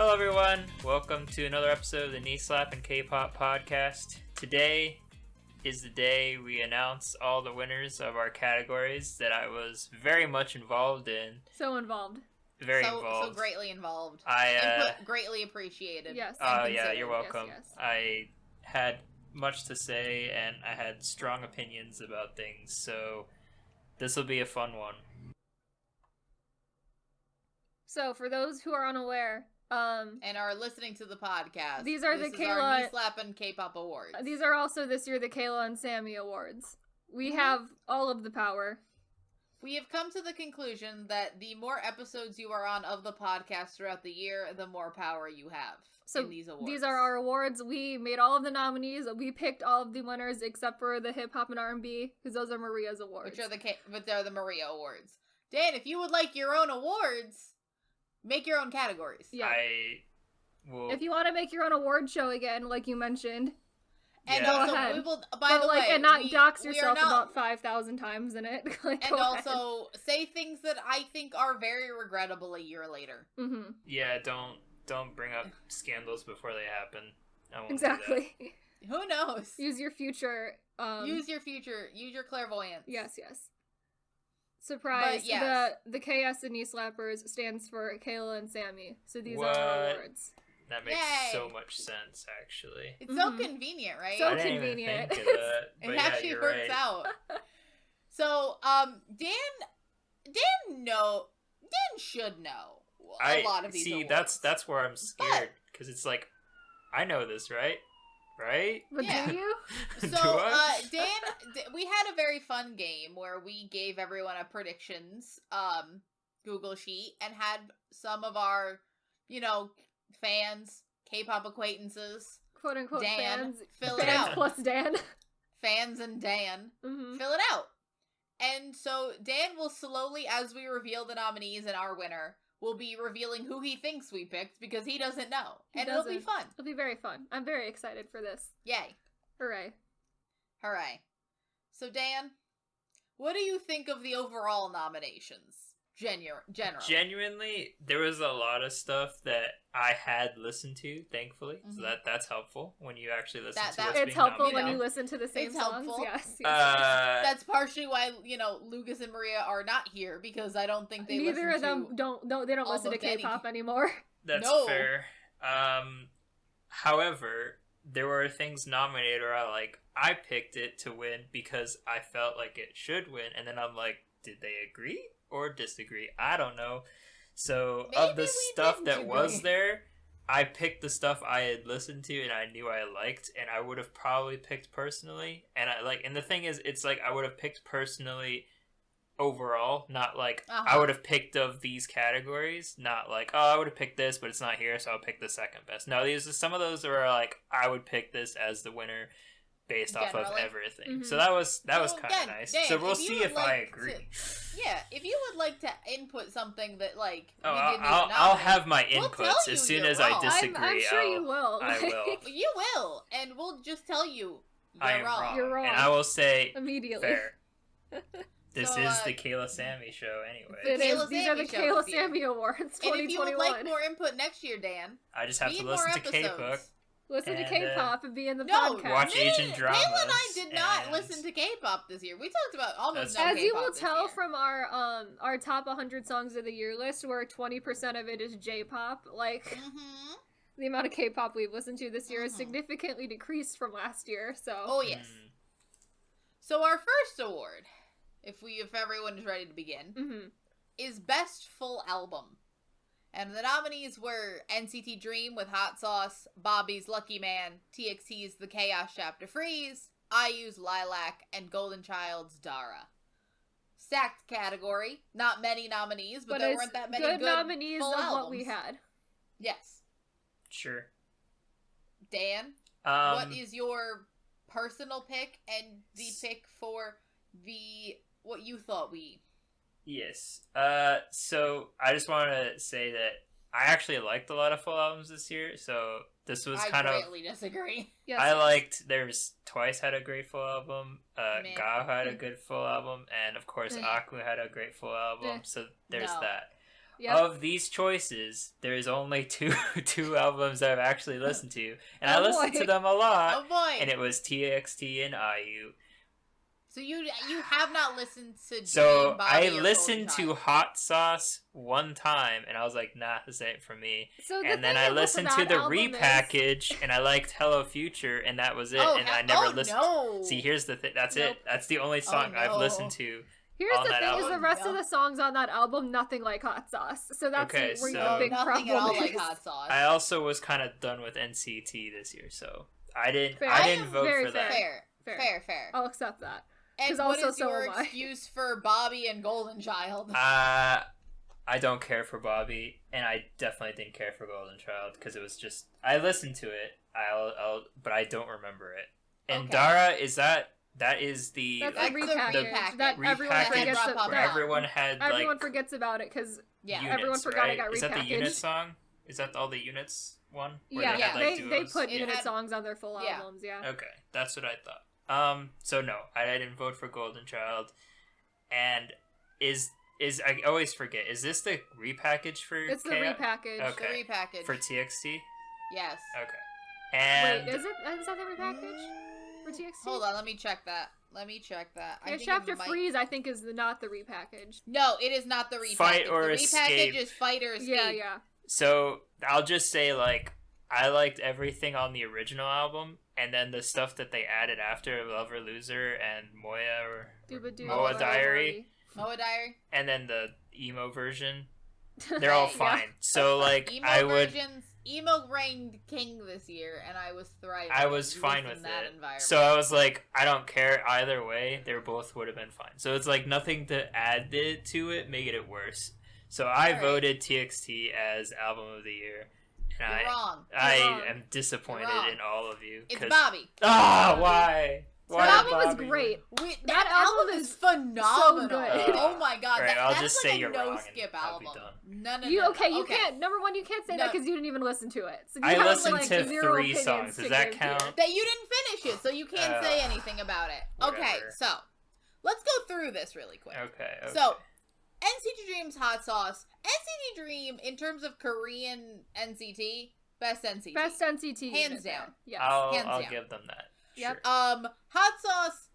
Hello everyone, welcome to another episode of the Knee Slappin Kpop Podcast. Today is the day we announce all the winners of our categories that I was very much involved in. So involved. Very involved. So greatly involved. Input greatly appreciated. Yes. Oh yeah, you're welcome. Yes. I had much to say and I had strong opinions about things, so this will be a fun one. So for those who are unaware, and are listening to the podcast, these are this the is Kayla our Knee Slappin Kpop Awards. These are also this year the Kayla and Sammi Awards. We have all of the power. We have come to the conclusion that the more episodes you are on of the podcast throughout the year, the more power you have in these awards. These are our awards. We made all of the nominees. We picked all of the winners except for the hip-hop and R&B, because those are Maria's awards. But they're the Maria Awards. Dan, if you would like your own awards, make your own categories. Yeah. I will... If you want to make your own award show again, like you mentioned, and yeah. also, ahead. we will, and not dox yourself about 5,000 times in it. And also say things that I think are very regrettable a year later. Mm-hmm. Yeah, don't bring up scandals before they happen. I won't Exactly. do Who knows? Use your future. Use your future. Use your clairvoyance. Yes. Surprise! But yes. The KS and Knee Slappers stands for Kayla and Sammi. So these are What? our awards. That makes Yay. so much sense, actually. It's so convenient, right? So I didn't convenient. even think of that, but It yeah, actually you're works right. out. So, Dan should know a lot of these awards. That's where I'm scared, because it's like, I know this, right? Right? But Yeah. do you? Do So, I? we had a very fun game where we gave everyone a predictions Google sheet and had some of our, fans, K-pop acquaintances, Quote unquote Dan, fans. fill it Fans out. plus Dan. Fans and Dan, Mm-hmm. fill it out. And so Dan will slowly, as we reveal the nominees and our winner, will be revealing who he thinks we picked because he doesn't know. It'll be fun. It'll be very fun. I'm very excited for this. Yay. Hooray. Hooray. So Dan, what do you think of the overall nominations? Generally. Genuinely, there was a lot of stuff that I had listened to, thankfully. So that's helpful when you actually listen to what's being It's helpful nominated. when you listen to the same It's songs. helpful. Yes. That's partially why, Lucas and Maria are not here, because I don't think they Neither of them don't listen to almost any- K-pop anymore. That's No. fair. However, there were things nominated where I picked it to win because I felt like it should win, and then I'm like, did they agree or disagree? I don't know. So of the stuff that was there, I picked the stuff I had listened to and I knew I liked, and I would have probably picked personally. And and the thing is, it's like I would have picked personally overall, not I would have picked of these categories, not I would have picked this, but it's not here, so I'll pick the second best. No, some of those are I would pick this as the winner based off of everything. Mm-hmm. So that was kind of nice. Dan, so we'll see if I agree. If you would like to input something that we didn't I'll have my we'll inputs tell as you soon you're as I wrong. disagree. I'm sure you will. I will. You will, and we'll just tell you I am wrong. You're wrong. And I will say Immediately. fair. This So, is the Kayla Sammi show anyway. It Kayla is. These are the Sammi show Kayla this year. Sammi Awards 2021. And if you would like more input next year, Dan, I just have be to more listen to episodes. K-pop. Listen to and, K-pop and be in the No, podcast. watch Asian dramas. Kayla and I did not and- listen to K-pop this year. We talked about almost That's no As K-pop you will this tell year. from our top 100 songs of the year list, where 20% of it is J-pop, Mhm. the amount of K-pop we've listened to this year has significantly decreased from last year. So Oh yes. So our first award, if everyone is ready to begin, is Best Full Album. And the nominees were NCT Dream with Hot Sauce, Bobby's Lucky Man, TXT's The Chaos Chapter Freeze, IU's Lilac, and Golden Child's Dara. Stacked category. Not many nominees, but there weren't that many good nominees full of albums. what we had. Yes. Sure. Dan, what is your personal pick and the pick for what you thought we... Yes. So I just want to say that I actually liked a lot of full albums this year. So this was I kind of. greatly disagree. Yes, I liked. There's Twice had a great full album. Meh. Gao had a good full album, and of course Meh. Aku had a great full album. Meh. So there's No. that. Yep. of these choices, there's only two albums I've actually listened to, and I Oh, listened boy. to them a lot. Oh boy! And it was TXT and IU. So you have not listened to So Dream, Bobby, I or listened Golden to Child. Hot Sauce one time, and I was like, nah, this ain't for me. So the And then thing I with listened that to the album is- repackage, and I liked Hello Future, and that was it. Oh, and I never oh, listened. No. See, here's the thing. That's Nope. it. That's the only song I've no. listened to. Here's on the that thing: is album. the rest No. of the songs on that album nothing like Hot Sauce. So that's Okay, where so- your big nothing problem at all is. like Hot Sauce. I also was kind of done with NCT this year, so I didn't. Fair. I I didn't am vote very for that. Fair. Fair. Fair. I'll accept that. And 'Cause what also is so your am I. excuse for Bobby and Golden Child? I don't care for Bobby, and I definitely didn't care for Golden Child because it was just I listened to it. But I don't remember it. And Okay. Dara is that is the That's like a the repackage repackage. that everyone repackage forgets. Drop Pop where Down. everyone had Everyone like forgets about it because Yeah. units, everyone forgot right? it got Is that the repackaged. unit song? Is that all the units one? Where yeah, they had, like, they duos? put It unit had- songs on their full yeah. albums. Yeah. Okay, that's what I thought. So no, I didn't vote for Golden Child. And is I always forget. Is this the repackage for? It's the KI? repackage. Okay. The repackage. For TXT. Yes. Okay. And Wait, is that the repackage for TXT? Hold on, let me check that. I Yeah, think Chapter it might... Freeze, I think, is not the repackage. No, it is not the repackage. Fight or the Escape. repackage is Fight or Escape. Yeah. so I'll just say like I liked everything on the original album, and then the stuff that they added after Lover Loser and Moya or Dooba Doo. Moa Diary, Moa Diary. and then the emo version. They're all Yeah. fine. So like Emo I would. versions. Emo reigned king this year, and I was thriving. I was at least fine in with that it. environment. So I was like, I don't care either way. They both would have been fine. So it's like nothing to add to it, making it worse. So I Alright. voted TXT as album of the year, and You're wrong. I You're wrong. am disappointed You're wrong. in all of you. It's 'cause- Bobby. Ah, Bobby. why? Why Bobby did was Bobby great. That album is phenomenal. good. Oh my god, Alright, I'll that's just like say a you're wrong and no-skip I'll be album. done. No. You can't. Number one, you can't say that No. because you didn't even listen to it. So you I have, listened like, to zero 3 opinions songs. to Does that give here. count? That you didn't finish it, so you can't say anything about it. Okay, whatever. so let's go through this really quick. Okay. So, NCT Dream's Hot Sauce. NCT Dream, in terms of Korean NCT, best NCT. Best NCT. Hands unit there. down. Yes. hands I'll down. give them that. Yep. Sure. Hot Sauce.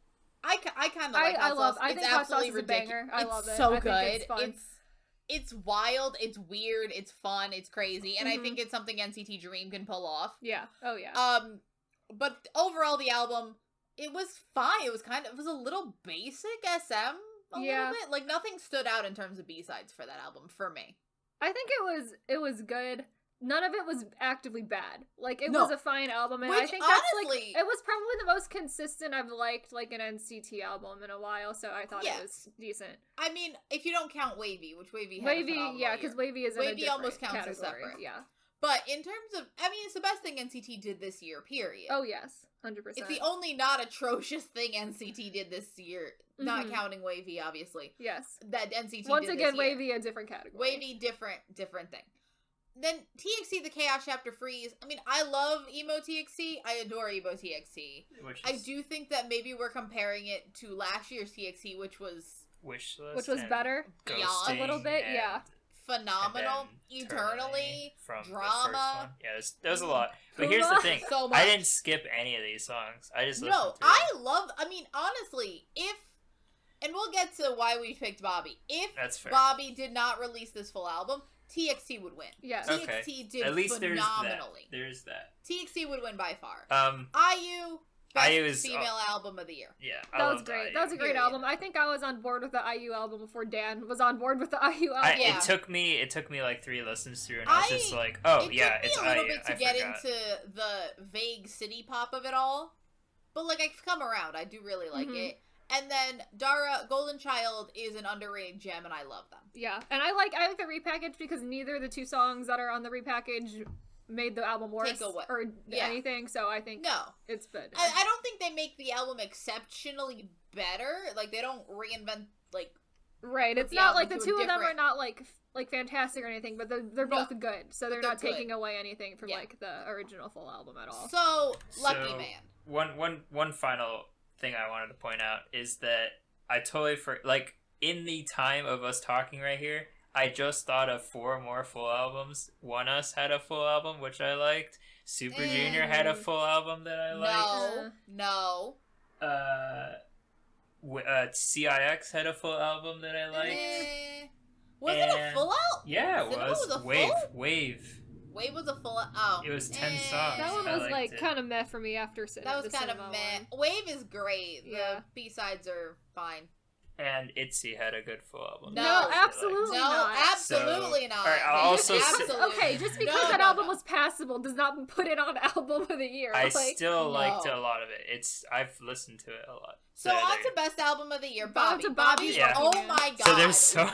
I kind of like Hot Sauce. I it's think Hot Sauce absolutely is a ridiculous. banger. I love it. So I good. think it's fun. It's wild. It's weird. It's fun. It's crazy, and I Mhm. think it's something NCT Dream can pull off. Yeah. Oh yeah. But overall, the album, it was fine. It was a little basic SM. A Yeah. little bit. Like nothing stood out in terms of B-sides for that album for me. I think it was good. None of it was actively bad. Like it No. was a fine album, and I Which, think that's honestly- like it was probably the most consistent I've liked like an NCT album in a while. So I thought Yeah. it was decent. I mean, if you don't count Wavy, which Wavy had a Wavy, phenomenal yeah, year. because Wavy is in a Wavy different almost counts as category. separate. Yeah. But in terms of, I mean, it's the best thing NCT did this year, period. Oh yes, 100%. It's the only not atrocious thing NCT did this year, not Mhm. counting Wavy, obviously. Yes. That NCT Once did again, this year. Wavy a different category. Wavy, different thing. Then TXT, the Chaos Chapter Freeze. I mean, I love emo TXT. I adore emo TXT. Which I is do think that maybe we're comparing it to last year's TXT, which was Wish List which was and better. Beyond a little bit, Ghosting yeah. phenomenal. and then Eternally, from the first Drama. one. Yeah, there's a lot. But here's the Kuma. thing. So much. I didn't skip any of these songs. I just listened No, through I mean, honestly, and we'll get to why we picked Bobby. If That's fair. Bobby did not release this full album, TXT would win. Yes. Okay. TXT did At least phenomenally. there's that. TXT would win by far. Um, IU, best IU is female album of the year. yeah, That was great. That was a great Period. album. I think I was on board with the IU album before Dan was on board with the IU album. Yeah. It took me like 3 listens through, and I was just like, oh it yeah, took it's me a little IU. bit to I get forgot. into the vague city pop of it all, but like I've come around. I do really like Mhm. it. And then Dara, Golden Child is an underrated gem, and I love them. Yeah, and I like the repackage because neither of the two songs that are on the repackage made the album worse Take away. or Yeah. anything. So I think No, it's good. I don't think they make the album exceptionally better. Like they don't reinvent like right. It's the not album like the to a two of them are different- not like fantastic or anything, but they're No. both good. So they're They're not good. taking away anything from Yeah. like the original full album at all. so lucky So- man. One final thing I wanted to point out is that I totally in the time of us talking right here, I just thought of 4 more full albums. One Us had a full album, which I liked. Super Junior had a full album that I liked. No. CIX had a full album that I liked. Was it a full album? Yeah, it was. Wave. Wave was a full. Oh, it was 10 songs. That one was like kind of meh for me after That was kind of meh. Wave is great. Yeah. The B-sides are fine. And ITZY had a good full album. No, absolutely not. Absolutely not. Alright, I'll also okay, just because that album was passable does not put it on album of the year. I still liked a lot of it. I've listened to it a lot. So on to best album of the year, Bobby. Bobby's Oh my god. So there's so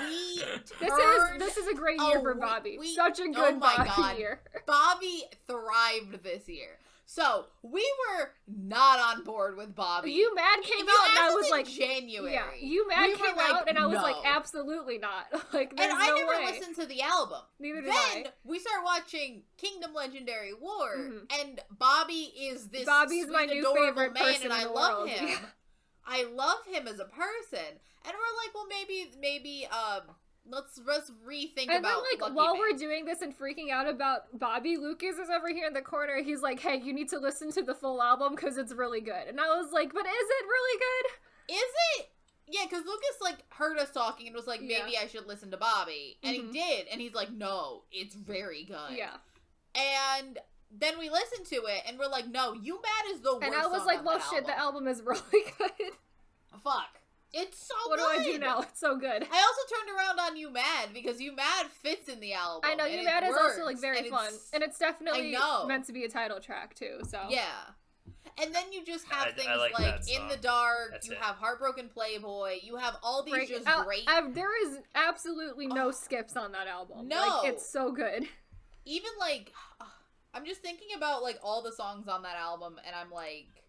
this is a great year for Bobby. Such a good Bobby year. Bobby thrived this year. So we were not on board with Bobby. You Mad came out and I was like January. Yeah, You Mad came out and I was like absolutely not. Like there's and I never way. listened to the album. Neither did Then we start watching Kingdom Legendary War, and Bobby's Bobby's sweet, my new man, favorite person and I in the love world. him. Yeah. I love him as a person, and we're like, well, maybe let's rethink and about. And then, Lucky while Man. we're doing this and freaking out about Bobby, Lucas is over here in the corner. He's like, "Hey, you need to listen to the full album because it's really good." And I was like, "But is it really good? Is it?" Yeah, because Lucas heard us talking and was like, "Maybe I should listen to Bobby," and he did, and he's like, "No, it's very good." Yeah, and then we listened to it, and we're like, "No, You Mad is the worst." And I was like, "Well, shit, the album is really good." Fuck. It's so what good. What do I do now? It's so good. I also turned around on You Mad because You Mad fits in the album. I know, You Mad is also very fun. And it's definitely meant to be a title track too, so. Yeah. And then you just have things like In the Dark, you have Heartbroken Playboy, you have all these great... there is absolutely no skips on that album. No. It's so good. Even I'm just thinking about all the songs on that album and I'm like,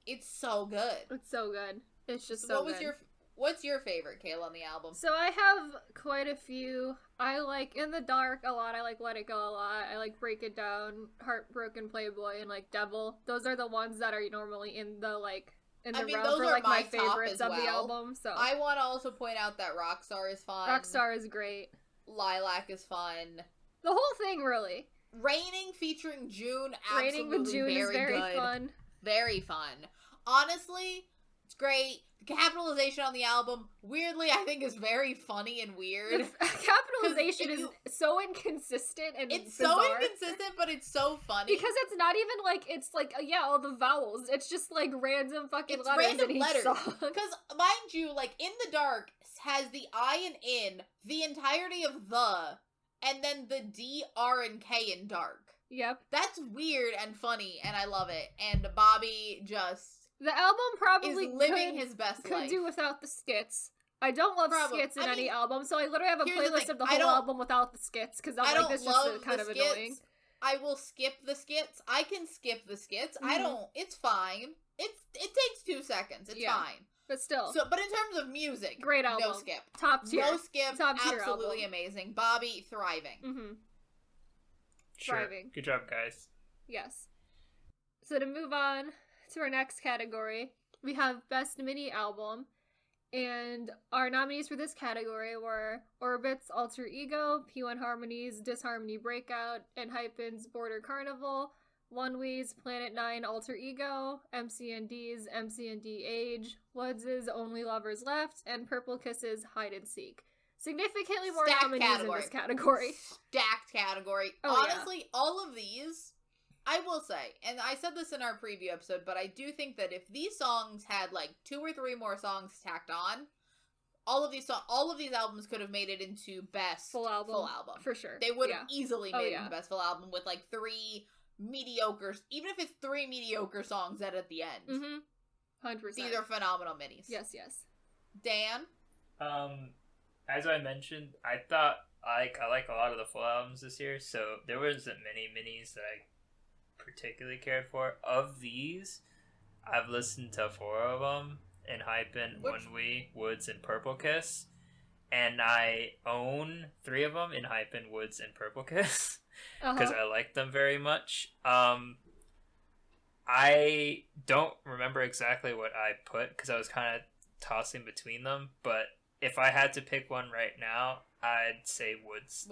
it's so good. It's so good. It's just so good. What's your favorite, Kayla, on the album? So I have quite a few. I like In the Dark a lot. I like Let It Go a lot. I like Break It Down, Heartbroken Playboy, and Devil. Those are the ones that are normally in the realm for my favorites of the album. So I want to also point out that Rockstar is fun. Rockstar is great. Lilac is fun. The whole thing, really. Raining featuring June, Raining with June is very fun. Very fun. Honestly, it's great. The capitalization on the album, weirdly, I think is very funny and weird. Capitalization is so inconsistent and it's bizarre. so inconsistent, but it's so funny because it's not even all the vowels. It's just random fucking letters in each song. Because mind you, In the Dark has the I and in, the entirety of the, and then the D, R, and K in dark. Yep. That's weird and funny, and I love it. And Bobby just... The album probably is living his best life. Could do without the skits. I don't love skits in any album, so I literally have a playlist of the whole album without the skits, because I'm like, this is just kind of annoying. I will skip the skits. I can skip the skits. I don't... It's fine. It takes 2 seconds. It's fine. But still. But in terms of music, great album. No skip. Top tier. No skip. Top tier absolutely album. Amazing. Bobby, thriving. Mm-hmm. Sure. Thriving. Good job, guys. Yes. So to move on to our next category, we have Best Mini Album. And our nominees for this category were Orbit's Alter Ego, P1 Harmony's Disharmony Breakout, and Hypen's Border Carnival, OneWe's Planet 9 Alter Ego, MCND's MCND Age, Woods' Only Lovers Left, and Purple Kiss's Hide and Seek. Significantly more nominees in this category. Stacked category. Honestly, all of these, I will say, and I said this in our preview episode, but I do think that if these songs had 2 or 3 more songs tacked on, all of these albums could have made it into best full album. For sure. They would have easily made it into best full album with 3 mediocre, even if it's 3 mediocre songs at the end. Mm-hmm. 100%. These are phenomenal minis. Yes. Dan? As I mentioned, I thought I like a lot of the full albums this year, so there wasn't many minis that I particularly cared for. Of these, I've listened to 4 of them in Hypen, OneWe, Woods, and Purple Kiss, and I own 3 of them in Hypen, Woods, and Purple Kiss because I like them very much. I don't remember exactly what I put because I was kind of tossing between them, but if I had to pick one right now, I'd say Woods.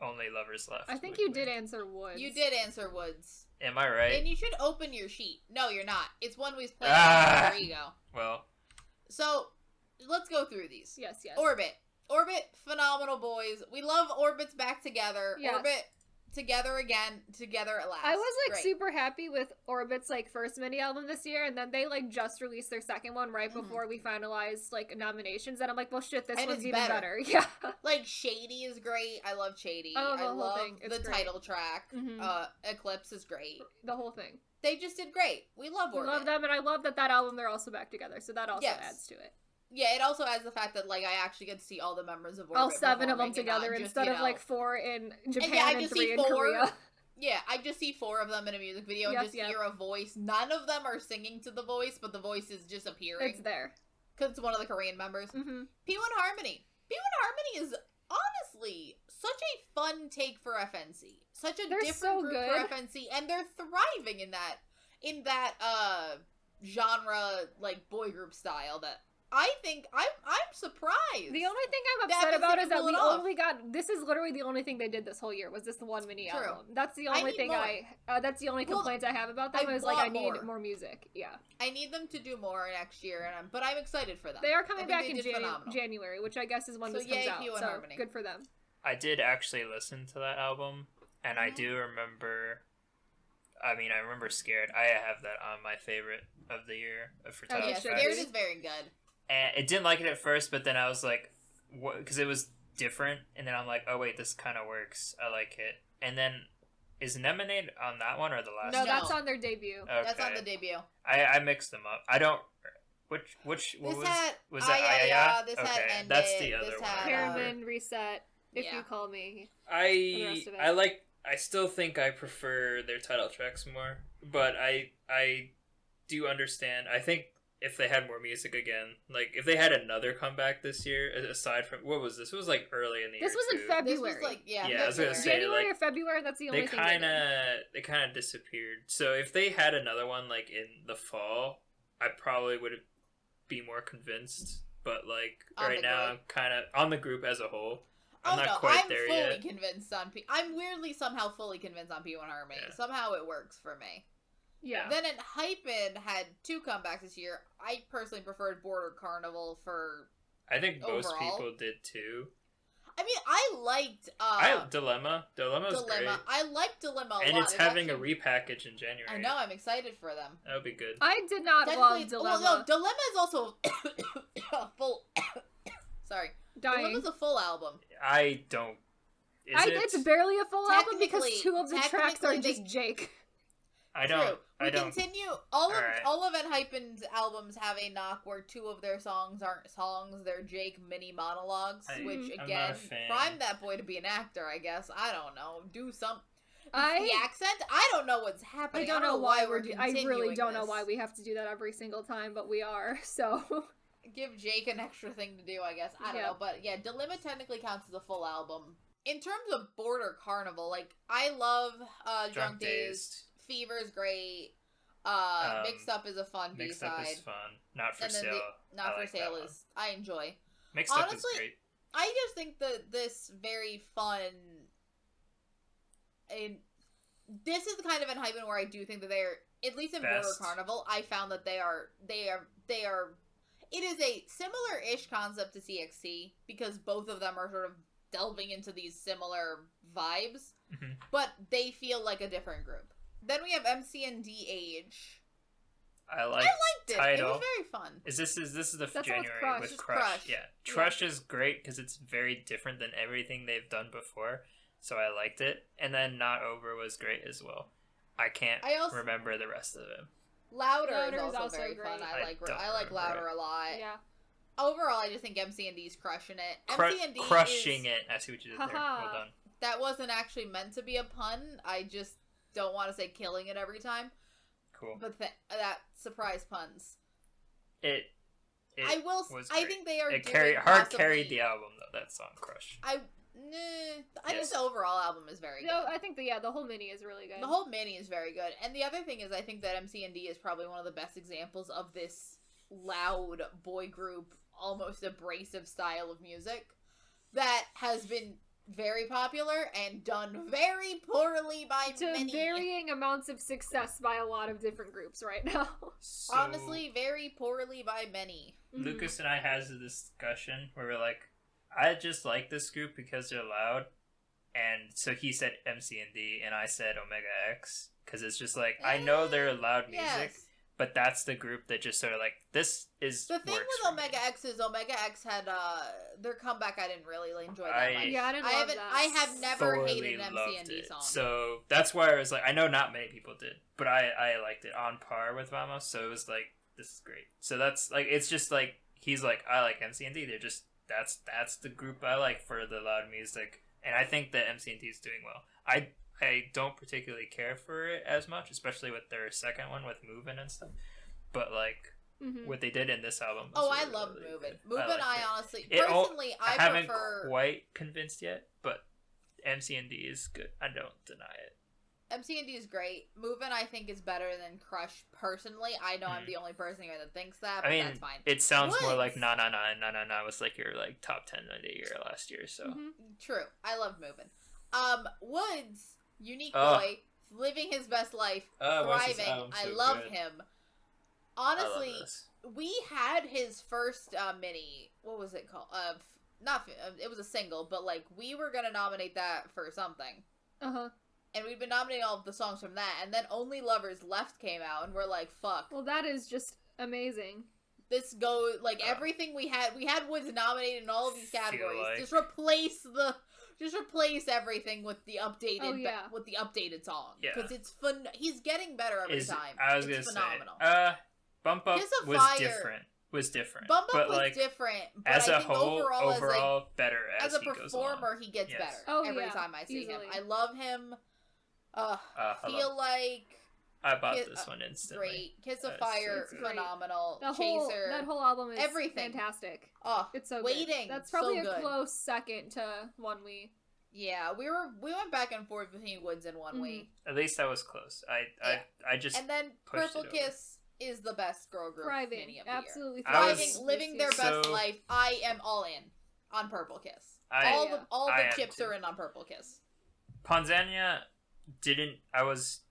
Only Lovers Left. I think you did answer Woods. You did answer Woods. Am I right? And you should open your sheet. No, you're not. It's one we've played. Ah! There you go. Well. So, let's go through these. Yes. Orbit, phenomenal boys. We love Orbit's back together. Yes. Orbit together again, together at last. I was like Great. super happy with Orbit's like first mini album this year, and then they like just released their second one right before we finalized like nominations, and I'm like, well, shit, this And one's it's even better. Yeah. Like Shady is great. I love Shady. Oh, the I whole love thing. It's the great. title track. Mhm. Eclipse is great. The whole thing. They just did great. We love I Orbit. love them, and I love that album they're also back together, so that also Yes. adds to it. Yeah, it also adds the fact that like I actually get to see all the members of Orbit. All 7 of them performing and together not just, instead of like 4 in Japan I and just 3 see in 4. Korea. Yeah, I just see 4 of them in a music video Yep, and just hear a voice. None of them are singing to the voice, but the voice is just appearing. It's there. Because it's one of the Korean members. Mm-hmm. P1 Harmony. P1 Harmony is honestly such a fun take for FNC. Such a They're different so group good. for FNC, and they're thriving in that genre, like boy group style that I think I'm surprised. The only thing I'm That upset happens about to is that pull we it off. only got. This is literally the only thing they did this whole year was this one mini True. album. That's the I only need thing more. that's the only Well, complaint I have about them. I Is like want I need more. more music. Yeah, I need them to do more next year, but I'm excited for them. they are I coming think back they in did phenomenal. January, which I guess is when So this comes yay, out. P1 So Harmony. good for them. I did actually listen to that album, and I do remember. I mean, I remember Scared. I have that on my favorite of the year for Oh, title Yeah, Yes, tracks. Scared is very good. And it didn't like it at first, but then I was like, what? Because it was different, and then I'm like, oh wait, this kind of works. I like it. And then is Lemonade on that one or the last? No, one? that's on their debut. Okay. That's on the debut. I mixed them up. I don't. Which what This was had was that? Ayaya, this had okay, End that's It, the other this one. had, I remember. Pyramid Reset. If Yeah. you call me. the rest of it. I still think I prefer their title tracks more, but I do understand. I think if they had more music again, like if they had another comeback this year, aside from what was this? It was like early in the year. This was in too. February. This was like Yeah, I was gonna February. say, January like, or February. That's the only They thing. kind of disappeared. So if they had another one like in the fall, I probably would be more convinced. But like On right the now, I'm group. kind of on the group as a whole. I'm not no, quite I'm there fully yet. convinced on I'm weirdly somehow fully convinced on P1 Harmony. Yeah. Somehow it works for me. Yeah. Then Hypen had 2 comebacks this year. I personally preferred Border Carnival for. I think most overall. people did too. I mean, I liked Dilemma's Dilemma. great. I liked Dilemma a lot. And it's having actually- a repackage in January. I know. I'm excited for them. That would be good. I did not Technically, love Dilemma. Well, no, Dilemma is also a full. Sorry, Dying. Dilemma's a full album. I don't. Is it? It's barely a full album because Technically- 2 of the tracks are technically just Jake. I don't. True. I We don't. continue. Alright. All of Hypen's albums have a knock where 2 of their songs aren't songs; they're Jake mini monologues. Which I'm not again, a fan. prime that boy to be an actor. I guess I don't know. Do some. The I accent. I don't know what's happening. don't know why we're. I really continuing don't know this. why we have to do that every single time, but we are. So Give Jake an extra thing to do. I guess I don't Yeah. know, but yeah, Dilemma technically counts as a full album. In terms of Border Carnival, like I love Drunk Days. Dazed. Fever's great. Mixed Up is a fun Mixed Up B-side. is fun. Not for And then sale. Not I for like that sale one. is I enjoy. Mixed Up is honestly, great. I just think that this very fun and this is the kind of Hypen where I do think that they're at least in Border Best. Carnival, I found that they are it is a similar-ish concept to CXC because both of them are sort of delving into these similar vibes, Mhm. but they feel like a different group. Then we have MC&D Age. I like I liked it. It title. was very fun. This is the That's with January Crush. with Just Crush. Crush. Yeah, Crush is great because it's very different than everything they've done before. So I liked it, and then Not Over was great as well. I can't I also- remember the rest of them. Louder Louder is is also also very great. fun. I I like don't Louder remember a lot. yeah. Overall, I just think MC&D's crushing it. MC&D Crushing is, it. I see what you did there. Haha. Well done. That wasn't actually meant to be a pun. I just don't want to say killing it every time. Cool. But that surprise puns. It I will. was I great. think they are. It doing carried possibly, carried the album though. That song Crush. I think Yes. the overall album is very good. No, I think the whole mini is really good. The whole mini is very good. And the other thing is I think that MC&D is probably one of the best examples of this loud boy group almost abrasive style of music that has been very popular and done very poorly by to many. varying amounts of success by a lot of different groups right now. So, Honestly, very poorly by many. Lucas and I had a discussion where we're like, I just like this group because they're loud. And so he said MC&D, and I said Omega X. Because it's just like, I know they're loud music, Yes. but that's the group that just sort of like, this is The thing works with for me. Omega X is Omega X had their comeback. I didn't really enjoy that much. Yeah, I didn't love that. I have never Thoroughly hated an loved MC&D it. song. So that's why I was like, I know not many people did, but I liked it on par with Vamos. So it was like, this is great. So that's like, it's just like, he's like, I like MC&D. They're just, that's the group I like for the loud music. And I think that MC&D is doing well. I don't particularly care for it as much, especially with their second one with Movin' and stuff. But like, what they did in this album was I really, love really Movin'. good. Movin', liked I it. honestly, I I haven't prefer quite convinced yet, but MC&D is good. I don't deny it. MC&D is great. Movin', I think, is better than Crush. Personally, I know I'm the only person here that thinks that, but I mean, that's fine. it sounds more like Woods. Na Na Na Na Na Na was like your like top 10 of the year last year. So True, I love Movin'. Woods, unique Ugh. boy, living his best life, what's his thriving. album I so love good? him. I love Honestly, this. we had his first mini. What was it called? It was a single, but like we were gonna nominate that for something, and we'd been nominating all of the songs from that, and then Only Lovers Left came out, and we're like, fuck. Well, that is just amazing. This everything we had Woods nominated in all of these categories. like- Just replace everything with the updated yeah. with the updated song, Yeah. because it's fun. He's getting better every time. I was It's gonna phenomenal. say, Bump Up Kiss of was Fire- different. Bump Up but was like different, but as I a think whole, overall better as as a he goes performer, along. he gets Yes. better Oh, every yeah, time I see easily. him. I love him. I Feel like bought Kiss- this one instantly. great. Kiss of Yes. Fire, It's great. phenomenal. That Chaser, whole album is everything. fantastic. Oh, It's so Waiting, good. That's probably so a good. close second to One We. Yeah, we went back and forth between Woods and One We. At least I was close. I just And then pushed Purple it over. Kiss is the best girl group Thriving. mini of the Absolutely year. I thriving. was- Thriving, living their best So- life. I am all in on Purple Kiss. I all I the am chips too. are in on Purple Kiss. Ponzania didn't. I was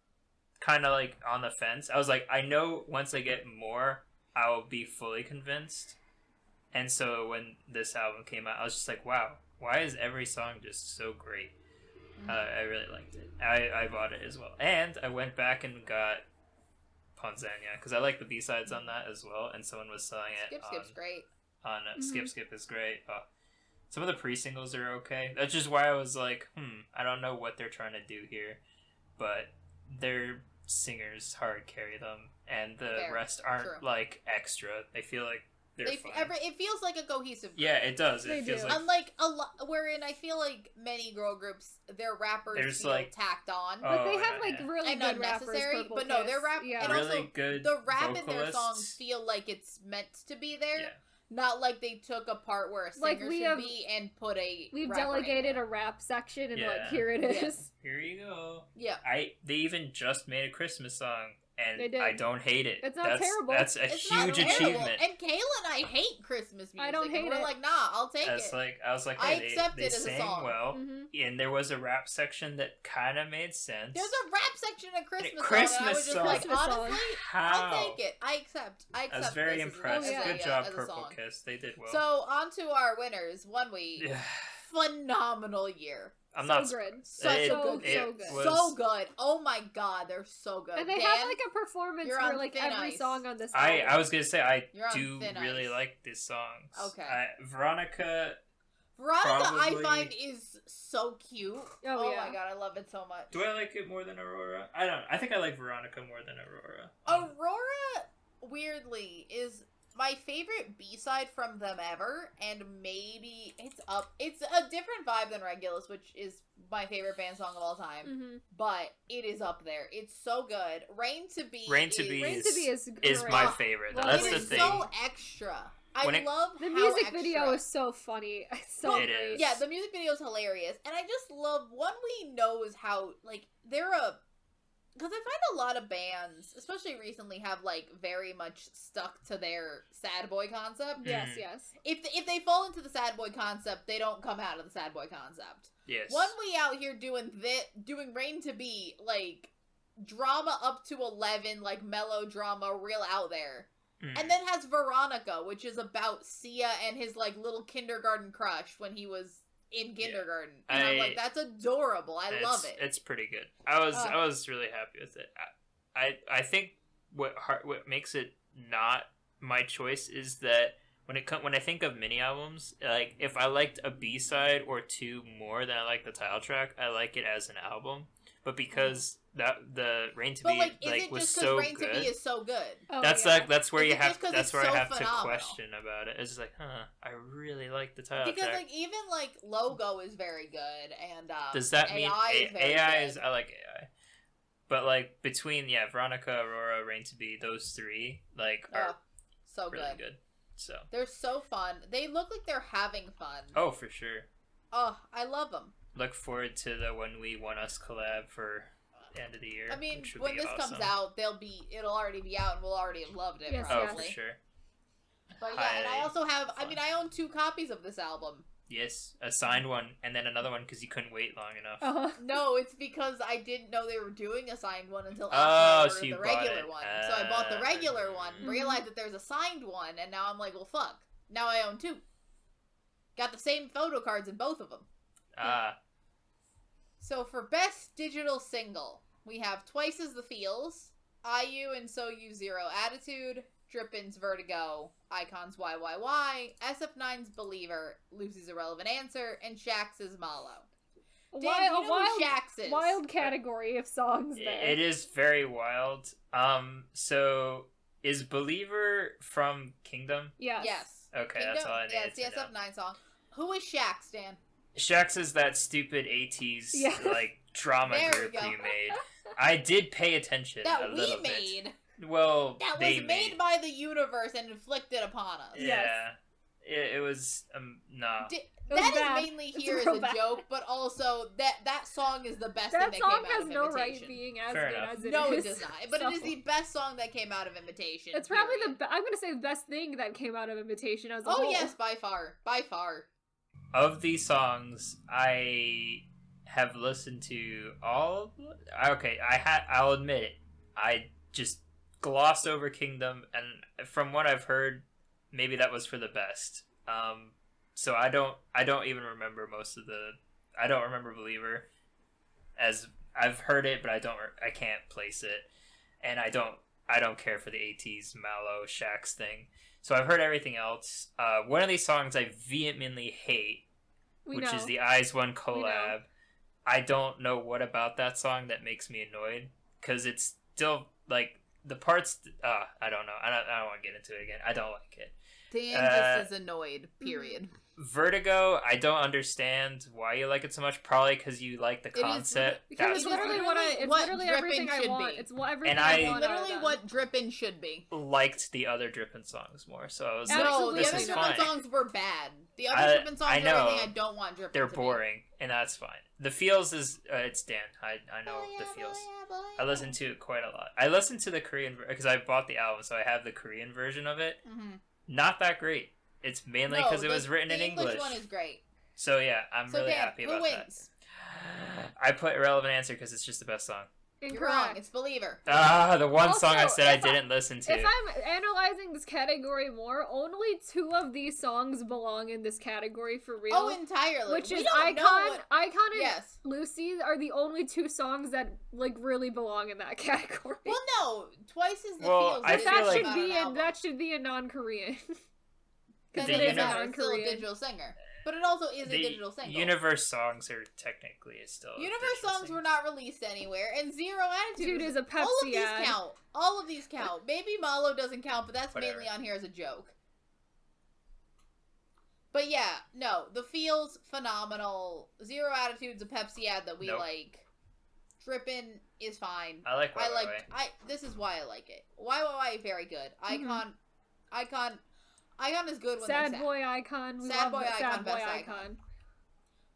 kind of like on the fence. I was like, I know once I get more, I will be fully convinced. And so when this album came out, I was just like, wow, why is every song just so great? I really liked it. I bought it as well, and I went back and got Ponzania because I like the B-sides on that as well. And someone was selling it. Skip's great. On Skip is great. Some of the pre-singles are okay. That's just why I was like, I don't know what they're trying to do here, but their singers hard carry them, and the Fair. rest aren't True. like extra. They feel like they're fine. It feels like a cohesive group. Yeah, it does. They It feels do. like Unlike a lot, wherein I feel like many girl groups, their rappers There's, feel like- tacked on But they Oh, have yeah, like yeah. really and good rappers. unnecessary. Purple But no, Kiss. their rap Yeah. and really also good. the rap in their vocalists. songs feel like it's meant to be there. Yeah. Not like they took a part where a singer Like, we should have- be and put a We've rapper in delegated there. a rap section and like Yeah. here it is. Yes. Here you go. Yeah. They even just made a Christmas song, and They did. I don't hate it. It's not that's, terrible. That's a It's not huge terrible. achievement. And Kayla and I hate Christmas music. I don't and hate we're it. like, nah, I'll take That's it. like I was like, I hey, accept they it as a sang song. well, Mhm. and there was a rap section that kind of made sense. There's a rap section of Christmas, song, and I Christmas was just song. like, Christmas song. honestly, How? I'll take it. I accept. I was very this as a- impressed. as a- Good yeah, job, as a Purple song. Kiss. They did well. So on to our winners. One week, Yeah. phenomenal year. I'm So not good. surprised. Such It- a good it so good. was- So good. Oh my god, they're so good. And they Dan, have like a performance you're for on like thin every ice. song on this I album. was gonna say You're on do thin really ice. like these songs. Okay. Veronica. Veronica, probably- I find is so cute. Oh, yeah. My god, I love it so much. Do I like it more than Aurora? I don't. I think I like Veronica more than Aurora. Aurora, weirdly, is my favorite B-side from them ever, and maybe it's a different vibe than Regulus, which is my favorite band song of all time, Mhm. but it is up there. It's so good. Rain to Be Rain to Be Rain to Be is is great. my favorite. Well, That's it the is thing. so extra. I When it- love The how music extra. video is so funny. It's so It great. is. Yeah, the music video is hilarious, and I just love One We knows how like Because I find a lot of bands, especially recently, have, like, very much stuck to their sad boy concept. Yes, yes. If they fall into the sad boy concept, they don't come out of the sad boy concept. Yes. One we out here doing Rain to Be, like, drama up to 11, like, melodrama, real out there. And then has Veronica, which is about Sia and his, like, little kindergarten crush when he was in kindergarten. Yeah. And I'm like, that's adorable. I love it. It's pretty good. I was really happy with it. I think what makes it not my choice is that when I think of mini albums, like, if I liked a B-side or two more than I like the title track, I like it as an album. But because the Rain to Be was so Rain good, to Be is so good. That's where I have to question about it. It's just like, I really like the title because track. like even like Logo is very good, and does that mean AI is I like AI, but like between Veronica, Aurora, Rain to Be, those three are so really good. So they're so fun. They look like they're having fun. Oh, for sure. Oh, I love them. Look forward to the When We Want Us collab for the end of the year. I mean, when this comes out, it'll already be out, and we'll already have loved it. Yes, probably. Oh, for sure. But yeah, and I also have. I mean, I own 2 copies of this album. Yes, a signed one, and then another one because you couldn't wait long enough. No, it's because I didn't know they were doing a signed one until after the regular one. So I bought the regular one, realized that there's a signed one, and now I'm like, well, fuck. Now I own 2. Got the same photo cards in both of them. So for Best Digital Single, we have Twice as the Feels, IU and So You Zero Attitude, Drippin's Vertigo, Icon's YYY, SF9's Believer, Lucy's Irrelevant Answer, and Shax's Malo. Dan, do you know who Shax is? Wild category of songs there. It is very wild. So is Believer from Kingdom? Yes. Kingdom? Okay, that's all I need. Yeah, it's the SF9 song. Who is Shax, Dan? Shax is that stupid 80s drama group you made. I did pay attention that a little we made. Bit. Well, that was made by the universe and inflicted upon us. Yeah, it was That is mainly here as a joke, but also that song is the best thing that came out of Invitation. That song has no right being as good as it is. No, it does not. But it is the best song that came out of Invitation. It's probably I'm going to say the best thing that came out of Invitation as a whole. Oh yes, by far. By far. Of these songs, I have listened to all. Okay, I'll admit it. I just glossed over Kingdom, and from what I've heard, maybe that was for the best. So I don't even remember I don't remember Believer, as I've heard it, but I can't place it, and I don't care for the 80s Malo Shax thing. So I've heard everything else. One of these songs I vehemently hate, which is the Eyes One collab. I don't know what about that song that makes me annoyed, because it's still, like, the parts, I don't know. I don't want to get into it again. I don't like it. Dan just is annoyed, period. Vertigo, I don't understand why you like it so much. Probably because you like the concept. It's literally everything I want. It's what everything I want. It's literally what Drippin' should be. Liked the other Drippin' songs more, so I was like, this is fine. The other Drippin' songs were bad. The other Drippin' songs are everything I don't want Drippin' They're boring, and that's fine. The Feels is, it's Dan. I know the Feels. I listened to it quite a lot. I listened to the Korean, because I bought the album, so I have the Korean version of it. Mm-hmm. Not that great. It's mainly because it was written in English. The English one is great. So yeah, I'm really happy about that. I put Irrelevant Answer because it's just the best song. Incorrect. You're wrong. It's Believer. The one song I said I didn't listen to. If I'm analyzing this category more, only 2 of these songs belong in this category for real. Oh, entirely. Which is Icon and Lucy are the only 2 songs that really belong in that category. Well, no, Twice is the Feels. That should be a non-Korean. Because it is still a digital singer. But it also is a digital single. Universe songs are technically still Universe songs were not released anywhere, and Zero Attitude is a Pepsi all of these count. All of these count. Maybe Malo doesn't count, but that's mainly on here as a joke. But yeah, no, the Feels, phenomenal. Zero Attitude's a Pepsi ad that we like. Drippin' is fine. I like this is why I like it. YYY, very good. Icon is good when Sad Boy Icon. Sad Boy Icon, best icon.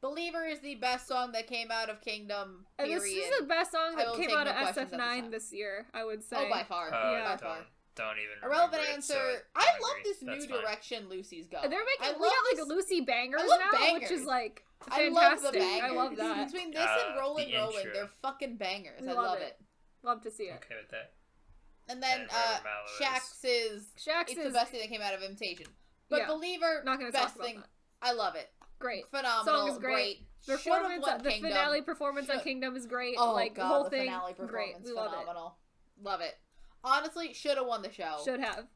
Believer is the best song that came out of Kingdom, And period. this is the best song that came out of questions at this SF9 time. this year, I would say. Oh, by far. Yeah. By far. Don't even Irrelevant remember it, answer. so I don't love agree. this That's new fine. direction Lucy's going. They're I making, love we got this- like Lucy bangers I love now, which bangers. is like I love the fantastic. bangers. I love that. Between this and Rollin' the Rollin', intro. they're fucking bangers. We I love love it. it. Love to see it. Okay with that. And then And wherever Mallow is. Shax is Shax it's is the best thing that came out of Imitation. But Yeah. Believer, Not gonna best talk about thing. that. I love it. Great. Phenomenal. Song is great. Should've Performance, won the Kingdom. finale performance on Should- Kingdom is great. Oh like god, the whole the thing, finale great. performance, We love phenomenal. Love it. Honestly, should have won the show. it. Should have.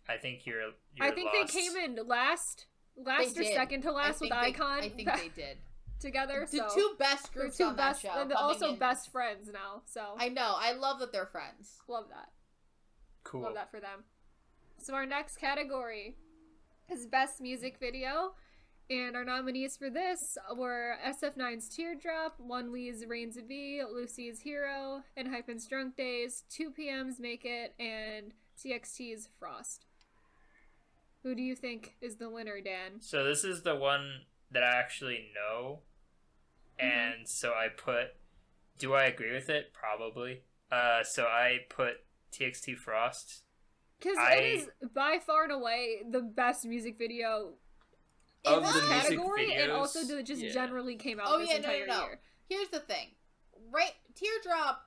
I think you're I think lost. they came in last They or did. second to last with Icon. I think they did. together. The So two best they're groups two on best, that show. and they're coming also in. best friends now. So I know. I love that they're friends. love that. Cool. Love that for them. So our next category is Best Music Video. And our nominees for this were SF9's Teardrop, One Wee's Rain to Be, Lucy's Hero, and Hypen's Drunk Days, 2PM's Make It, and TXT's Frost. Who do you think is the winner, Dan? So this is the one that I actually know, and so I put. Do I agree with it? Probably. So I put TXT Frost. Because it is by far and away the best music video in Of this the music category, and videos, also that just yeah. generally came out Oh, this yeah, no, entire no. year. Here's the thing. Right, Teardrop,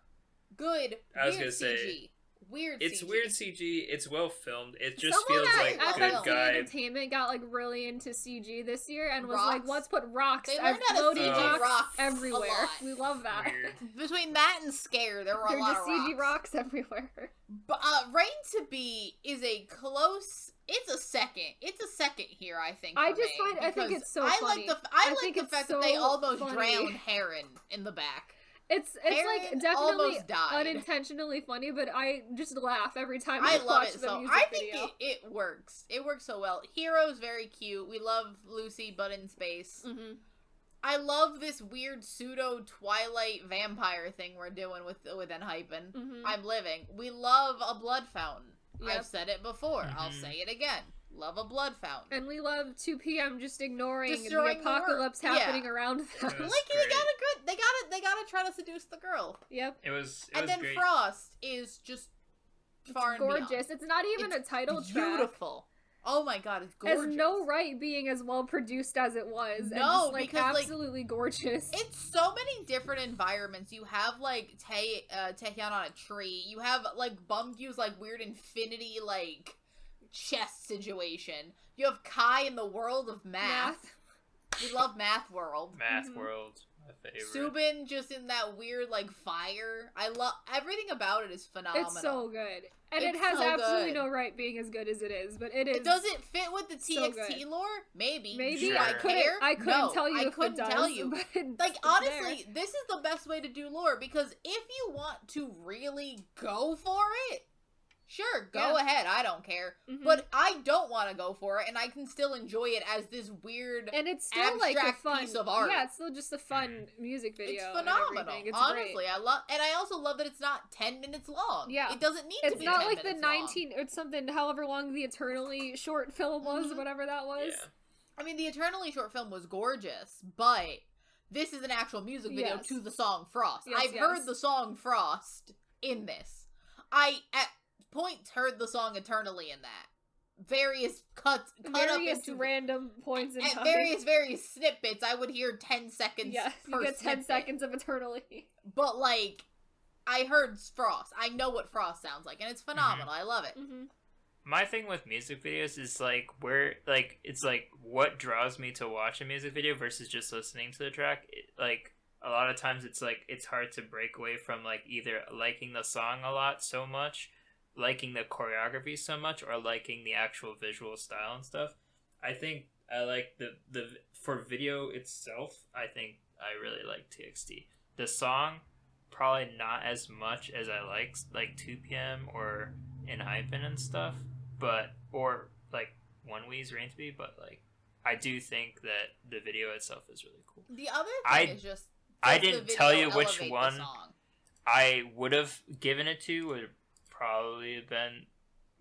good. I was weird gonna say, CG. Weird It's CG. weird CG. It's well filmed. It just Someone feels at like FLC good FLC guy. Entertainment got like really into CG this year and was Rocks. like, let's put rocks They as learned how to floating CG rocks rocks a everywhere. lot. We love that. Weird. Between that and Scare, there were They're a lot just of CG rocks everywhere. But Rain to Be is a close. It's a second here, I think. I for just me, I think because it's so I funny. I like think the it's fact so that they almost funny. drowned Heron in the back. It's Heron like definitely almost died. unintentionally funny, but I just laugh every time I I love watch it the so. music I think video. it works. It works so well. Hero's very cute. We love Lucy, but in space. Mm-hmm. I love this weird pseudo Twilight vampire thing we're doing with Enhypen. Mm-hmm. I'm living. We love a blood fountain. Yep. I've said it before. I'll Mhm. say it again. Love a blood fountain. And we love 2 p.m. just ignoring Destroying the the world. apocalypse Yeah. happening around them. It was Like great. they gotta try to seduce the girl. Yep. It was And then great. Frost is just far and Gorgeous. beyond. It's not even It's a title track. Beautiful. Oh my god, it's Has gorgeous. no right being as well produced as it was. and No, just, like, because, like, absolutely gorgeous. It's so many different environments. You have like Taehyun on a tree. You have like Bumgyu's like weird infinity like chest situation. You have Kai in the world of math. We love Math World. Math Mhm. World, my favorite. Subin just in that weird like fire. I love everything about it is phenomenal. It's so good. And it It's has so absolutely good. no right being as good as it is, but it is. Does it fit with the so TXT good. lore? Maybe. Maybe Do Sure. I couldn't No, tell you I if couldn't it does. tell you. But it's Like, there. honestly, this is the best way to do lore, because if you want to really go for it, sure, go Yeah. ahead, I don't care. Mhm. But I don't want to go for it, and I can still enjoy it as this weird, and it's still like a abstract fun piece of art. Yeah, it's still just a fun music video. it's and phenomenal. everything. It's Honestly, great. I also love that it's not 10 minutes long. Yeah. It doesn't need to It's be not 10 like the minutes long. 19 or something, however long the Eternally short film was, Mhm. whatever that was. Yeah. I mean, the Eternally short film was gorgeous, but this is an actual music video Yes. to the song Frost. Yes, I've yes. heard the song Frost in this. I, at points, heard the song Eternally in that. Various cut Various up into random points in at time. various snippets. I would hear 10 seconds Yeah, per you get 10 snippet. seconds of Eternally. But, like, I heard Frost. I know what Frost sounds like, and it's phenomenal. I love it. Mm-hmm. My thing with music videos is like where like it's like what draws me to watch a music video versus just listening to the track. Like a lot of times it's like it's hard to break away from like either liking the song a lot so much, liking the choreography so much, or liking the actual visual style and stuff. I think I like the for video itself, I think I really like TXT. The song probably not as much as I like 2 p.m. or Enhypen and stuff, but or like One Wee's Rain to Be, but like I do think that the video itself is really cool. The other I- thing is just I does the didn't video tell you which elevate the one song? I would have given it to would have probably been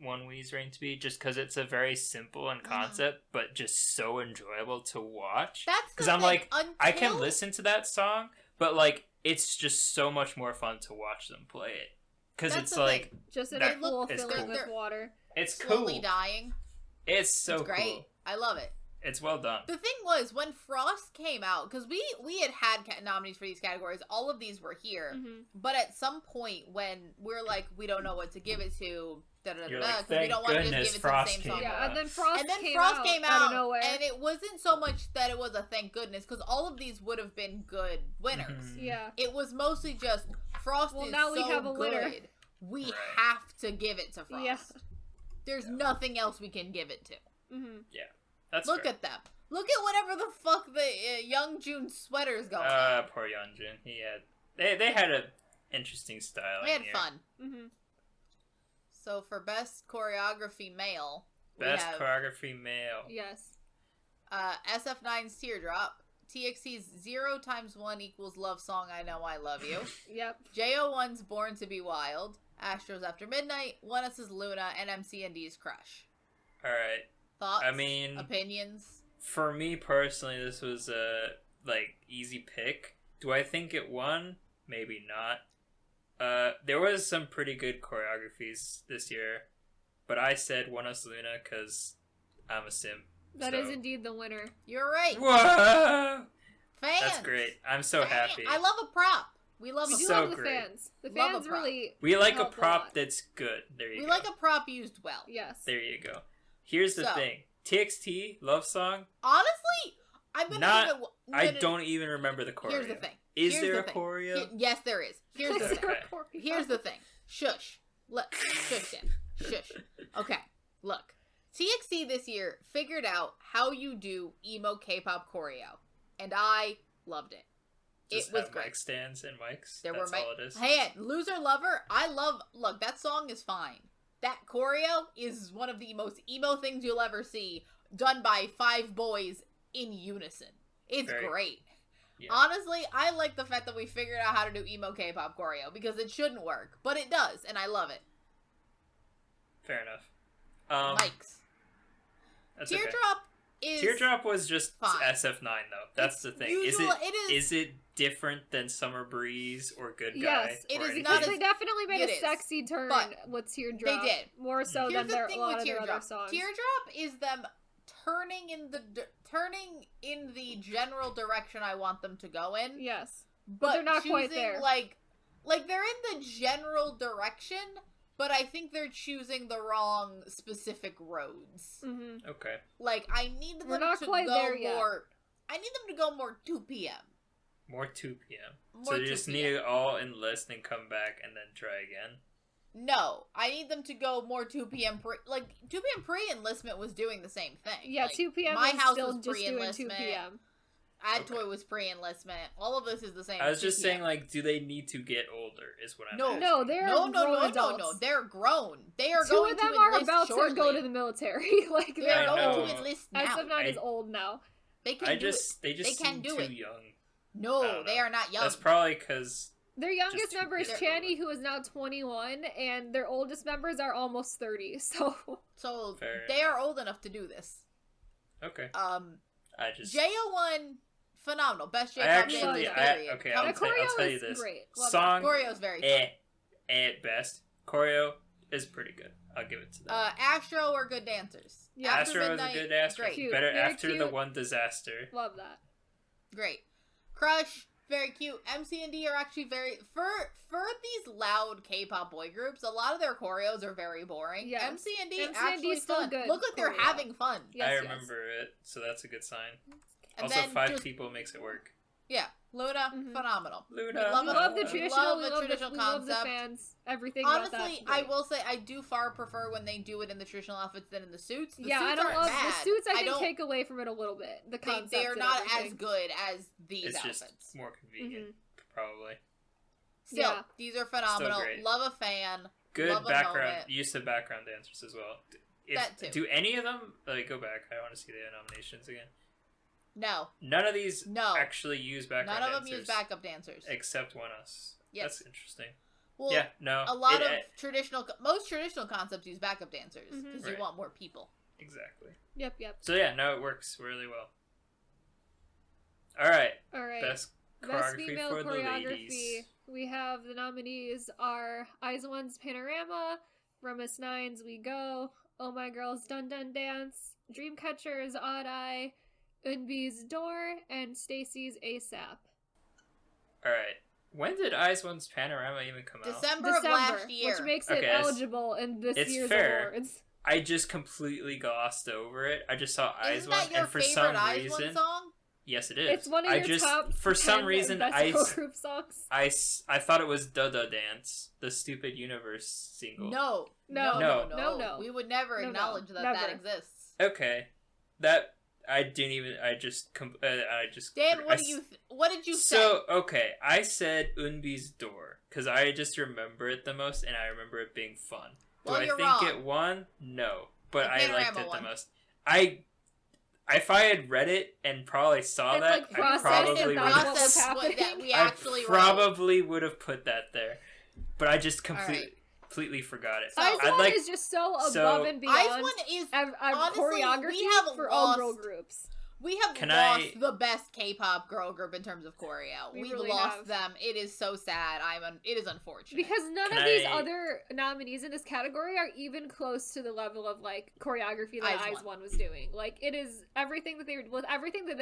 OneWe's rating to be, just because it's a very simple in concept, but just so enjoyable to watch. That's because I'm like, I can listen to that song, but like it's just so much more fun to watch them play it because it's like just in a pool filling with water. It's slowly cool. dying. It's so it's great. Cool. I love it. It's well done. The thing was, when Frost came out, because we had nominees for these categories, all of these were here, but at some point when we're like, we don't know what to give it to, because we don't want to just give it to the same song. Yeah, and then Frost came out out of nowhere. and it wasn't so much that it was a thank goodness, because all of these would have been good winners. Yeah. It was mostly just, Frost is now we so have a winner. good, we have to give it to Frost. Yeah. There's nothing else we can give it to. Yeah. That's Look fair. at them. Look at whatever the fuck the Young Jun sweater's going on. Poor Yeonjun. He had they had an interesting style. They had fun. So for best choreography male, best choreography male. Yes. SF9's Teardrop, TXT's 0 × 1 = Love Song I Know I Love You. Yep. JO1's Born to Be Wild, Astro's After Midnight, ONEUS's Luna, and MC&D's Crush. All right. Thoughts? I mean, opinions. For me personally, this was a easy pick. Do I think it won? Maybe not. There was some pretty good choreographies this year, but I said ONEUS Luna because I'm a simp. That is indeed the winner. You're right. Whoa! Fans. That's great. I'm so happy. I love a prop. We love the fans. The fans really. We like a prop that's good. There you go. We like a prop used well. Yes. There you go. Here's the thing. TXT love song. Honestly, I'm gonna give it. I don't even remember the choreo. Here's the thing. Is there a choreo? Yes, there is. Here's the thing. Here's the thing. Shush. Shush, Dan. Shush. Okay. Look. TXT this year figured out how you do emo K-pop choreo, and I loved it. Just it was have great. Mic stands and mics. There That's were all it is. Hey, Loser Lover. I love. Look, that song is fine. That choreo is one of the most emo things you'll ever see, done by 5 boys in unison. It's great. Yeah. Honestly, I like the fact that we figured out how to do emo K-pop choreo, because it shouldn't work, but it does, and I love it. Fair enough. Mics. Teardrop was just fine. SF9 though. That's the thing. Is it different than Summer Breeze or Good Guy? Yes, it is. Because they definitely made a sexy turn with Teardrop. They did more so than a lot of their other songs. Teardrop is them turning in the general direction I want them to go in. Yes, but they're not quite there. Like they're in the general direction, but I think they're choosing the wrong specific roads. Okay. Like, I need them to go more. I need them to go more 2 p.m. More 2 p.m. So you just need to all enlist and come back and then try again? No. I need them to go more 2 p.m. 2 p.m. pre-enlistment was doing the same thing. Yeah, like, 2 p.m. My house still was just doing 2 pre-enlistment. p.m. Toy was pre-enlistment. All of this is the same. I was just saying, like, do they need to get older? Is what I'm asking. No, they're grown adults. No. They're grown. They are 2 going of them to are enlist about shortly. to go to the military. Like they're going to enlist now. SF9 is old now. They can do it. They just seem too young. No, they are not young. That's probably because their youngest member is Channy, who is now 21, and their oldest members are almost 30. So they are old enough to do this. Okay. JO1. Phenomenal. Best J-pop dance period. I'll tell you this. Great. Song, choreo's very fun. at best. Choreo is pretty good. I'll give it to them. Astro or Good Dancers. Yeah. Astro is a good dancer. Great. Better after the one disaster. Love that. Great. Crush, very cute. MC&D are actually very for these loud K-pop boy groups. A lot of their choreos are very boring. Yeah. MC&D actually still fun. good. Look like they're having fun. Yes, I remember it, so that's a good sign. And also, 5 people makes it work. Yeah, Luna, phenomenal. Luna, we love the traditional. We love the concept. We love the fans. Everything. Honestly, about that. I will say I do far prefer when they do it in the traditional outfits than in the suits. The suits I don't love bad. the suits. I think take away from it a little bit. The concept. They are not as good as these outfits. It's just more convenient, probably. Still, these are phenomenal. Love a fan. Good love background use of background dancers as well. That too. Do any of them go back? I want to see the nominations again. No. None of these actually use background dancers. None of them use backup dancers. Except ONEUS. Yes. That's interesting. Well, yeah, no. A lot of most traditional concepts use backup dancers because you Right. want more people. Exactly. Yep. So yeah, no, it works really well. All right. Best choreography female for the choreography. ladies. We have the nominees are IZ*ONE's Panorama, Remus 9's We Go, Oh My Girl's Dun Dun Dance, Dreamcatcher's Odd Eye, Eunbi's Door, and Stacy's ASAP. All right. When did IZ*ONE's Panorama even come out? December of last year. Which makes it eligible in this year's awards. I just completely glossed over it. I just saw Isn't IZ*ONE, that your and for favorite some IZ*ONE reason, song? yes, it is. It's one of your top for 10 some reason, best girl group songs. I thought it was Da Da Dance, the Stupid Universe single. No. We would never acknowledge that exists. Okay, that I didn't even. I just. Dan, what did you say? So okay, I said Eunbi's Door because I just remember it the most, and I remember it being fun. Well, Do I you're think wrong. it won? No, but The I liked Panorama it won. the most. If I had read it and probably saw And, that, like, I probably would have put that there. But I just completely forgot it. So IZ*ONE is just so above and beyond. IZ*ONE is honestly, choreography for all girl groups. We have lost the best K-pop girl group in terms of choreo. We've really lost have. them. It is so sad. It is unfortunate. Because none of these other nominees in this category are even close to the level of like choreography that IZ*ONE was doing. Like it is everything that they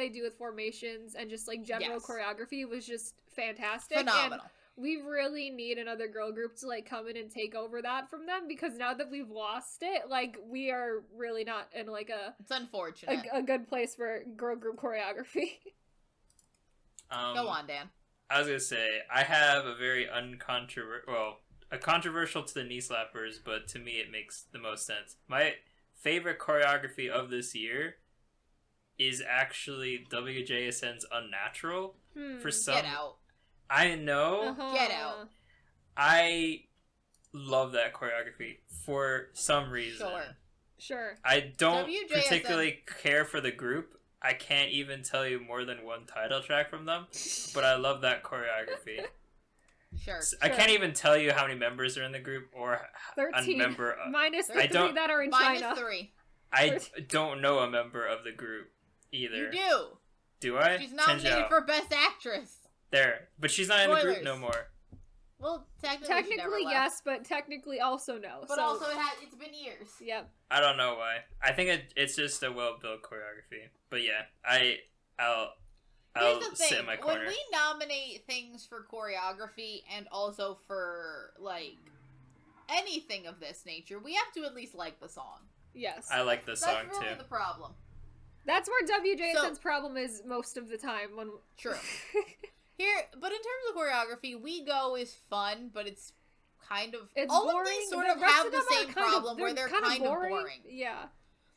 do with formations and just like general choreography was just fantastic. Phenomenal. And we really need another girl group to like come in and take over that from them because now that we've lost it, like we are really not in like it's unfortunate a good place for girl group choreography. Go on, Dan. I was gonna say I have a very controversial to the knee slappers, but to me it makes the most sense. My favorite choreography of this year is actually WJSN's Unnatural. For some, Get out. I know. Get out. I love that choreography for some reason. Sure. I don't WJSN. particularly care for the group. I can't even tell you more than one title track from them, but I love that choreography. Sure. I can't even tell you how many members are in the group or 13. a member. Minus the 3 that are in China. Minus 3. I don't know a member of the group either. You do. Do I? She's nominated for Best Actress. There, but she's not in the group no more. Well, technically yes, but technically also no. But also it's been years. Yep. I don't know why. I think it's just a well-built choreography. But yeah, I'll sit in my corner. When we nominate things for choreography and also for like anything of this nature, we have to at least like the song. Yes. I like the song That's really too. the problem. That's where WJSN's problem is most of the time. True. Here, but in terms of choreography, We Go is fun, but it's kind of all boring. of these sort of have the same problem where they're kind of boring. Yeah.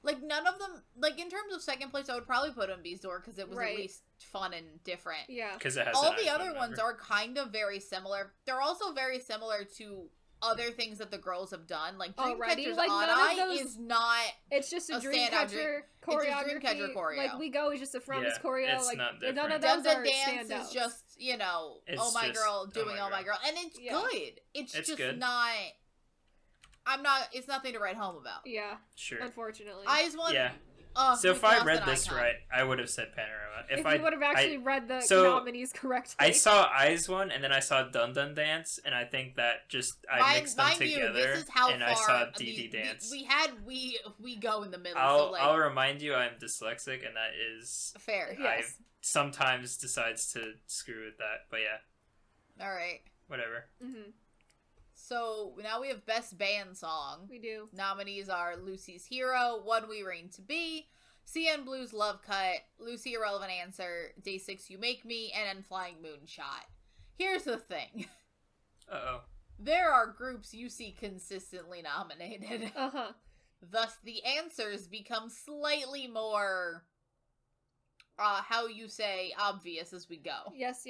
Like none of them, like in terms of second place, I would probably put Eunbi's Door because it was at least fun and different. Yeah. Because it has all the other ones are kind of very similar. They're also very similar to other things that the girls have done. Like Dreamcatcher's Odd Eye is not. It's just a Dreamcatcher choreography. It's a Dreamcatcher choreo. Like We Go is just a From's choreo. It's like not different. none of those are Dance standouts. is just Oh My Girl doing Oh My Girl, and it's good. It's just good. not. It's nothing to write home about. Yeah. Sure. Unfortunately. IZ*ONE. Yeah. So if I read this right, I would have said Panorama. If you would have actually read the nominees correctly. I saw IZ*ONE and then I saw Dun Dun Dance, and I think that just I mixed them together. This is how and far I saw DD Dance. We Go in the middle. I'll remind you, I'm dyslexic, and that is fair. I sometimes decides to screw with that, but yeah. All right. Whatever. Mm-hmm. So now we have Best Band Song. We do. Nominees are Lucy's Hero, One We Reign to Be, CN Blue's Love Cut, Lucy Irrelevant Answer, Day 6 You Make Me, and then Flying Moonshot. Here's the thing. Uh-oh. There are groups you see consistently nominated. Uh-huh. Thus, the answers become slightly more, how you say, obvious as we go. Yes.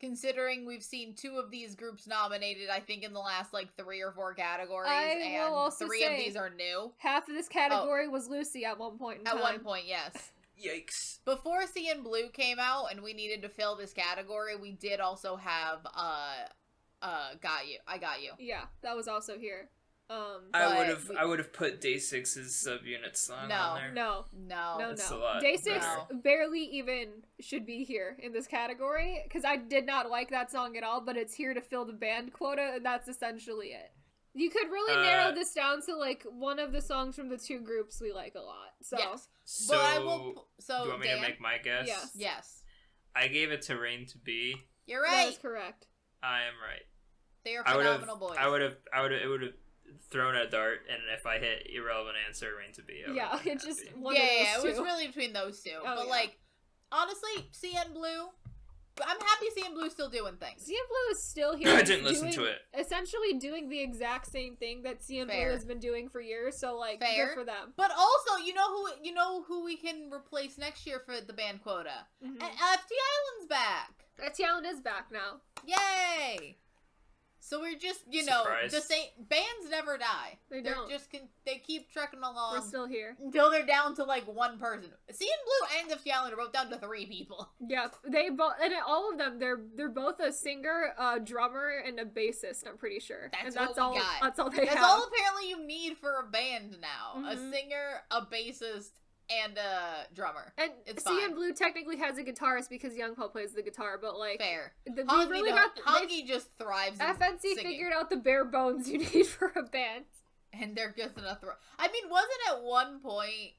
Considering we've seen 2 of these groups nominated, I think, in the last, 3 or 4 categories, I will also 3 of these are new. Half of this category was Lucy at one point in time. At one point, yes. Yikes. Before CN Blue came out and we needed to fill this category, we did also have Got You. I Got You. Yeah, that was also here. I would have put Day 6's subunit song on there. No. That's a lot Day 6 better. barely even should be here in this category, because I did not like that song at all, but it's here to fill the band quota, and that's essentially it. You could really narrow this down to, like, one of the songs from the two groups we like a lot. So. Yes. So, But I will... So, do you want me Dan? to make my guess? Yes. Yes. I gave it to Rain to Be. You're That right. is correct. I am right. They are phenomenal boys. It would have thrown a dart, and if I hit irrelevant answer, Rain to Be. Yeah, it just happy. one of those it two. was really between those two. Oh, but yeah. like, honestly, CN Blue. I'm happy CN Blue's still doing things. CN Blue is still here. I didn't listen to it. Essentially doing the exact same thing that CN Blue Fair. has been doing for years. So like, Fair. good for them. But also, you know who we can replace next year for the band quota. Mhm. And FT Island's back. That talent is back now. Yay! So we're just, Surprise. the same bands never die. They They're don't. they keep trekking along We're still here. until they're down to like one person. CN Blue and FT Island are both down to 3 people. Yep, they both, and all of them, they're both a singer, a drummer, and a bassist. I'm pretty sure. That's and what we all. got. That's all they That's have. all apparently you need for a band now. A Mhm. singer, a bassist, and a drummer. And It's CN fine. Blue technically has a guitarist because Young Paul plays the guitar, but like, Fair. we Honky, really got Honky just thrives in FNC singing. figured out the bare bones you need for a band. And they're just gonna throw. I mean, wasn't at one point,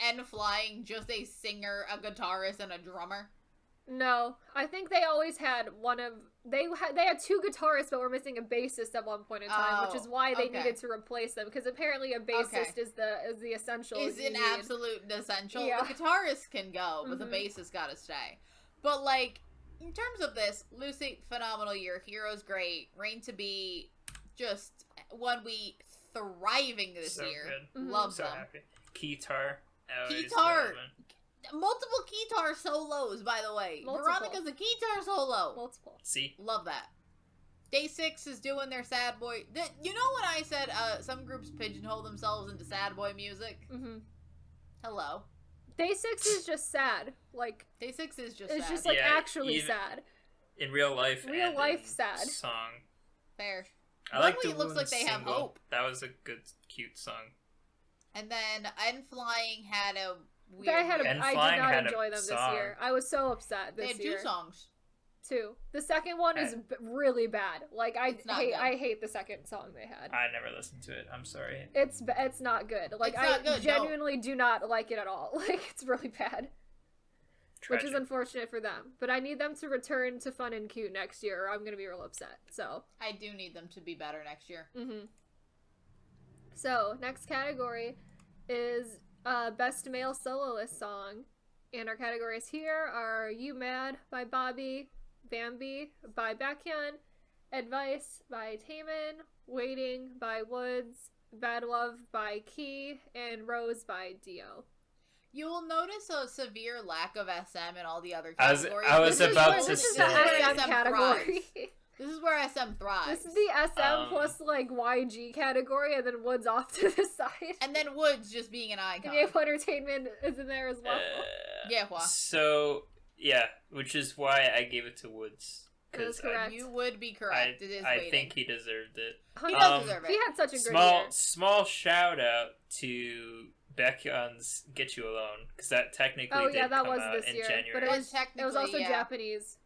N Flying just a singer, a guitarist, and a drummer? No, I think they always had they had two guitarists, but were missing a bassist at one point in time, which is why they okay. needed to replace them, because apparently a bassist is the essential. Is you an need. absolute essential. Yeah. The guitarist can go, but the Mhm. bassist gotta stay. But like, in terms of this, Lucy, phenomenal year. Hero's great. Rain to Be, just one we thriving this So year. good. Mhm. Love So them. happy. Keytar. always Keytar. relevant. Multiple guitar solos, by the way. Multiple. Veronica's a guitar solo. Multiple. See? Love that. Day 6 is doing their sad boy. You know when I said some groups pigeonhole themselves into sad boy music? Mm-hmm. Hello. Day 6 is just sad. Like, Day 6 is just it's sad. just like Yeah, actually even- sad. In real life. Real and life in sad. Song. Fair. I like Luckily, the it looks like they have single. hope. That was a good, cute song. And then N Flying had a weird. I And did Flying not had a enjoy them this song. year. I was so upset They this had year. 2 songs. Two. The second one is really bad. Like It's not good. I hate the second song they had. I never listened to it. I'm sorry. It's not good. Like It's not I good, no. genuinely do not like it at all. Like it's really bad, Tragic. which is unfortunate for them. But I need them to return to fun and cute next year, or I'm gonna be real upset. So. I do need them to be better next year. Mm-hmm. So next category is best male soloist song, and our categories here are "You Mad" by Bobby, "Bambi" by Baekhyun, "Advice" by Taemin, "Waiting" by Woods, "Bad Love" by Key, and "Rose" by Dio. You will notice a severe lack of SM in all the other I was- categories. I was This is about where- to This is say. the where SM SM category. thrives. This is where SM thrives. This is the SM Um, plus like YG category, and then Woods off to the side. And then Woods just being an icon. And Yale Entertainment is in there as well. Yeah, Hua. So, yeah, which is why I gave it to Woods. That is 'Cause correct. You would be correct. It is I waiting. think he deserved it. He He, does deserve it. he had such a great Small year. small shout out to Baekhyun's "Get You Alone" because that technically Oh did yeah, that come was out this in year, January. but it But was technically, also yeah. Japanese.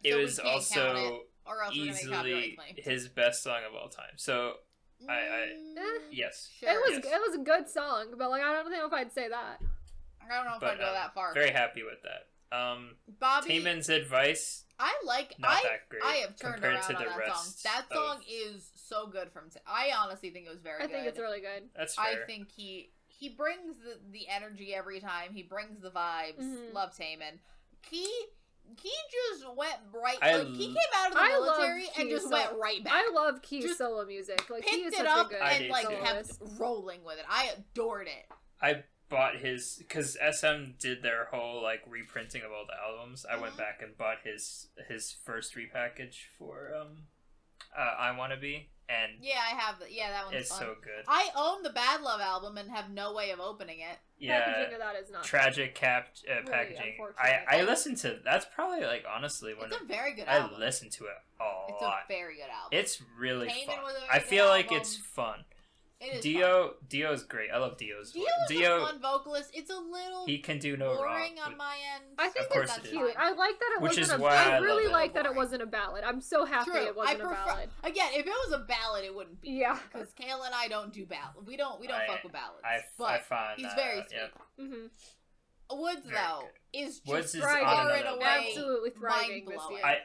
It So we was can't count also it, or else we're gonna get copyright easily claimed. his best song of all time. So I yes, Sure. It was a good song, but like I don't know if I'd say that. I don't know if but I'd go that far. very happy with that. Bobby, Taemin's "Advice" I like. not that great I have turned compared around to on the that song. rest. That song of- is so good from. I honestly think it was very I good. think it's really good. That's fair. I think he brings the energy every time. He brings the vibes. Mhm. Love Taemin. He just went right. I Like he came out of the I love military and Key just so- went right back. I love Key's Just solo music. Like he is Picked such it up a good I and did like too. kept soloist. rolling with it. I adored it. I bought his because SM did their whole like reprinting of all the albums. I went back and bought his first repackage for I Wanna Be, and Yeah, I have. Yeah, that one's it's fun. so good. I own the Bad Love album and have no way of opening it. packaging of that is not tragic really packaging. unfortunate. I listened to that's probably like honestly when It's a very good I album. listen to it a It's lot. a very good album. It's really Payment fun. was a very I good feel like album. it's fun. It is Dio is great. I love Dio's voice. Dio is a fun vocalist. It's a little he can do no boring wrong. on my end. I think Of course it's it is. cute. I like that it Which wasn't is a why I I really love it. like that it wasn't a ballad. I'm so happy True. it wasn't a ballad. Again, if it was a ballad, it wouldn't be. Yeah. Because Kayla and I don't do ballad. We don't fuck with ballads. I but find he's that, very sweet. yeah. Woods Very though is just Woods is thriving. on far and another away Absolutely thriving this mind-blowing. year.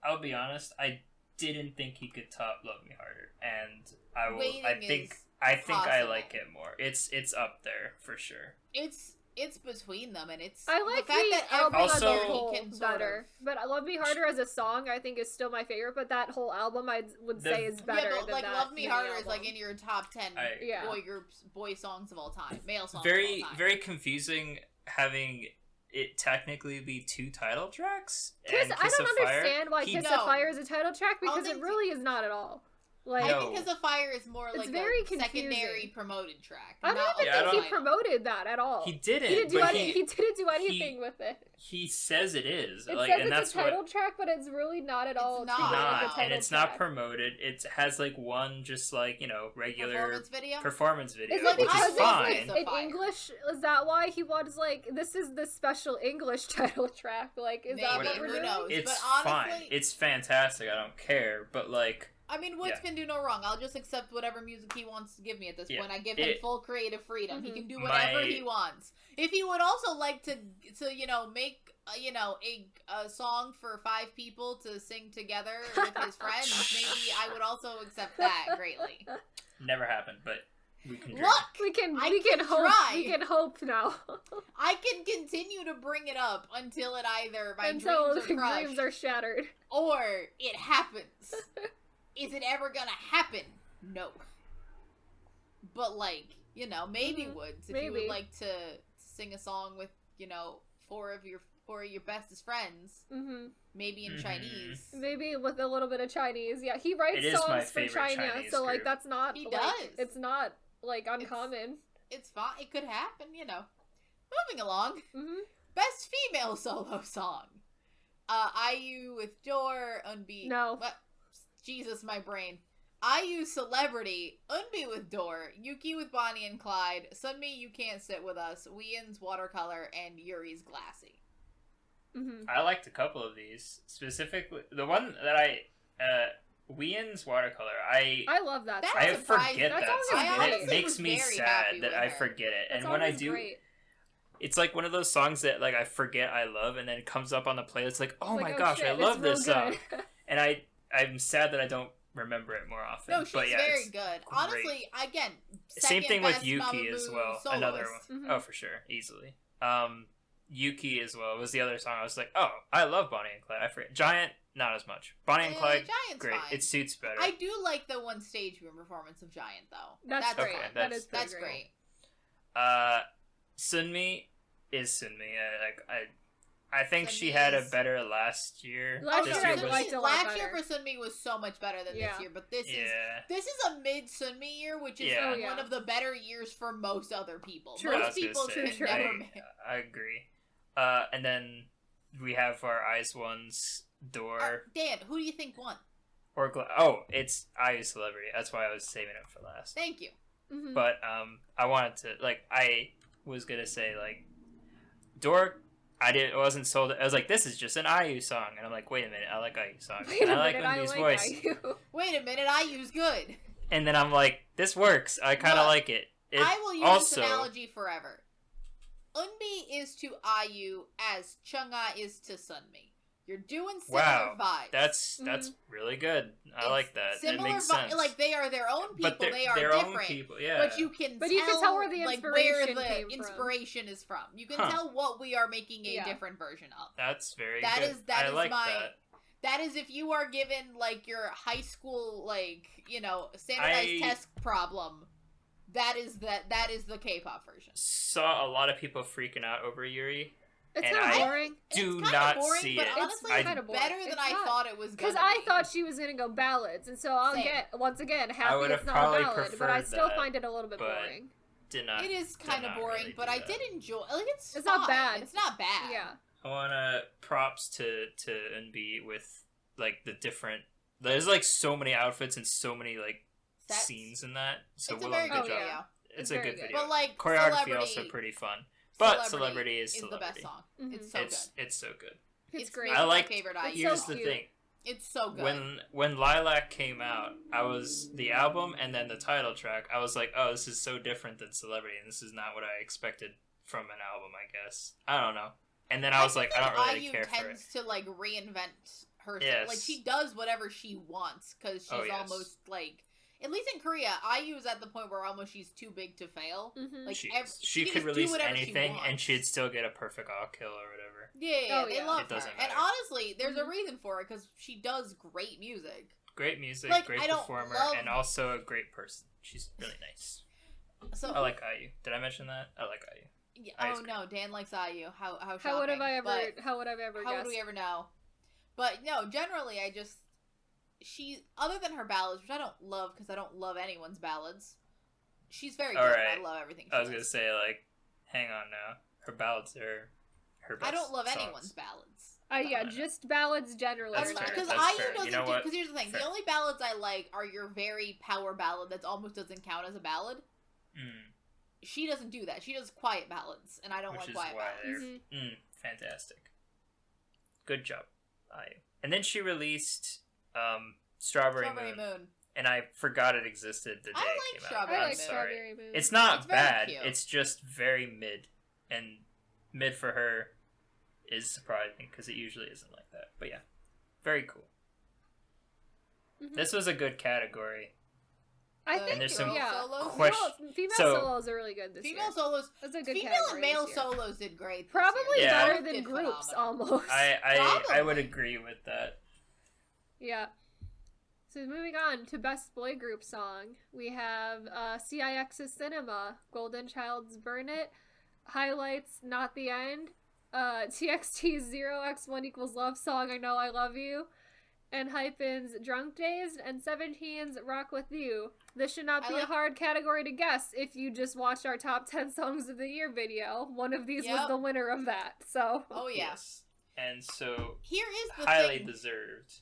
I'll be honest. I didn't think he could top "Love Me Harder," and I will. Waiting I think is I think I possible. like it more. It's up there for sure. It's between them, and it's I like the fact the that album as Also- a whole can sort better. But I Love Me Harder as a song, I think, is still my favorite. But that whole album, I would say, is better yeah, but than like that. "Love Me mini Harder" is album. like in your top 10 Yeah. boy groups, boy songs of all time, male songs Very of all time. very confusing having it technically be 2 title tracks. Kiss, and I Kiss don't of Fire. understand why He- Kiss No. of Fire is a title track because it think- really is not at all. Like, I No. think "Kiss of Fire" is more It's like very a secondary confusing. promoted track. I don't not even Yeah, I think don't- he promoted that at all. He didn't. He didn't do but any. He didn't do anything with it. he says it is. It like, says and it's that's a title what. track, but it's really not at all. not. treated like a Not, title and it's track. not promoted. It has like one just like regular performance video. video, Is it which because is it's fine. like in Fire. English? Is that why he was like, this is the special English title track? Like, is that Maybe, what we're who doing? knows? It's But honestly- fine. It's fantastic. I don't care. But like, I mean, Woods Yeah. can do no wrong. I'll just accept whatever music he wants to give me at this Yeah. point. I give him It- full creative freedom. He Mhm. can do whatever My- he wants. If he would also like to make a song for 5 people to sing together with his friends, maybe I would also accept that greatly. never happened. But we can dream. Look, We can I we can can hope try. we can hope now I can continue to bring it up until it either my until dreams the are crushed dreams are shattered. or it happens. Is it ever gonna happen? No. But maybe Mhm. Woods, if you Maybe. would like to sing a song with, 4 of your bestest friends, maybe in Mhm. Chinese. Maybe with a little bit of Chinese. Yeah, he writes It is my songs for favorite China, Chinese so like group. that's not He like does. it's not like uncommon. It's fine. It could happen, Moving along. hmm Best female solo song. IU with Door, Unbi. No. What? Jesus, my brain. IU Celebrity, Unbi with Door, Yuki with Bonnie and Clyde, Sunmi You Can't Sit With Us, Wheein's Watercolor, and Yuri's Glassy. I liked a couple of these. Specifically, the one that Wheein's Watercolor. I love that. That's song. I surprising. forget That that song is song. And great. it makes was me very sad happy that with I her. forget it. That And song when I is do, great. it's like one of those songs that like I forget I love, and then it comes up on the playlist. It's like, oh It's my like, gosh, shit, I it's love real this song. good. And I'm sad that I don't remember it more often. No, she's but yeah, very it's good. great. Honestly, again, Same thing with Yuki Mamamoo as well. Soloist. Another one. Mhm. Oh, for sure, easily. Yuki as well was the other song. I was like, oh, I love Bonnie and Clyde. I forget. Giant, not as much. Bonnie and Clyde, Giant's great. fine. It suits better. I do like the one stage room performance of Giant, though. That's great. Okay, fun. That is That's pretty great. Sunmi is Sunmi. I think she Sunmi had a is- better last year. Last This year I was- liked a lot Last year better. for Sunmi was so much better than Yeah. this year, but this Yeah. is a mid Sunmi year, which is Yeah. Oh, yeah. one of the better years for most other people. True. I Most was gonna people say, can True. never. I agree. And then we have our Ice One's Door Dan, who do you think won? or it's IU Celebrity. That's why I was saving it for last. Thank you. Mhm. But I wanted to I was gonna say Door. I wasn't sold. I was like, this is just an IU song, and I'm like, wait a minute, I like IU songs. Wait And a I like minute, I Unbi's like voice. IU. Wait a minute, I use good. And then I'm like, this works. I kind of Look, like it. I will use also, this analogy forever. Unbi is to IU as Chungha is to Sunmi. You're doing similar Wow, vibes. That's really good. I It's like that. It Similar makes sense. Like they are their own people. But they're they are their different. own people. Yeah. But you can tell where the where inspiration the came from. inspiration is from. You can Huh. tell what we are making a Yeah. different version of. That's very That good. is that I is like my that. that is if you are given your high school standardized I- test problem. That is the K-pop version. Saw a lot of people freaking out over Yuri. It's And not I boring. do it's not boring, see but it. honestly, I- it's kinda boring. better than It's I not. thought it was. Because Gonna I be. thought she was gonna go ballads, and so I'll Same. get once again I happy would it's have not a probably ballad, but I preferred still that, find it a little bit but- boring. did not. It is kind of boring, really but I did enjoy. Like it's It's fine. not bad. It's not bad. Yeah. I want to props to NB with like the different. There's like so many outfits and so many like Sets. scenes in that. So It's a well very done, good good job. video. It's It's a very good good. video. But like Choreography Celebrity, also pretty fun. But Celebrity is the Celebrity. best song. Mhm. It's so good. It's so good. It's great. maybe I my like. favorite It's IU Here's so the cute. thing. It's so good. When Lilac came out, I was the album and then the title track. I was like, oh, this is so different than Celebrity, and this is not what I expected from an album. I guess I don't know. And then I was like, I don't really IU care for it. tends to like reinvent herself. Yes. Like she does whatever she wants because she's Oh, yes. almost like. At least in Korea, IU is at the point where almost she's too big to fail. Mhm. Like She she can could just do release whatever she anything and wants. she'd still get a perfect all kill or whatever. Yeah, Oh, they yeah. love It her. doesn't And matter. honestly, there's a Mhm. reason for it because she does great music. Great music, Like, great I don't performer, love- and also a great person. She's really nice. So I like IU. Did I mention that? I like IU. yeah, IU's oh no, Dan likes IU. How shocking. How would have I ever? But How would I ever? how guessed? would we ever know? But no, generally, she other than her ballads, which I don't love because I don't love anyone's ballads. She's very good. Alright. I love everything. She I was does. gonna say like, hang on now. Her ballads are her best I don't love songs. anyone's ballads. Yeah, No. just ballads generally. That's are fair. not Because as That's IU fair. doesn't You know do. what? Because here's the thing: Fair. the only ballads I like are your very power ballad that almost doesn't count as a ballad. Mm, She doesn't do that. She does quiet ballads, and I don't which like is quiet why ballads. they're fantastic. Good job, IU. And then she released Strawberry Strawberry Moon, Moon. and I forgot it existed the day I it like came Strawberry out. I I'm like Moon. sorry. Strawberry Moon. It's not It's very bad. cute. It's just very mid, and mid for her is surprising because it usually isn't like that. But yeah, very cool. Mhm. This was a good category. I And think there's some yeah. solos? Female So- solos are really good this Female year. solos. That's a good Female category and male this year. solos did great. this Probably year. Yeah. better Both than did groups phenomenal. almost. I would Probably. agree with that. Yeah. So moving on to best boy group song, we have CIX's Cinema, Golden Child's Burn It, Highlights Not the End, TXT's 0x1 equals Love Song I Know I Love You, and Hypen's Drunk Days, and 17's Rock With You. This should not I be like- a hard category to guess if you just watched our top 10 songs of the year video. One of these was Yep. the winner of that, so. Oh yeah. Yes. And so Here is the highly thing. deserved.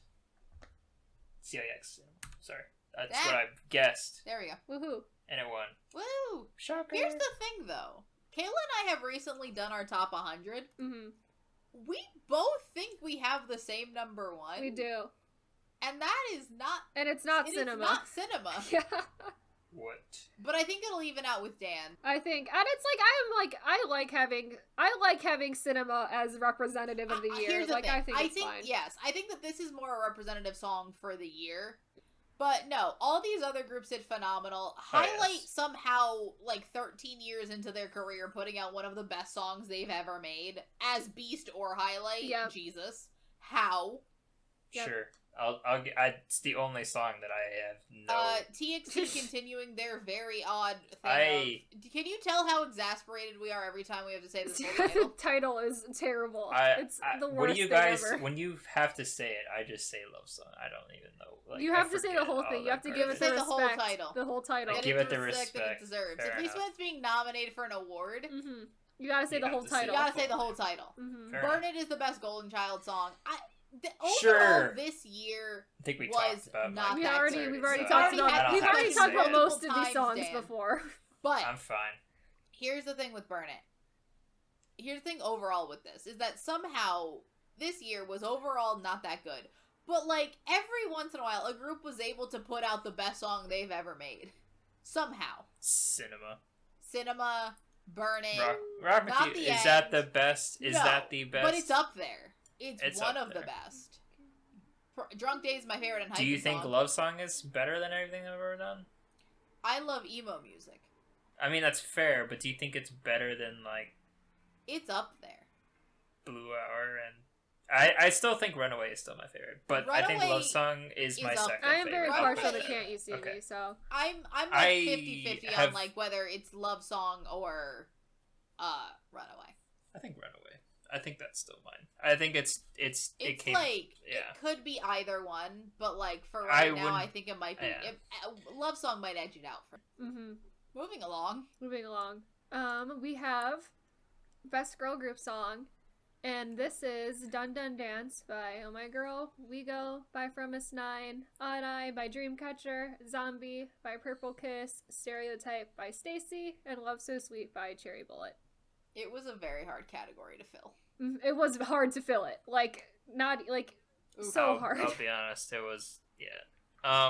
CIX. Sorry. That's That- what I guessed. There we go. Woohoo. And it won. Woo! Shocker. Here's the thing, though. Kayla and I have recently done our top 100. Mm-hmm. We both think we have the same number one. We do. And that is not. And it's not it is cinema. not cinema. Yeah. What? But I think it'll even out with Dan. I think, and it's like I like having cinema as representative of the year. Here's the Like thing. I think it's fine. Yes, I think that this is more a representative song for the year. But no, all these other groups did phenomenal. Highlight yes. somehow, like 13 years into their career, putting out one of the best songs they've ever made as Beast or Highlight. Yep. Jesus, how? Yep. Sure. It's the only song that I have no. TXT continuing their very odd thing. Can you tell how exasperated we are every time we have to say this whole the title? title is terrible. It's the worst what do you thing guys? ever. When you have to say it, I just say love song. I don't even know. Like, You I have to say the forget whole all thing. You that have to part give of it the Say the whole respect. title. The whole title. Like, Get give it the that it respect. deserves. Fair At least when enough. it's being nominated for an award, Mm-hmm. You gotta say You the have whole to say you title. gotta say the whole title. Mm-hmm. Fair Burn enough. It is the best Golden Child song. Overall, Sure. this year I think we was talked about not my We've that already concerns, we've already so talked I about don't we've have already to talked say about it. most of these Multiple songs times, Dan. before. But I'm fine. here's the thing with Burn It. Here's the thing overall with this is that somehow this year was overall not that good. But like every once in a while, a group was able to put out the best song they've ever made. Somehow, Cinema. Cinema, Burn It. Rock Not with You. the Is that end. the best? Is No, that the best? But it's up there. It's one up of the there. best. Drunk Days, my favorite, and Do you Hype think song. Love Song is better than everything I've ever done? I love emo music. I mean, that's fair, but do you think it's better than, like, It's up there. Blue Hour? And I still think Runaway is still my favorite, but I think Runaway Love Song is my is up second I am favorite. very Runaway- partial to Can't You See Okay. Me, so I'm like I 50-50 have- on like whether it's Love Song or Runaway. I think Runaway. I think that's still mine. I think it It's came. like yeah. it could be either one, but like for I right now, wouldn't- I think it might be. yeah. Love Song might edge it out for. mm-hmm. Moving along. We have Best Girl Group Song, and this is Dun Dun Dance by Oh My Girl, We Go by From Miss 9, Odd Eye by Dreamcatcher, Zombie by Purple Kiss, Stereotype by Stacy, and Love So Sweet by Cherry Bullet. It was a very hard category to fill. It was hard to fill it. So hard. I'll be honest, it was, yeah.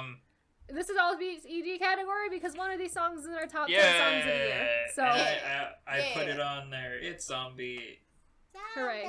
This is all ED category because one of these songs is in our top 10 Yeah, songs of the year. So I put it on there. It's Zombie. Hooray.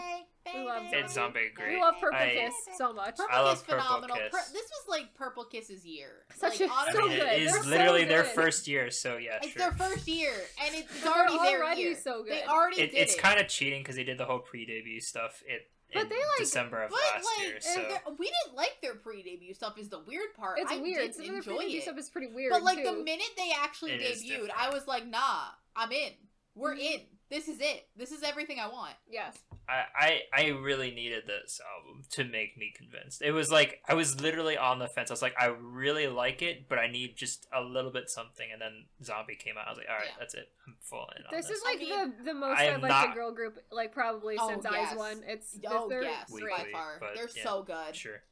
We love It's Zombie great. we love Purple Kiss so much. Purple Kiss Purple phenomenal. Kiss. This was like Purple Kiss's year. Such like, a- honestly, so I mean, good. it is They're so literally their good. first year, so yeah, it's sure. their first year, and it's They're already their already year. so good. They already did It's it. kind of cheating because they did the whole pre-debut stuff in But they, December of But last year. and So we didn't like their pre-debut stuff. Is the weird part. It's I weird. didn't Some of the enjoy pre-debut it. stuff is pretty weird, But like too. the minute they actually It is debuted, different. I was like, nah, I'm in. We're in. This is it. This is everything I want. Yes. I really needed this album to make me convinced. It was like I was literally on the fence. I was like, I really like it, but I need just a little bit something. And then Zombie came out. I was like, all right, Yeah. that's it. I'm full in on This this. is like I mean, the most I I've am liked not- a girl group probably Oh, since yes. Eyes One. It's Oh they're yes, great. by Weekly, far. but They're yeah, so good. Sure.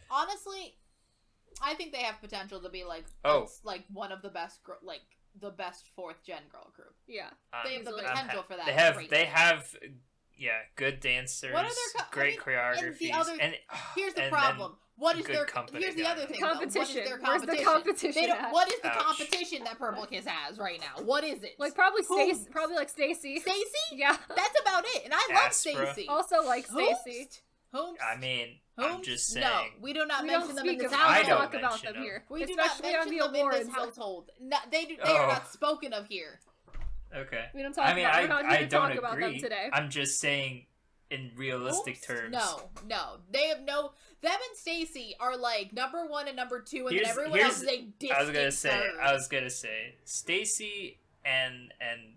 Honestly, I think they have potential to be like like one of the best the best fourth gen girl group. Yeah. They have the Easily. potential for that. They have good dancers, What are their great and choreographies, the other- and Here's the and problem. What is good their company Here's the behind other them. thing. though. What is Competition. their Where's the competition? competition They don't, at? what is the Ouch. competition that Purple Kiss has right now? What is it? Like probably Who? Stacy. Probably like Stacy. Stacy? Yeah. That's about it. And I love Aspera. Stacy. Also like Stacy. Whom? I mean, I'm just saying. No, we do not We mention don't them in speak this of I them. don't household. Talk about mention them them. here. We do not Especially on mention the them in awards. this household. No, they are Oh. not spoken of here. Okay. We don't talk I mean, about. We're not I here to don't talk about them agree. today. I'm just saying, in realistic Oops. terms. No. They have no. Them and Stacy are like number 1 and number 2, and then everyone Here's- else is a distant I was third. gonna say, Stacy and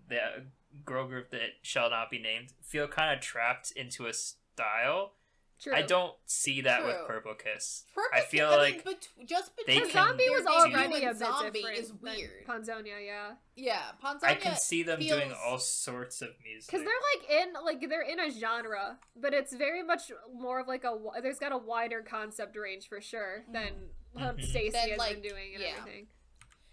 the girl group that shall not be named feel kind of trapped into a style. True. I don't see that with True. Purple Kiss. Purple I Kiss- feel mean, like just they between can Zombie was their already debut a bit and Zombie different. is than weird. Ponzonia, yeah. Yeah, Ponzonia. I can see them doing feels- all sorts of music. Because they're in a genre, but it's very much more of like there's got a wider concept range for sure than what Mhm. Stacey Than, has like, been doing and yeah. everything.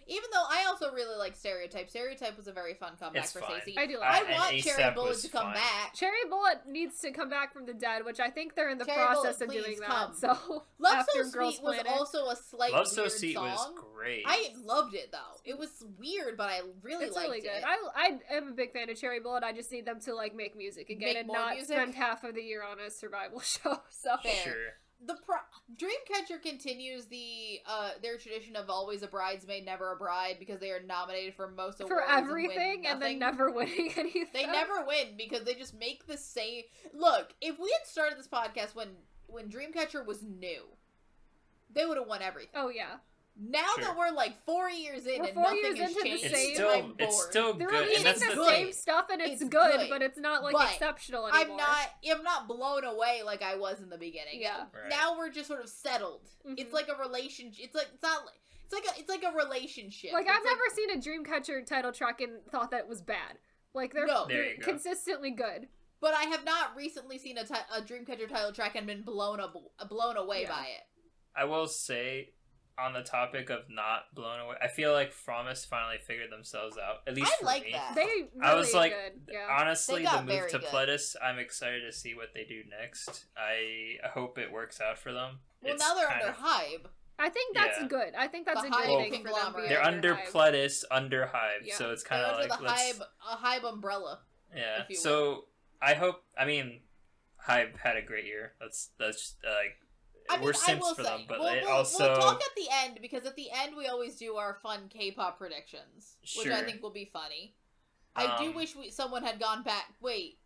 Even though I also really like Stereotype. Stereotype was a very fun comeback It's for fine. Stacey. I do like I it. and want A$AP Cherry Bullet was to come fine. back. Cherry Bullet needs to come back from the dead, which I think they're in the Cherry process Bullet, of doing please that. come. So Love after So Girls Sweet was Planet. also a slight Love So weird Sweet song. was great. I loved it though. It was weird, but I really It's liked really good. it. I am a big fan of Cherry Bullet. I just need them to like make music again Make and more not music? spend half of the year on a survival show. So Fair. Sure. Dreamcatcher continues their tradition of always a bridesmaid, never a bride, because they are nominated for most awards for everything and then nothing. never winning anything. They never win because they just make the same. Look, if we had started this podcast when Dreamcatcher was new, they would have won everything. Oh yeah. Now Sure. that we're like 4 years in We're and 4 nothing years has into the changed, same- I'm bored. It's still They're good, releasing and that's the the good. same stuff and it's, It's good, good. but it's not like But exceptional anymore. I'm not blown away like I was in the beginning. Yeah. Right. Now we're just sort of settled. Mhm. It's like a relationship. It's like a relationship. Like It's I've never seen a Dreamcatcher title track and thought that it was bad. Like they're, No. There they're you go. consistently good. But I have not recently seen a Dreamcatcher title track and been blown away Yeah. by it. I will say, on the topic of not blown away, I feel like Fromis finally figured themselves out. At least I for like me. that. They really I was like, good. Yeah. honestly, They the got move very to good. Pledis, I'm excited to see what they do next. I hope it works out for them. Well, It's now they're kind under of- Hybe. I think that's Yeah. good. I think that's The a good Hybe thing for them. conglomerate. being They're under Hybe. Pledis, under Hive, Yeah. so it's They're kind of under like the Hybe umbrella. yeah. if you will. So I hope. I mean, Hive had a great year. That's just like I mean, we're I simps will for say, them, but we'll also talk at the end, because at the end we always do our fun K-pop predictions, which I Sure. think will be funny. I do wish someone had gone back. Wait,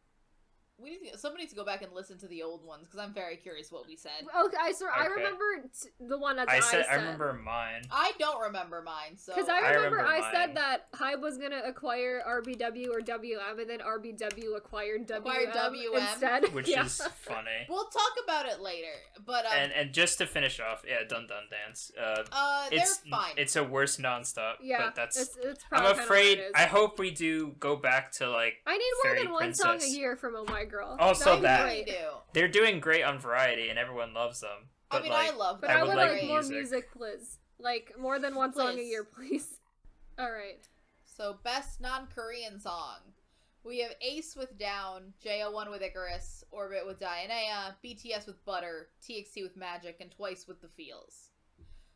somebody needs to go back and listen to the old ones because I'm very curious what we said. Okay, I remember the one that I said. I remember mine. I don't remember mine, so because I remember I mine. said that Hybe was gonna acquire RBW or WM, and then RBW acquired WM instead, which is funny. We'll talk about it later, but and just to finish off, yeah, Dun Dun Dance. They're fine. It's a worse nonstop. Yeah, but that's. It's I'm afraid. I hope we do go back to like. I need more Fairy than one Princess. song a year from Oh My Girl. Also that They're doing great on Variety and everyone loves them. But I love them. But I would like more music. music, please. Like more than one song a year, please. All right. So best non-Korean song. We have Ace with Down, JO1 with Icarus, Orbit with Dianea, BTS with Butter, TXT with Magic, and Twice with The Feels.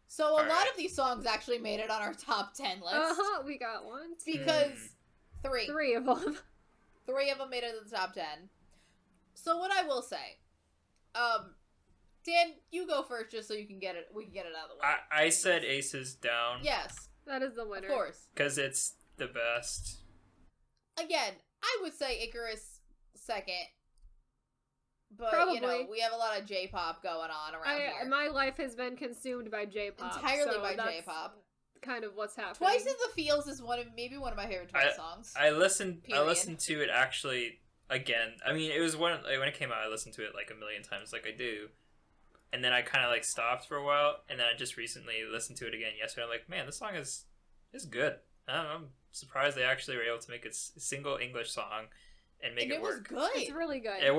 So a lot of these songs actually made it on our top 10 list. We got one. Because three of them. 3 of them made it to the top 10. So what I will say, Dan, you go first just so we can get it out of the way. I said Aces Down. Yes. That is the winner. Of course. Because it's the best. Again, I would say Icarus second. But, Probably. we have a lot of J-pop going on around here. My life has been consumed by J-pop. Entirely by J-pop. Kind of what's happening. Twice as the Feels is maybe one of my favorite Twice songs. I listened to it actually again. I mean, it was when it came out. I listened to it like a million times, like I do, and then I kind of like stopped for a while, and then I just recently listened to it again yesterday. I'm like, man, this song is good. I'm surprised they actually were able to make a single English song and make it work. It was good. It's really good. It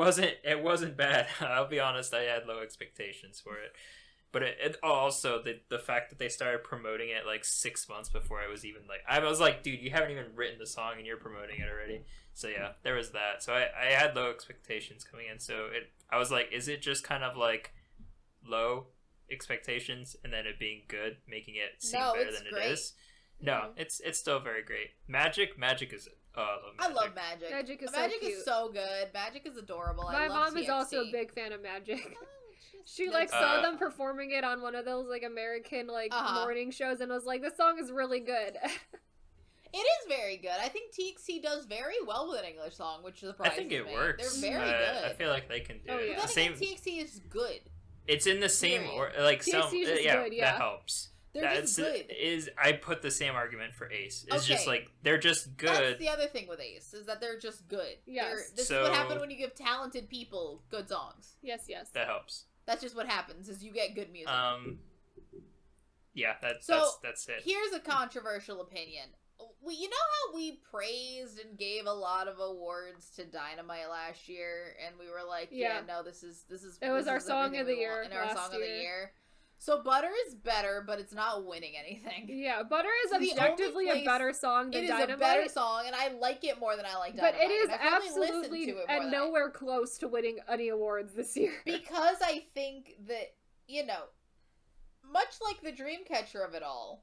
wasn't bad. I'll be honest. I had low expectations for it. But it also, the fact that they started promoting it like 6 months before I was even like... I was like, dude, you haven't even written the song and you're promoting it already. So yeah, there was that. So I had low expectations coming in. So I was like, is it just kind of like low expectations and then it being good, making it seem better than great. It is? No, it's still very great. Magic is... I love Magic. Magic is so good. Magic is adorable. My mom is also a big fan of Magic. She saw them performing it on one of those like American morning shows and was like, this song is really good. It is very good. I think TXT does very well with an English song, which surprises me. I think it works. They're very good. I feel like they can do it. But then same... TXT is good. It's in the same or like TXT some is good, that helps. They're just good. I put the same argument for Ace. It's just like they're just good. That's the other thing with Ace is that they're just good. Yes. This is what happens when you give talented people good songs. Yes. That helps. That's just what happens is you get good music. Yeah, that's it. Here's a controversial opinion. You know how we praised and gave a lot of awards to Dynamite last year, and we were like, no, this is. It was our song of the year. So Butter is better, but it's not winning anything. Yeah, Butter is objectively a better song than Dynamite. It is a better song, and I like it more than I like Dynamite. But it is absolutely and nowhere close to winning any awards this year. Because I think that, much like the Dreamcatcher of it all,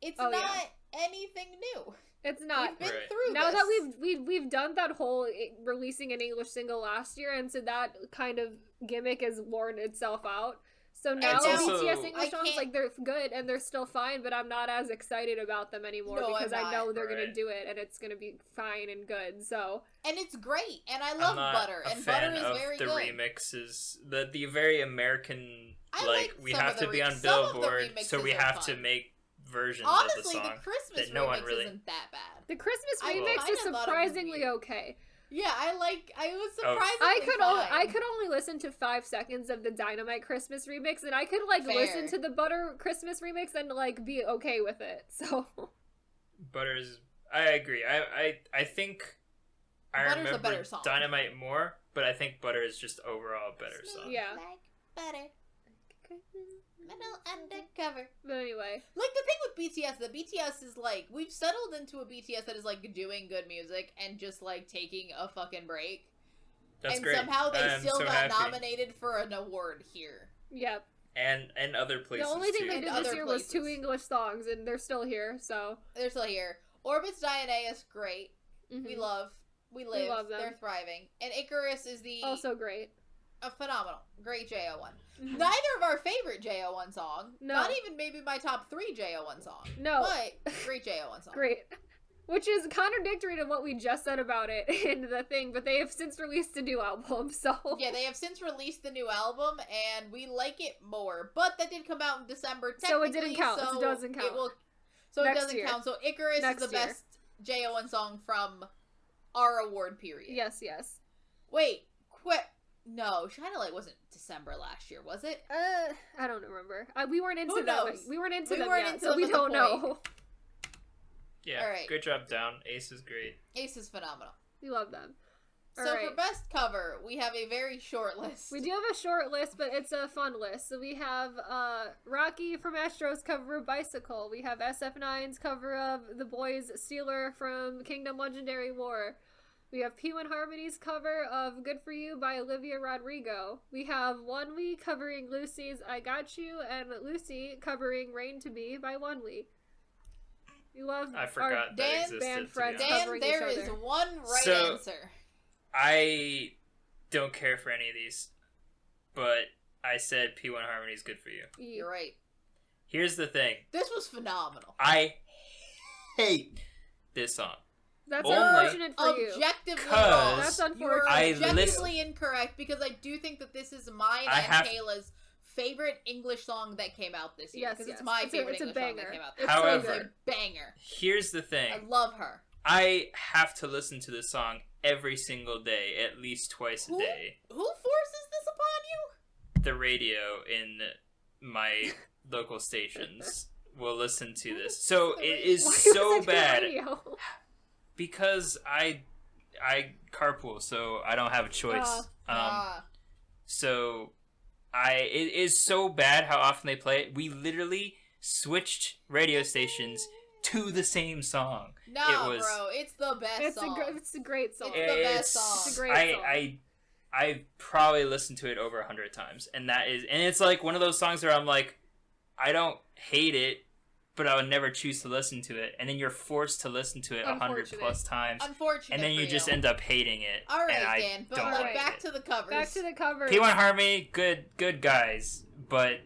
it's not anything new. It's not. We've been through now this. that we've done that whole releasing an English single last year, and so that kind of gimmick has worn itself out. So now BTS English songs, they're good and they're still fine, but I'm not as excited about them anymore because I know they're going to do it and it's going to be fine and good, so... And it's great, and I love Butter, and Butter is very good. I'm not a fan of the remixes, the very American, we have to be on Billboard, so we have to make versions of the song. Honestly, the Christmas that no one really... isn't that bad. The Christmas remix is surprisingly okay. Yeah, I was surprisingly I could only listen to 5 seconds of the Dynamite Christmas remix, and I could listen to the Butter Christmas remix and be okay with it. So Butter's, I agree. I think I Butter's remember a better song. Dynamite more, but I think Butter is just overall a better song. Yeah. Like butter. Middle undercover. But anyway. The thing with BTS, the BTS is we've settled into a BTS that is doing good music and just taking a fucking break. That's and great. Somehow they still got happy. Nominated for an award here. Yep. And other places. The only thing they did this year was 2 places. English songs, and they're still here, so. They're still here. Orbit's Dianea is great. Mm-hmm. We love them. They're thriving. And Icarus is also great. A phenomenal. Great JO1. Mm-hmm. Neither of our favorite JO1 song. No. Not even maybe my top 3 JO1 song. No. But great JO1 song. Great. Which is contradictory to what we just said about it in the thing, but they have since released a new album, so... Yeah, they have since released the new album, and we like it more. But that did come out in December, so it didn't count. So it doesn't count. It doesn't count. So Icarus is the best JO1 song from our award period. Yes. Wait, no, Shine a Light wasn't December last year, was it? I don't remember. We weren't into Who them. knows? We weren't into We them weren't yet, into so them we at the don't know. point. Yeah, all right. Good job, Down. Ace is great. Ace is phenomenal. We love them. So for best cover, we have a very short list. We do have a short list, but it's a fun list. So we have Rocky from Astro's cover of Bicycle. We have SF9's cover of The Boys' Stealer from Kingdom Legendary War. We have P1 Harmony's cover of Good For You by Olivia Rodrigo. We have Onewee covering Lucy's I Got You, and Lucy covering Rain to Be by Onewee. We love I forgot that existed. band friends Dan, covering there each is other. one right answer. I don't care for any of these, but I said P1 Harmony is Good For You. You're right. Here's the thing. This was phenomenal. I hate this song. That's Only unfortunate for you. Objectively Cause wrong. That's You're unfortunate. objectively incorrect because I do think that this is mine and Kayla's favorite English song that came out this year. Because it's my favorite English song that came out this year. However, it's a banger. Here's the thing. I love her. I have to listen to this song every single day, at least twice a day. Who forces this upon you? The radio in my local stations will listen to this. So it is so bad. Because I carpool, so I don't have a choice. So it is so bad how often they play it. We literally switched radio stations to the same song. No, bro, it's the best song. It's a great song. It's the best song. It's a great song. I probably listened to it over 100 times, and it's like one of those songs where I'm like, I don't hate it, but I would never choose to listen to it, and then you're forced to listen to it 100 plus times. Unfortunate. And then you just end up hating it. All right, and Dan, but back to the covers. Back to the covers. P1 Harmony, good guys, but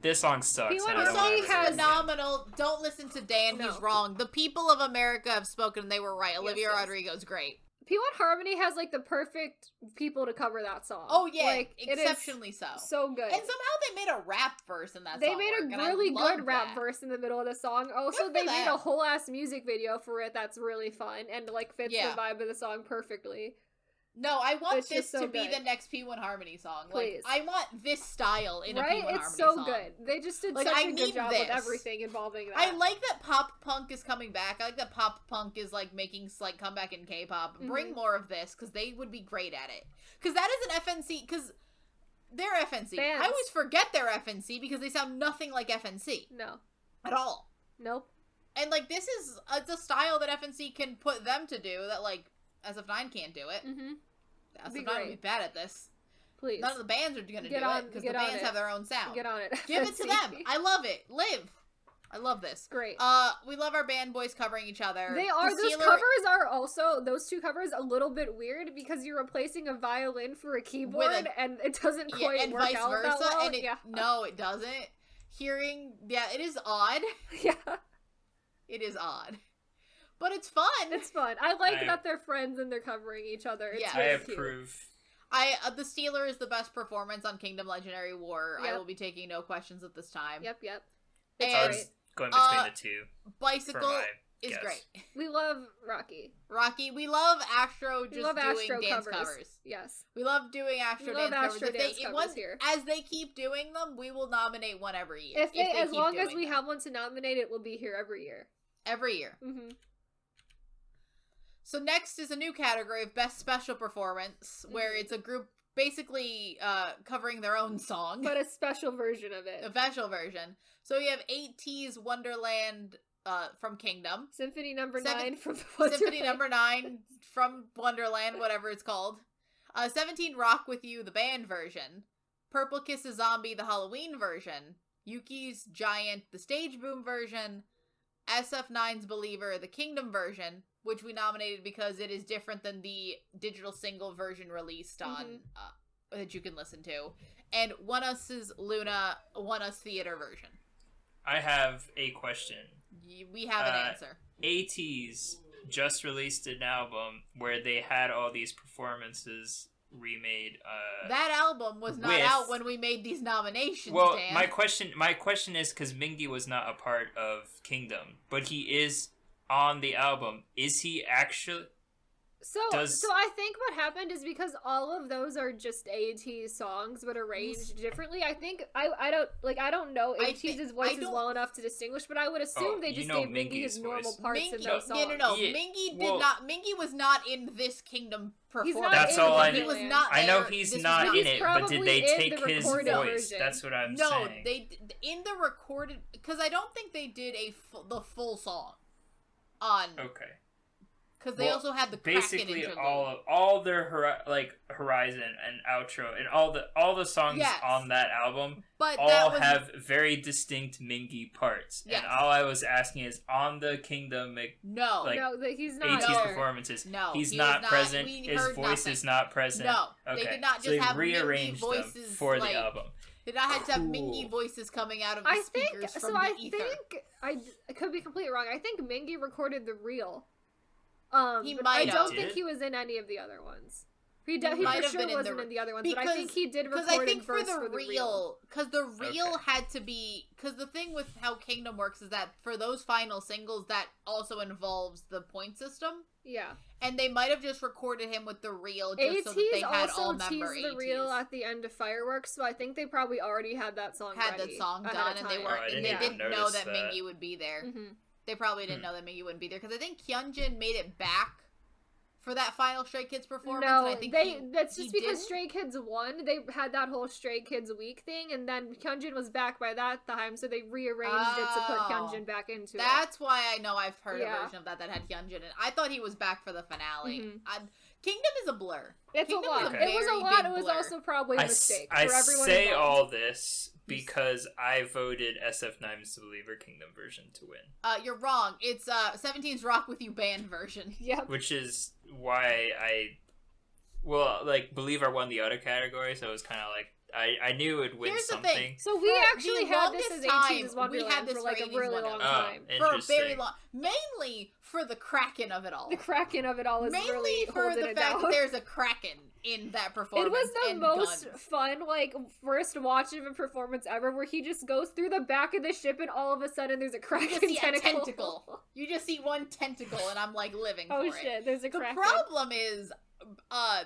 this song sucks. P1 Harmony is phenomenal. Don't listen to Dan. No. He's wrong. The people of America have spoken. They were right. Olivia Rodrigo's great. P1 Harmony has like the perfect people to cover that song. Oh yeah, like, exceptionally so. So good. And somehow they made a rap verse in that they song. They made a really good rap verse in the middle of the song. Also, they made a whole ass music video for it that's really fun and like fits the vibe of the song perfectly. No, I want this to be the next P1 Harmony song. Please. Like, I want this style in a P1 Harmony It's so song. good. They just did such a good job with everything involving that. I like that pop punk is coming back. I like that pop punk is like making slight comeback in K-pop. Bring more of this because they would be great at it. Because that is an FNC. Because they're FNC. Bands. I always forget they're FNC because they sound nothing like FNC. No. At all. Nope. And like this is a style that FNC can put them to do that like SF9 can't do it. Mm-hmm. SF9 would be bad at this. Please. None of the bands are going to do it because the bands have their own sound. Get on it. Give it to them. I love it. Live. I love this. Great. We love our band boys covering each other. They are. Those covers are also, those two covers, a little bit weird because you're replacing a violin for a keyboard and it doesn't quite and work vice out versa, that well. And no, it doesn't. Hearing, it is odd. Yeah. It is odd. But it's fun. It's fun. I like that they're friends and they're covering each other. It's really I approve. Cute. The Stealer is the best performance on Kingdom Legendary War. Yep. I will be taking no questions at this time. Yep. It's great. Going between the two. Bicycle is great. We love Rocky. We love Astro doing dance covers. Yes. We love doing Astro dance covers. Here. As they keep doing them, we will nominate one every year. As long as we have one to nominate, it will be here every year. Every year. Mm-hmm. So next is a new category of Best Special Performance, where it's a group basically covering their own song. But a special version of it. A special version. So we have 8T's Wonderland from Kingdom. Symphony Number 9 from Wonderland. Symphony Number 9 from Wonderland, whatever it's called. 17 Rock With You, the band version. Purple Kiss a Zombie, the Halloween version. Yuki's Giant, the stage boom version. SF9's Believer, the Kingdom version, which we nominated because it is different than the digital single version released on that you can listen to. And One Us's Luna, One Us Theater version. I have a question. We have an answer. AT's just released an album where they had all these performances remade. That album was not out when we made these nominations. Well, Dan. my question is because Mingi was not a part of Kingdom, but he is on the album. Is he actually? So I think what happened is because all of those are just AT songs but arranged differently. I think I don't know AT's voice is well enough to distinguish, but I would assume they just gave Mingi his normal parts in those songs. No. Yeah, Mingi was not in this Kingdom performance. That's all I know. He was not there. I know he's not in it, but did they take his voice? Version. That's what I'm saying. saying. No, they in the recorded, because I don't think they did the full song on. Okay. Because they also had the basically all their Horizon and outro and all the songs on that album have very distinct Mingi parts. Yes. And all I was asking is on the Kingdom he's not AT's performances. No, he's not present. His voice is not present. No, okay. They did not just have rearranged Mingi voices them for the album. Did not have to have Mingi voices coming out of the speakers from the ether. I could be completely wrong. I think Mingi recorded the reel. He might have. I don't think he was in any of the other ones. He for sure wasn't in the other ones, but I think he did record I think for the reel. Because the reel had to be... Because the thing with how Kingdom works is that for those final singles, that also involves the point system. Yeah. And they might have just recorded him with the reel just so that they had all member ATs. The reel at the end of Fireworks, so I think they probably already had that song done, and they didn't know that Mingi would be there. Mm-hmm. They probably didn't know that Mingi wouldn't be there, because I think Hyunjin made it back for that final Stray Kids performance. No, and I think that's just because Stray Kids won. They had that whole Stray Kids week thing, and then Hyunjin was back by that time, so they rearranged it to put Hyunjin back into it. That's why I know I've heard a version of that had Hyunjin in it. I thought he was back for the finale. Mm-hmm. Kingdom is a blur. It's a lot. It was a lot. It was also probably a mistake for everyone. I say all this because I voted SF9's The Believer Kingdom version to win. You're wrong. It's 17's Rock With You band version. Yep. Which is why Believer won the other category, so it was kind of like, I knew it would win something. The thing. So we actually had this as AT's Wonderland for like a really long time. For a very long... Mainly for the Kraken of it all. The Kraken of it all is really holding it down. Mainly for the fact that there's a Kraken in that performance. It was the most fun, first watch of a performance ever, where he just goes through the back of the ship and all of a sudden there's a Kraken tentacle. You just see one tentacle and I'm living for it. Oh shit, there's a Kraken. The problem is, I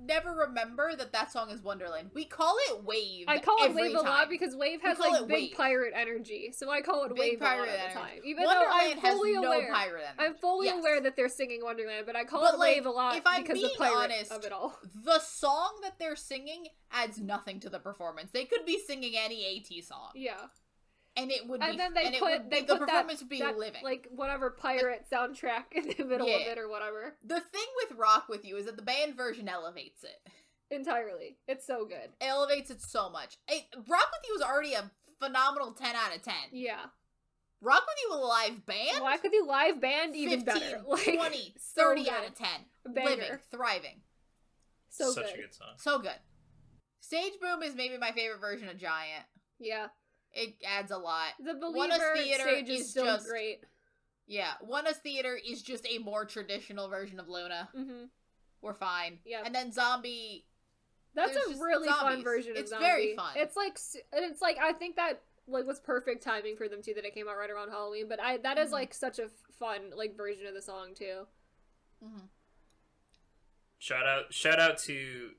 never remember that song is Wonderland. We call it Wave. I call it Wave a lot because Wave has big pirate energy, so I call it Wave a lot of the time. Even though I'm fully aware, I'm fully aware that they're singing Wonderland, but I call it Wave a lot because the pirate of it all. The song that they're singing adds nothing to the performance. They could be singing any AT song. Yeah. And it would be, and then the performance would be living. Whatever pirate soundtrack in the middle of it or whatever. The thing with Rock With You is that the band version elevates it. Entirely. It's so good. It elevates it so much. Rock With You is already a phenomenal 10 out of 10. Yeah. Rock With You with a live band? Rock With You live band, even 15, better. 20, 30 out of 10. Living, thriving. So Such good. a good song. So good. Stage Boom is maybe my favorite version of Giant. Yeah. It adds a lot. The Believer stage is still great. Yeah. One Us Theater is just a more traditional version of Luna. Mm-hmm. We're fine. Yeah. And then Zombie... That's a really fun version of Zombie. It's very fun. It's I think that was perfect timing for them too, that it came out right around Halloween, but that is such a fun version of the song too. Mm-hmm. Shout out to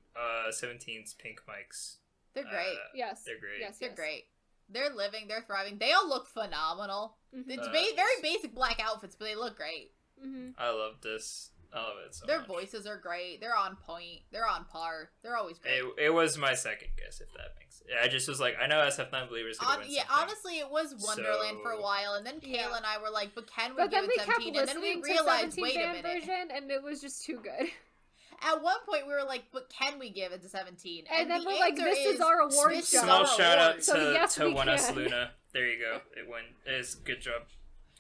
17's Pink Mics. They're great. Yes. They're great. Yes, they're great. They're living, they're thriving. They all look phenomenal. Mm-hmm. It's very basic black outfits, but they look great. Mm-hmm. I love this. I love it so Their much. voices are great. They're on point. They're on par. They're always great. It was my second guess, if that makes sense. I just was like, I know SF9 Believers could win something. Honestly, it was Wonderland for a while, and then Kayla and I were like, but can we give it 17? And then we realized, wait a minute. Version, and it was just too good. At one point, we were like, but can we give it to 17? And then we're like, this is our award show. Small shout out to yes, One Us Luna. There you go. It won. It's good job.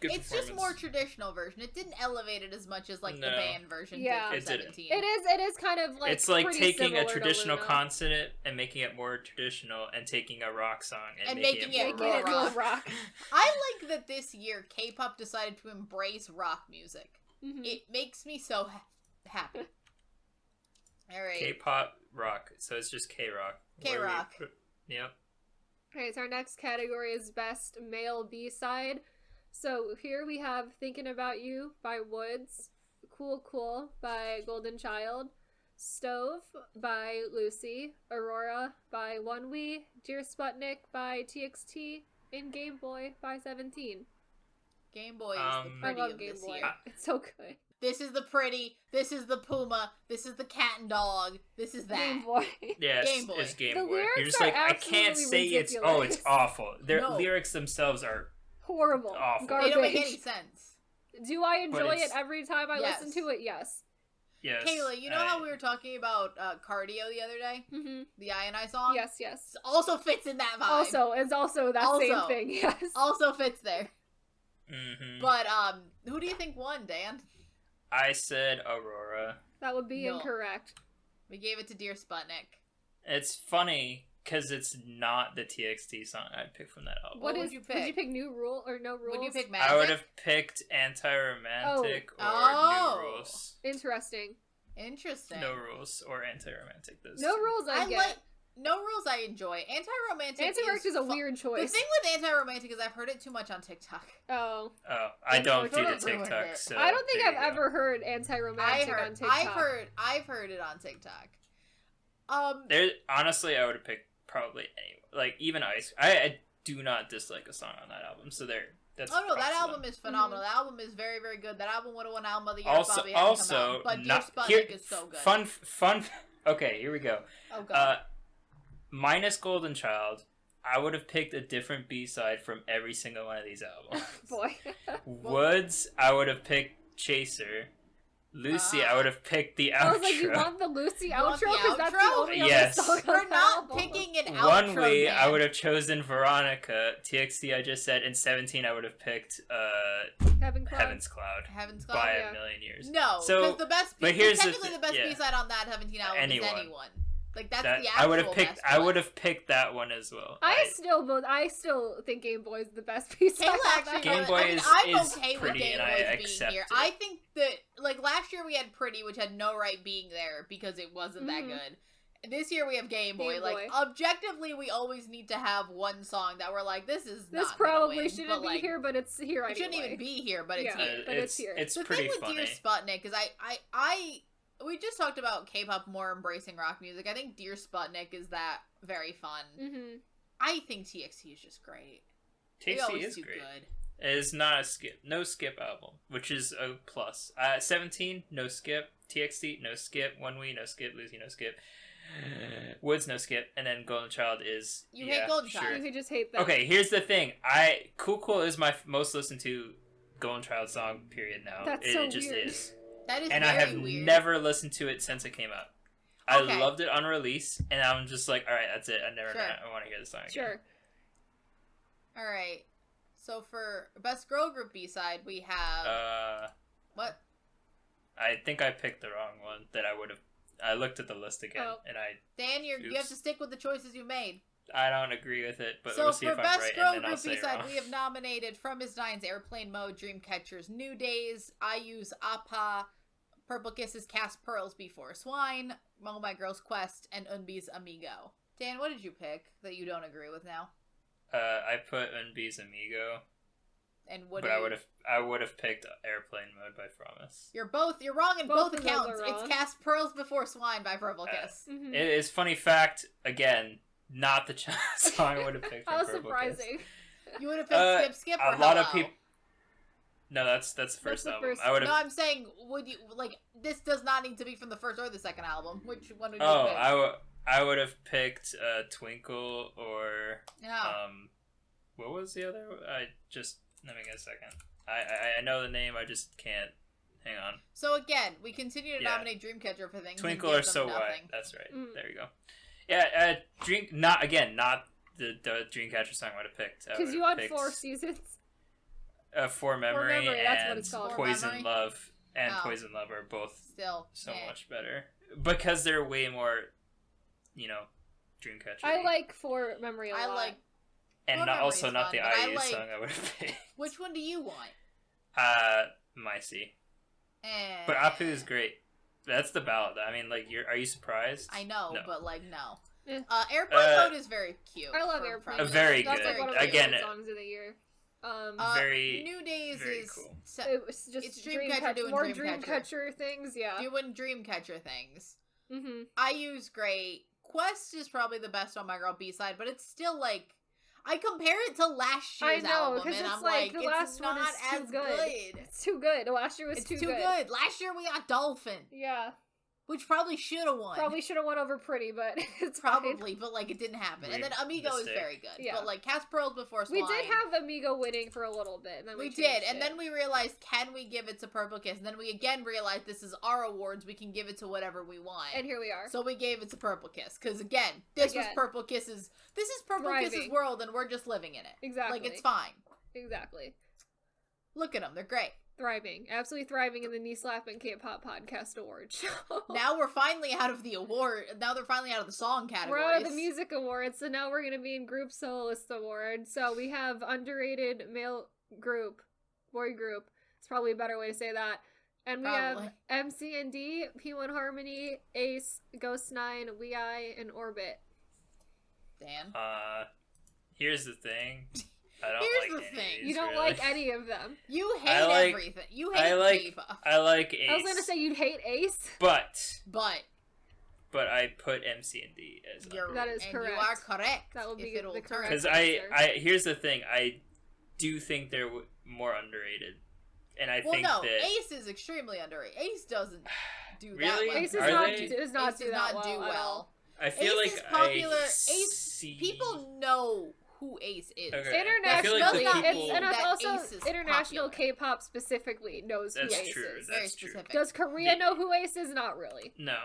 Good It's just performance. more traditional version. It didn't elevate it as much as like the No. band version Yeah. did for It didn't. 17. It is kind of like It's like pretty taking a similar to traditional Luna. consonant and making it more traditional, and taking a rock song and making it Making more it rock. more rock. I like that this year K-pop decided to embrace rock music. Mhm. It makes me so happy. All right. K-pop rock, so it's just K-rock. K-rock. Yep. Okay, so our next category is Best Male B-Side. So here we have Thinking About You by Woods, Cool Cool by Golden Child, Stove by Lucy, Aurora by One We, Dear Sputnik by TXT, and Game Boy by 17. Game Boy is the I pretty love of Game this Boy. year. It's so good. This is the pretty. This is the Puma. This is the cat and dog. This is that. Game Boy. Yes, Game Boy. it's Game The Boy. lyrics You're just are like, I can't absolutely say it's ridiculous. awful. Their No. lyrics themselves are Horrible. Awful. Garbage. They don't make any sense. Do I enjoy it it's- every time I Yes. listen to it? Yes. yes. Kayla, you know how we were talking about Cardio the other day? Mm-hmm. The I song? Yes, yes. This also fits in that vibe. It's also that same Also. thing, yes. Also fits there. Mm-hmm. But, who do you think won, Dan? I said Aurora. That would be No. incorrect. We gave it to Dear Sputnik. It's funny because it's not the TXT song I'd pick from that album. What would is, you Would pick? you pick New Rule or No Rules? Would you pick Magic? I would have picked Anti-Romantic Oh. or New Rules. Interesting. Interesting. No Rules or Anti-Romantic. Those No two. Rules I get. like No Rules I enjoy. Anti-Romantic Anti-Romantic is a weird The choice. thing with Anti-Romantic is I've heard it too much on TikTok. Oh. Oh, I don't do the Ruined TikTok, it. so I don't think there I've you go. ever heard anti-romantic on TikTok. I've heard it on TikTok. There, honestly, I would have picked probably any, like even Ice. I do not dislike a song on that album, so there. That's Oh no, that props to album them. is phenomenal. That album is very, very good. That album would have won album of the year. Also, if Bobby hadn't come also, out. But Dear not Sputnik here. is so good. Fun. Okay, here we go. Oh god. Minus Golden Child, I would have picked a different B-side from every single one of these albums. Boy. Woods, I would have picked Chaser. Lucy, I would have picked the outro. I was like, you want the Lucy You outro? want the Because that's the outro? only Yes. other song on We're the not album. picking an outro. One way, I Dan. would have chosen Veronica. TXT, I just said. And 17, I would have picked Heaven Club. Heaven's Cloud. Heaven's By Cloud. yeah. a million years. No, So, because the best. but here's the technically the best yeah. B-side on that 17 album Anyone. is Anyone. Like that's That, the I actual would have picked. best I one. would have picked that one as well. I still think Game Boy is the best piece. Kayla actually, Game Boy I mean, is- I'm is okay with pretty Game and I Boys being accept here. it. I think that like last year we had Pretty, which had no right being there because it wasn't that Mhm. good. This year we have Game Boy. Game Like Boy. objectively, we always need to have one song that we're like, this is This not probably gonna win, shouldn't but, be like, here, but it's here anyway. It shouldn't even be here, but it's Yeah. here. But it's here. It's The pretty thing with funny. Dear Sputnik is we just talked about K-pop more embracing rock music. I think Dear Sputnik is that very fun. Mm-hmm. I think TXT is just great. They TXT always is do great. good. It is not a skip. No skip album, which is a plus. 17, no skip. TXT, no skip. One We, no skip. Lucy, no skip. Woods, no skip. And then Golden Child is. You hate Golden Child. You could just hate that. Okay, here's the thing. Cool Cool is my most listened to Golden Child song, period, now. That's so it just weird. is. That is And very I have weird. never listened to it since it came out. I Okay. loved it on release, and I'm just like, alright, that's it. Sure. I want to hear the song again. Sure. All right. So for best girl group B-side, we have what? I think I picked the wrong one that I would have. I looked at the list again, Oh. and Dan, you have Oops. to stick with the choices you made. I don't agree with it, but So we'll see for if I'm best right, girl and then I'll group say it B-side, wrong. we have nominated From His Nine's Airplane Mode, Dreamcatcher's New Days, IU's Appa, Purple Kiss's Cast Pearls Before Swine, Oh My Girl's Quest, and Unbi's Amigo. Dan, what did you pick that you don't agree with now? I put Unbi's Amigo, And what? but do you... I would have picked Airplane Mode by Promise. You're wrong in Both both of those accounts. are It's wrong. Cast Pearls Before Swine by Purple Kiss. Mhm. It is funny fact again, not the song I would have picked. How from Purple surprising. You would have picked Skip or A lot of Hello? people. No, that's the first the album. first I would No, have. I'm saying, would you like this? Does not need to be from the first or the second album. Which one would you Oh, pick? I would have picked Twinkle or Yeah. what was the other? Let me get a second. I know the name. I just can't. Hang on. So again, we continue to Yeah. nominate Dreamcatcher for things. Twinkle and or give So them White. nothing. That's right. Mm. There you go. Yeah, not the Dreamcatcher song I would have picked. I Because would you have had picked- 4 seasons. For Memory, that's what and it's called. Poison Love and Oh. Poison Love are both Still so eh. much better because they're way more, Dreamcatcher. I like For Memory a lot. I like. and For not, Memory also is not fun, the but I IU like- song I would have picked. Which one do you want? Micey. Eh. But Apu is great. That's the ballad. I mean, like, are you surprised? I know, No. but like no. Eh. Airplane Mode is very cute. I love for Airplane. Friday. Very That's good. like one of my Again, favorite songs of the year. very, New Days very is cool. It was just It's Dreamcatcher doing more Dreamcatcher. Dreamcatcher things, yeah. doing Dreamcatcher things. Mm-hmm. IU's great. Quest is probably the best on My Girl B-side, but it's still like I compare it to last year's I know, album, 'cause and it's I'm like, like, the it's last one not is too as good. good. It's too good. Last year was It's too too good. Last year we got Dolphin, Yeah. which probably should have won. Probably should have won over Pretty, but it's fine. Probably, but like it didn't happen. And then Amigo is Mistake. very good. Yeah. But like Cast Pearls Before We Swine. did have Amigo winning for a little bit, and then we We changed did, and it. then we realized, can we give it to Purple Kiss? And then we again realized this is our awards, we can give it to whatever we want. And here we are. So we gave it to Purple Kiss, because again, this is Purple Kiss's Thriving. world, and we're just living in it. Exactly. Like, it's fine. Exactly. Look at them, they're great. Thriving. Absolutely thriving in the Knee Slappin Kpop Podcast Award show. Now we're finally out of the award, now they're finally out of the song We're categories. out of the music awards, so now we're going to be in Group Soloist Award. So we have underrated male group, boy group. It's probably a better way to say that. And we Probably. have MC&D, P1 Harmony, Ace, Ghost 9, WeI, and Orbit. Dan? Here's the thing. I don't Here's like the any thing. of these, You don't really. like any of them. You hate I like- everything. You hate I like K-pop. I like Ace. I was going to say you'd hate Ace. but But I put MC&D as you're, That is and correct. you are correct. That would be if it'll the turn. correct because answer. I here's the thing. I do think they're more underrated, and I Well, think no, that Ace is extremely underrated. Ace doesn't do Really? that well. Ace Are does not, they? does not Ace do does that not do well at all. I feel Ace like is popular. I Ace see... people know who Ace is. Okay. International, I feel like the Does not people... mean and that also Ace is international popular. K-pop specifically knows who That's Ace true. is. Very That's true. specific. Does Korea know who Ace is? Not really. No.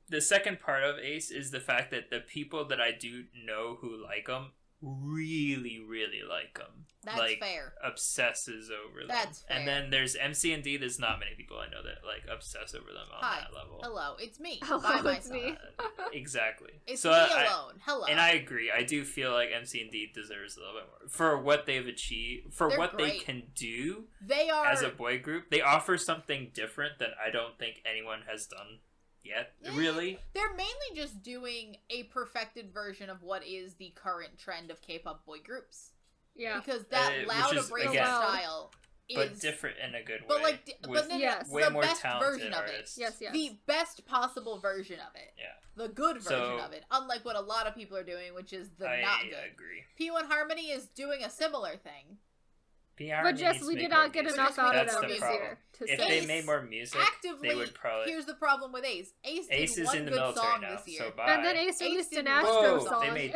The second part of Ace is the fact that the people that I do know who like them really, really like them. That's like, fair. Obsesses over them. That's fair. And then there's MC&D. There's not many people I know that like obsess over them on Hi. that level. Hello, it's me. Hello, by it's myself. me. Exactly. It's so me I, alone. Hello. and I agree. I do feel like MC&D deserves a little bit more for what they've achieved, for They're what they great. can do they are as a boy group. They offer something different that I don't think anyone has done yet. Yeah. Really. They're mainly just doing a perfected version of what is the current trend of K-pop boy groups. Yeah. Because that Which loud is, abrasive again, style is But different in a good way. But like, with but then Yes. way the more best talented version of it. artists. Yes, yes. The best possible version of it. Yeah. The good version So- of it. Unlike what a lot of people are doing, which is the I not good. agree. P1 Harmony is doing a similar thing. PR But just needs we to did make more not get music. enough out of That's them the this problem. year. To If say. they Ace made more music, Actively, they would probably. here's the problem with Ace. Ace Ace did is one in the good military song now, this year. so bye. And then Ace released did an one Astro Whoa, song. they made.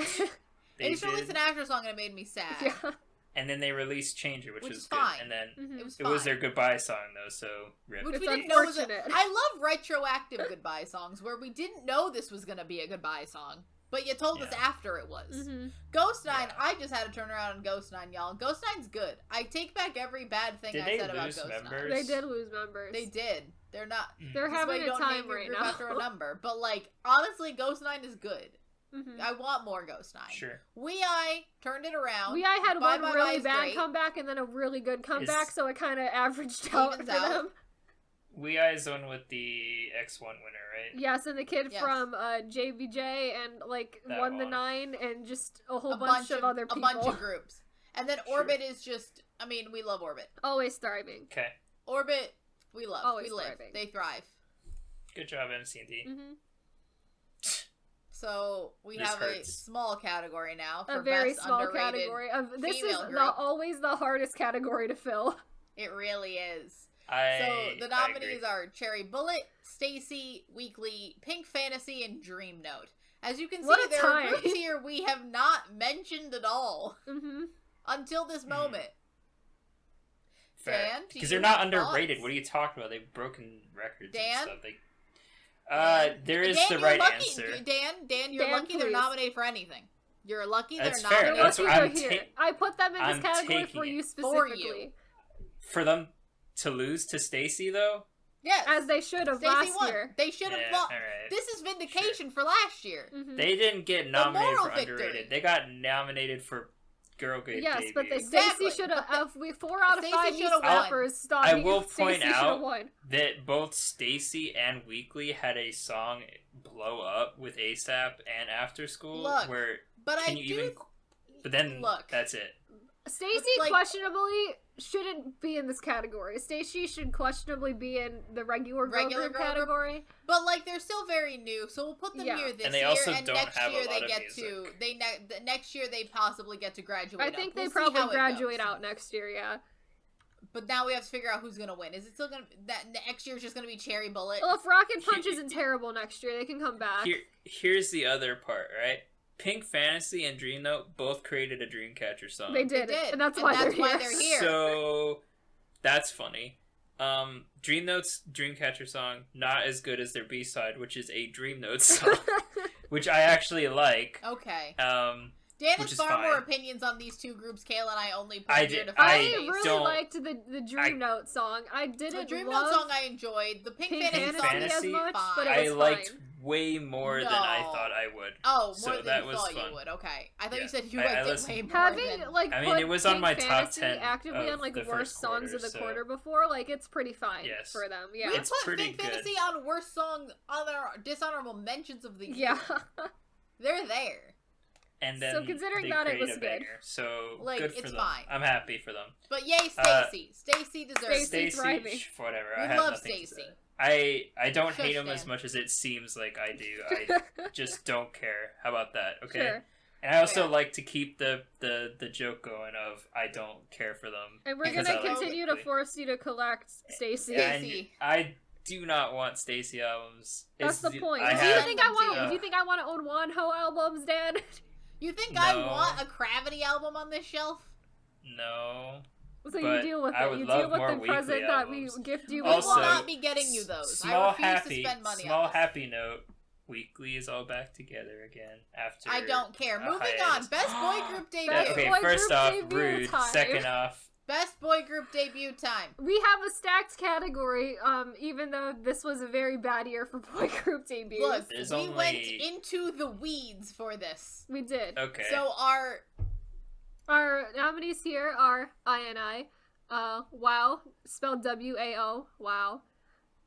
They Ace did, released an Astro song and it made me sad. yeah. and then they released Changer, which Which was is good. fine. And then Mhm. It was it fine. was their goodbye song though, so rip. Which It's we didn't know was a, unfortunate. I love retroactive goodbye songs where we didn't know this was going to be a goodbye song, but you told us Yeah. after it was. Mm-hmm. Ghost 9, Yeah. I just had to turn around on Ghost 9, y'all. Ghost 9's good. I take back every bad thing Did I they said about lose Ghost members? They did lose members. 9. They did. They're not. They're This way having you a don't time name your right group now. after a number. But, like, honestly, Ghost 9 is good. Mm-hmm. I want more Ghost 9. Sure. WeI turned it around. WeI had Bye one Bye Bye really is bad great. comeback and then a really good comeback, Is- so it kind of averaged out Evens for out. them. WeI is the one with the X1 winner, right? Yes, and the kid Yes. from JBJ and like That won the one. 9 and just a whole a bunch of other people. A bunch of groups. And then Sure. Orbit is just, I mean, we love Orbit. Always thriving. Okay. Orbit, we love. Always we live. thriving. They thrive. Good job, MC&D. Mm-hmm. So we This have hurts. a small category now for A very best small underrated. category. This is female group. always the hardest category to fill. It really is. So I the I nominees agree. are Cherry Bullet, Stacy, Weekly, Pink Fantasy, and Dream Note. As you can see, What a there are time. groups here we have not mentioned at all Mm-hmm. until this moment. Fair. Dan, do Because you they're not have underrated. thoughts? What are you talking about? They've broken records Dan? and stuff. Dan? There is Dan, the you're right lucky. answer. Dan, you're Dan, lucky they're please. nominated for anything. You're lucky That's they're fair. They're nominated That's lucky what they're I'm here. ta- I put them in this I'm category taking for it. you For you. specifically. for them to lose to Stacy though. Yes, as they should have last year. They should have. Right. This is vindication for last year. Mm-hmm. They didn't get nominated for victory. underrated. They got nominated for girl grade yes, debut. but Stacy should have. 4 out of 5 East rappers thought I will point Stacey out won. that both Stacy and Weekly had a song blow up with ASAP and After School. Look, where but can you even? But then that's it. Stacey questionably shouldn't be in this category. Stacey should questionably be in the regular girl group category. But like they're still very new, so we'll put them here this and they year. Also and don't next have year a lot they of get music. to next year they possibly get to graduate. I think they probably graduate out next year. Yeah. But now we have to figure out who's gonna win. Is it still gonna that next year's just gonna be Cherry Bullet? Well, if Rocket Punch isn't terrible next year, they can come back. Here's the other part, right? Pink Fantasy and Dream Note both created a Dreamcatcher song. They did, and that's why they're here. So that's funny. Dream Note's Dreamcatcher song not as good as their B-side, which is a Dream Note song, which I actually like. Okay. Dan has far more opinions on these two groups. Kayla and I only put here to I really liked the Dream Note song. I didn't the Dream love Note song I enjoyed. The Pink Fantasy song as much, but it was I fine. liked way more than I thought I would. Oh, so more than that you was thought fun. You would. Okay, I thought you said you liked it way more. Having I mean, it was on my top 10 actively on worst songs of the quarter before. Like it's pretty fine for them. Yeah, we put Pink Fantasy on worst song on our dishonorable mentions of the year. Yeah, they're there. And then so considering that it was good, so like, good for it's them. fine. I'm happy for them. But yay, Stacy! Stacy deserves Stacy, whatever. We I have love Stacy. Stacy. I don't hate him as much as it seems like I do. I just don't care. How about that? Okay. Sure. And I also like to keep the joke going of I don't care for them. And we're gonna continue to force you to collect Stacy. I do not want Stacy albums. That's the point. Do you think I want to own Wonho albums, Dan? You think I want a Gravity album on this shelf? No. So you deal with it. You deal with the present that we gift you. We will not be getting you those. I refuse to spend money on Small happy note. Weekly is all back together again after. I don't care. Moving on. Best boy group debut. Okay, first off, rude. Second off, best boy group debut time. We have a stacked category, even though this was a very bad year for boy group debuts. Look, we went into the weeds for this. We did. Okay. So our nominees here are INI, WoW, spelled WAO, WoW,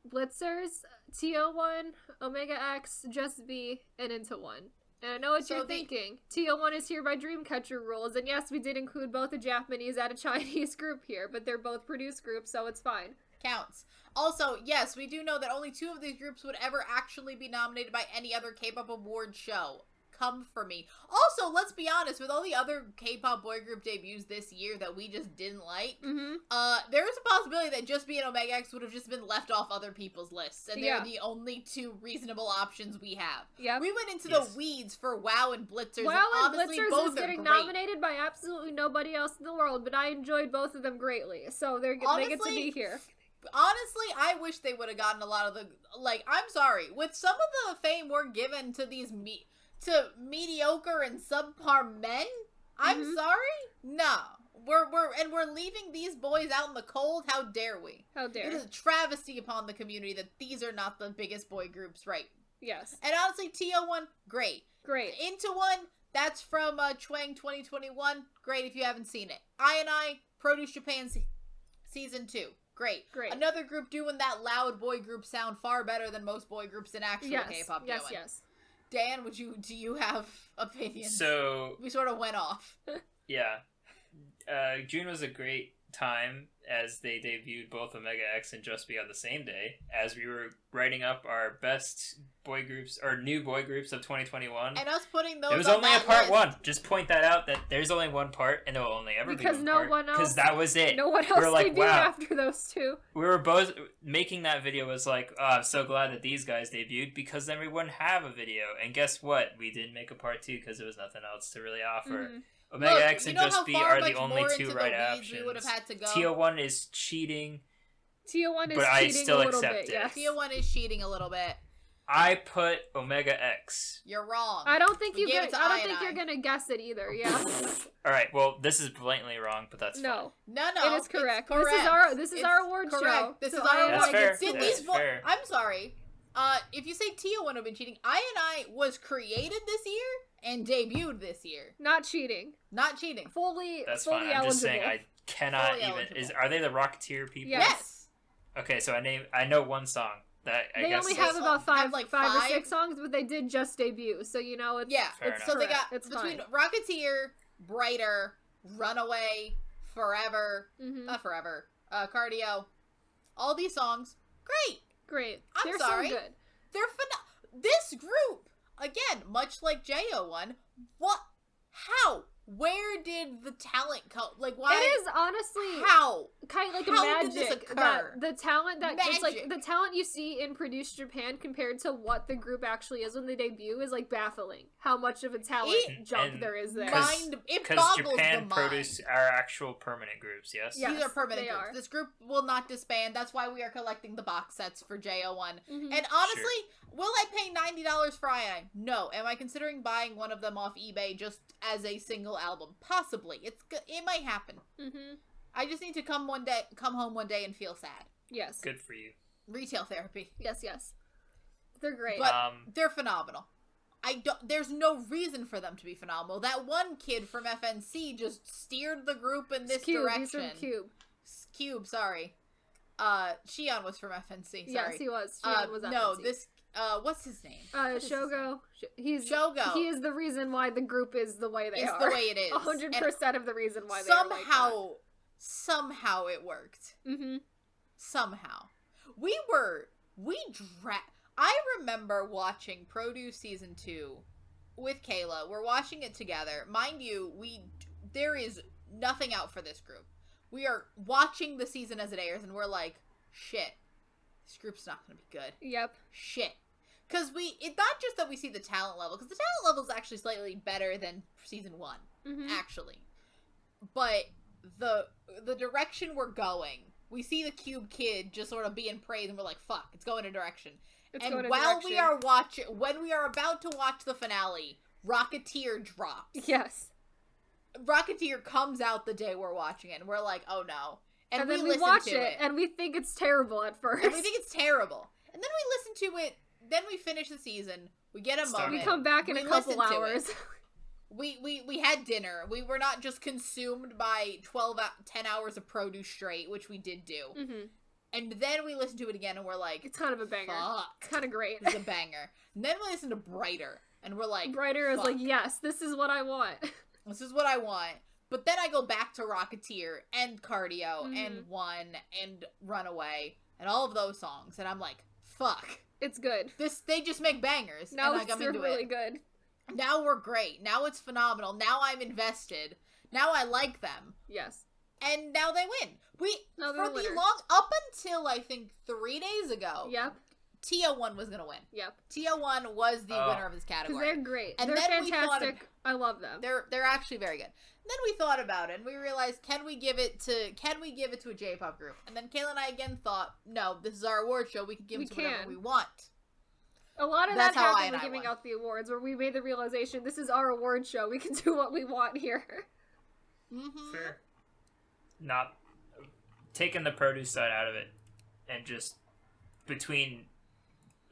Blitzers, TO1, Omega X, Just B, and Into One. And I know what you're thinking. TO1 is here by Dreamcatcher rules, and yes, we did include both a Japanese and a Chinese group here, but they're both produced groups, so it's fine. Counts. Also, yes, we do know that only 2 of these groups would ever actually be nominated by any other K-pop award show. Come for me. Also, let's be honest, with all the other K-pop boy group debuts this year that we just didn't like, there is a possibility that Just B and Omega X would have just been left off other people's lists, and they're the only 2 reasonable options we have. Yep. We went into the weeds for WoW and Blitzers, WoW and honestly, Blitzers both is getting great. nominated by absolutely nobody else in the world, but I enjoyed both of them greatly, so they get to be here. Honestly, I wish they would have gotten a lot of the, I'm sorry, with some of the fame we're given to these to mediocre and subpar men, I'm sorry? No. We're leaving these boys out in the cold? How dare we? How dare. It is a travesty upon the community that these are not the biggest boy groups, right? Yes. And honestly, TO1, great. Into One, that's from Chwang 2021. Great if you haven't seen it. I Produce Japan Season 2. Great. Another group doing that loud boy group sound far better than most boy groups in actual K-pop doing. Yes. Dan, do you have opinions? So we sort of went off. Yeah. June was a great time as they debuted both Omega X and Just Be on the same day, as we were writing up our best boy groups, or new boy groups of 2021. And us putting those It was only a part 1. Just point that out, that there's only one part, and it will only ever be one part. Because that was it. No one else debuted after those 2. We were both making that video was like, oh, I'm so glad that these guys debuted, because then we wouldn't have a video. And guess what? We didn't make a part 2 because there was nothing else to really offer. Omega X and Just B are the only 2 right options. TO1 is cheating. TO1 is but cheating I still a little accept bit, it. TO1 is cheating a little bit. I put Omega X. You're wrong. I don't think We gave it to I don't I think and you're I. gonna guess it either. Yeah. All right. Well, this is blatantly wrong, but that's No. No, It is it's correct. correct. This is It's our award correct. show. This So is I our am That's award. fair. Did That's these fair. I'm sorry. If you say Tio wouldn't have been cheating, I and I was created this year and debuted this year. Not cheating. Not cheating. Fully That's fully fine. I'm eligible. just saying I cannot Fully even. eligible. Are they the Rocketeer people? Yes. Yes. Okay, so I know one song that I They guess only is- have about five like or five? 6 songs, but they did just debut, so you know it's Yeah. Fair enough. So they correct. got It's between fine. Rocketeer, Brighter, Runaway, Forever, Mhm. not Forever, Cardio. All these songs, great. Great. I'm They're sorry. so good. They're this group, again, much like JO1, what? How? Where did the talent come? Like, why? It is honestly How? kind of like How a did this magic occur? that the talent that it's like Magic. the talent you see in produced Japan compared to what the group actually is when they debut is like baffling. How much of a talent jump And there is there. It Because boggles Japan the mind. produced our actual permanent groups. Yes. Yeah. These Yes, are permanent they groups. are. This group will not disband. That's why we are collecting the box sets for JO1. Mhm. And honestly, will I pay $90 for II? No. Am I considering buying one of them off eBay just as a single album? Possibly. It might happen. Mhm. I just need to come home one day and feel sad. Yes. Good for you. Retail therapy. Yes. They're great. But they're phenomenal. There's no reason for them to be phenomenal. That one kid from FNC just steered the group in this Cube, direction. he's from Cube. Cube, sorry. Shion was from FNC, sorry. Yes, he was. Shion was no, FNC. this what's his name? What is his name? Shogo. He's Shogo. He is the reason why the group is the way they It's are. the way it is. 100% of the reason why And they are like that. somehow it worked. Mhm. Somehow. I remember watching Produce Season 2 with Kayla. We're watching it together. Mind you, there is nothing out for this group. We are watching the season as it airs, and we're like, shit, this group's not going to be good. Yep. Shit. Because it's not just that we see the talent level, because the talent level is actually slightly better than Season 1, Mhm. actually. But the direction we're going, we see the Cube kid just sort of being praised, and we're like, fuck, it's going a direction. It's And going a while direction. when we are about to watch the finale, Rocketeer drops. Yes. Rocketeer comes out the day we're watching it, and we're like, oh no. And then we listen watch to it, and we think it's terrible at first. and we think it's terrible. And then we listen to it, then we finish the season, we get a moment. we come back in we a couple listen to hours. it. We had dinner. We were not just consumed by 10 hours of produce straight, which we did do. Mhm. And then we listen to it again, and we're like, It's kind of a banger. fuck. It's kind of great. It's a banger. And then we listen to Brighter, and we're like, Brighter is fuck. like, yes, this is what I want. This is what I want. But then I go back to Rocketeer and Cardio Mhm. and One and Runaway and all of those songs, and I'm like, fuck. It's good. They just make bangers. Now and it's I'm into really it. good. Now we're great. Now it's phenomenal. Now I'm invested. Now I like them. Yes. And now they win. Now they're For the winners. up until I think 3 days ago, Yep. TO1 was gonna win. Yep. TO1 was the Oh. winner of this Because category. they're great. And they're then we thought fantastic. I love them. They're actually very good. And then we thought about it and we realized, can we give it to a J-pop group? And then Kayla and I again thought, no, this is our award show. We can give it to whatever can. we want. A lot of That's that how I happened and with I giving won. out the awards, where we made the realization this is our award show. We can do what we want here. Mm-hmm. Fair. Not taking the produce side out of it, and just between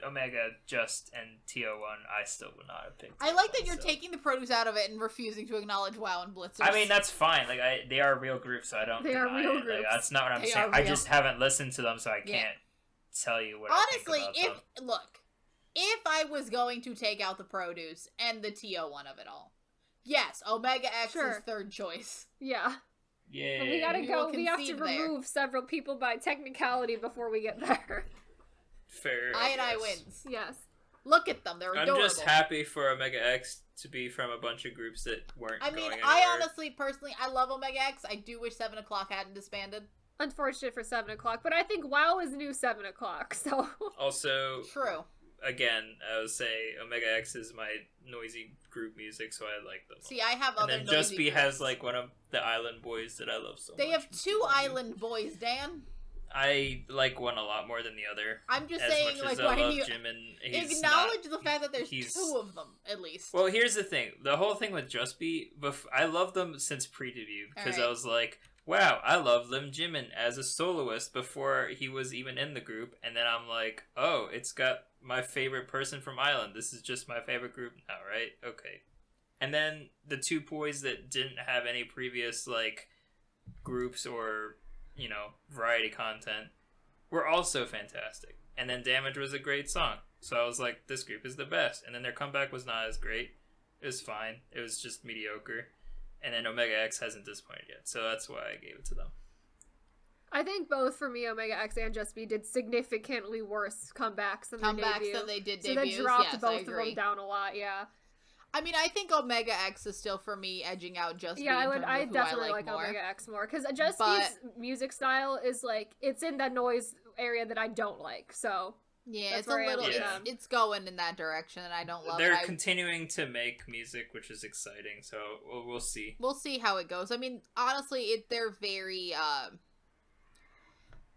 Omega, Just, and TO1, I still would not have picked. I like that TO1, you're so. taking the produce out of it and refusing to acknowledge WoW and Blitzers. I mean, that's fine. Like, they are real groups, so I don't. They are deny real it. Like, groups. that's not what I'm They saying. are I real. just haven't listened to them, so I Yeah. can't tell you what. honestly, I think about them. if I was going to take out the produce and the TO1 of it all, yes, Omega X Sure. is third choice. Yeah. Yeah, And we gotta We go. will We have to concede there. remove several people by technicality before we get there. fair. I and I guess. wins. Yes. Look at them, they're I'm adorable. just happy for Omega X to be from a bunch of groups that weren't. I mean, going I anywhere. honestly, personally, I love Omega X. I do wish 7 o'clock hadn't disbanded. Unfortunate for 7 o'clock, but I think WoW is new 7 o'clock, so. Also, True. again, I would say Omega X is my noisy group music, so I like them. See, I have and other then noisy Just Be groups. has like one of the Island Boys that I love so much. They have 2 island boys, Dan. I like one a lot more than the other. I'm just as saying, much like, as I why love do you Jimin, he's acknowledge not, the fact that there's he's- 2 of them, at least. Well, here's the thing. The whole thing with Just Be, I love them since pre-debut, because I was like, wow, I love Lim Jimin as a soloist before he was even in the group, and then I'm like, oh, it's got my favorite person from Island. This is just my favorite group now, right? Okay. And then the 2 boys that didn't have any previous, like, groups or, you know, variety content were also fantastic. And then Damage was a great song. So I was like, this group is the best. And then their comeback was not as great. It was fine. It was just mediocre. And then Omega X hasn't disappointed yet. So that's why I gave it to them. I think both for me, Omega X and Just Be did significantly worse comebacks than their debut. Than they did so debuts. that dropped yes, both of them down a lot, yeah. I mean, I think Omega X is still, for me, edging out Just Be. Yeah, I definitely like more. Omega X more. Because Just Be's music style is, like, it's in that noise area that I don't like, so... Yeah, it's a little. It's going in that direction, and I don't love it. They're continuing to make music, which is exciting. So we'll see. We'll see how it goes. I mean, honestly, they're very.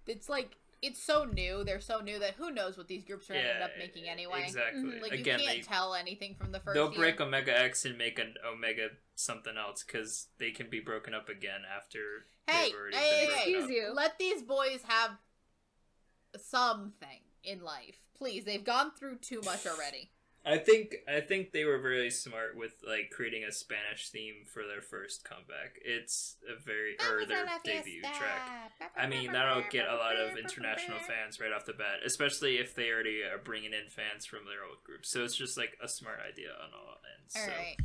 It's like it's so new. They're so new that who knows what these groups are gonna end up making anyway. Exactly. Mm-hmm. Like Again, you can't tell anything from the first. They'll year. break Omega X and make an Omega something else because they can be broken up again after. Hey, they've already been broken excuse up. you. Let these boys have something in life, please. They've gone through too much already. I think they were really smart with like creating a Spanish theme for their first comeback. It's their debut track. I mean, that'll get a lot of international fans right off the bat, especially if they already are bringing in fans from their old group. So it's just like a smart idea on all ends. All so right.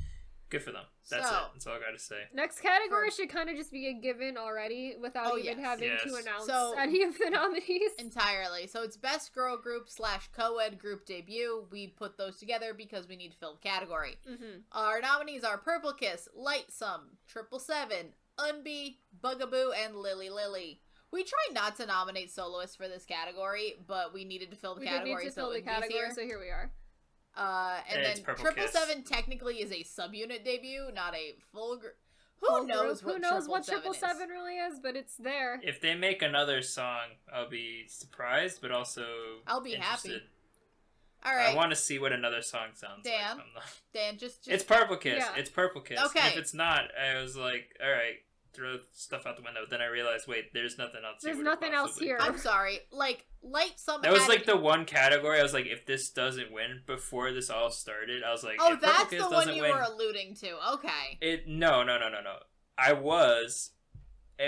good for them. That's it. That's all I got to say. Next category should kind of just be a given already without even having to announce any of the nominees. Entirely. So it's best girl group / co-ed group debut. We put those together because we need filled category. Mm-hmm. Our nominees are Purple Kiss, Lightsome, 777, Unbi, Bugaboo, and Lily Lily. We tried not to nominate soloists for this category, but we needed to fill the category, so here we are. And then 777 technically is a subunit debut, not a full group. Who knows what 777 really is, but it's there. If they make another song, I'll be surprised, but also I'll be interested. happy. All right. I want to see what another song sounds like. Dan, just it's Purple Kiss. Yeah. It's Purple Kiss. Okay. And if it's not, I was like, all right, throw stuff out the window. Then I realized, wait, there's nothing else. There's nothing else here. I'm sorry. Like, Lightsome. That was like the one category. I was like, if this doesn't win before this all started, I was like, oh, if that's Purple Kiss the one doesn't you win, were alluding to. Okay. No. I was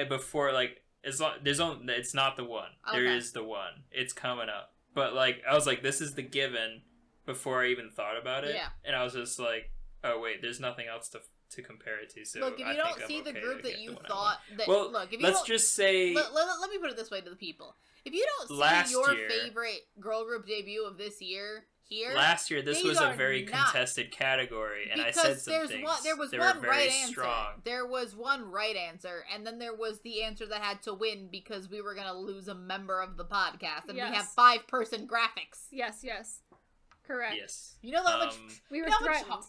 before like it's not the one. Okay. There is the one. It's coming up. But like I was like, this is the given before I even thought about it. Yeah. And I was just like, oh wait, there's nothing else to compare it to. So look, if you don't see the group that you thought that, well, look, if you let's don't, just say. let me put it this way to the people: if you don't see your favorite girl group debut of this year here, last year this was a very contested category, and I said some things. There was one right answer. There was one right answer, and then there was the answer that had to win because we were gonna lose a member of the podcast, and we have 5-person graphics. Yes, correct. Yes, you know how much we were threatened.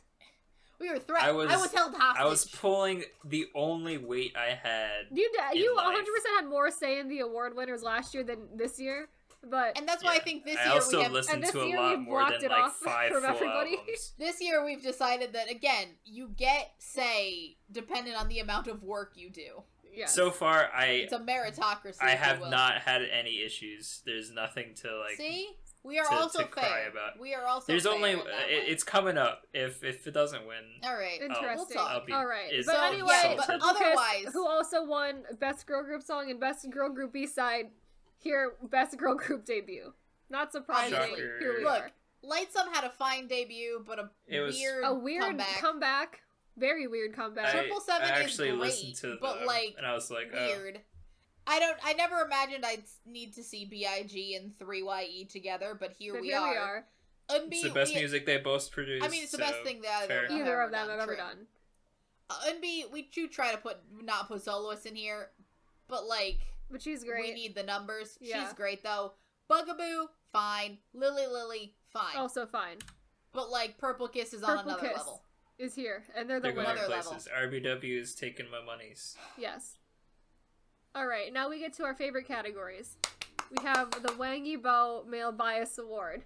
We were threatened. I was held hostage. I was pulling the only weight I had. You 100% had more say in the award winners last year than this year, and that's why I think this year I also listened to a lot more than like 5 full albums. This year we've decided that again, you get say dependent on the amount of work you do. Yes. So far, it's a meritocracy. I have not had any issues. There's nothing to like. See. We are also fair. Cry about. We are also. There's fair only it's coming up. If it doesn't win, all right, interesting. All right, but anyway, but otherwise, who also won Best Girl Group Song and Best Girl Group B-Side, here Best Girl Group Debut. Not surprisingly, here we are. Lightsome had a fine debut, but a weird comeback. Very weird comeback. 777 I actually is great, listened to but them, like and I was like, weird. I never imagined I'd need to see B.I.G. and 3YE together, but here we are. It's the best music they both produced. I mean, it's the best thing that either of them have ever done. Unbi, we do try to not put soloists in here, but she's great. We need the numbers. Yeah. She's great though. Bugaboo, fine. Lily, fine. Also fine. But Purple Kiss is on another level. Is here, and they're the winner. Another places. RBW is taking my monies. Yes. All right, now we get to our favorite categories. We have the Wang Yibo Male Bias Award.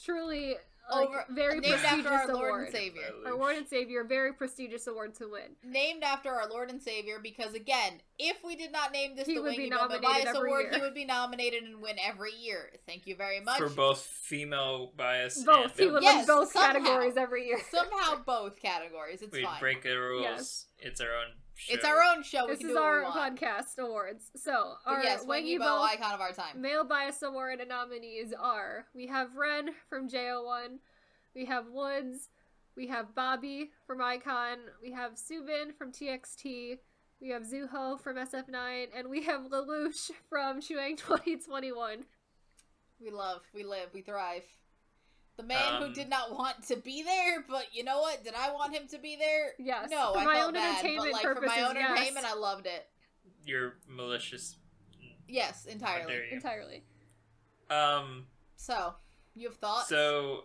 Truly, very named prestigious after our award. Lord and Savior. Our Lord and Savior, very prestigious award to win. Named after our Lord and Savior because, again, if we did not name this the would be Wang Yibo Male nominated Bias every Award, year. he would be nominated and win every year. Thank you very much. For both female bias Both. and He would Yes, win both somehow. categories every year. Somehow both categories. It's we fine. break the rules. Yes. It's our own show. It's our own show. We This can is do what our we want. podcast awards. So, But our yes, Wang Wang Yibo, Yibo icon of our time. Male Bias Award nominees are, we have Ren from JO1, we have Woods, we have Bobby from iKON, we have Subin from TXT, we have Zuho from SF9, and we have Lelouch from Chuang 2021. We love, we live, we thrive. The man who Um, did not want to be there, but you know what? Did I want him to be there? Yes. No, For I my felt own bad, but entertainment like for my purposes, own yes. entertainment, I loved it. You're malicious. Yes, How entirely. dare you. Entirely. So, you have thoughts? So,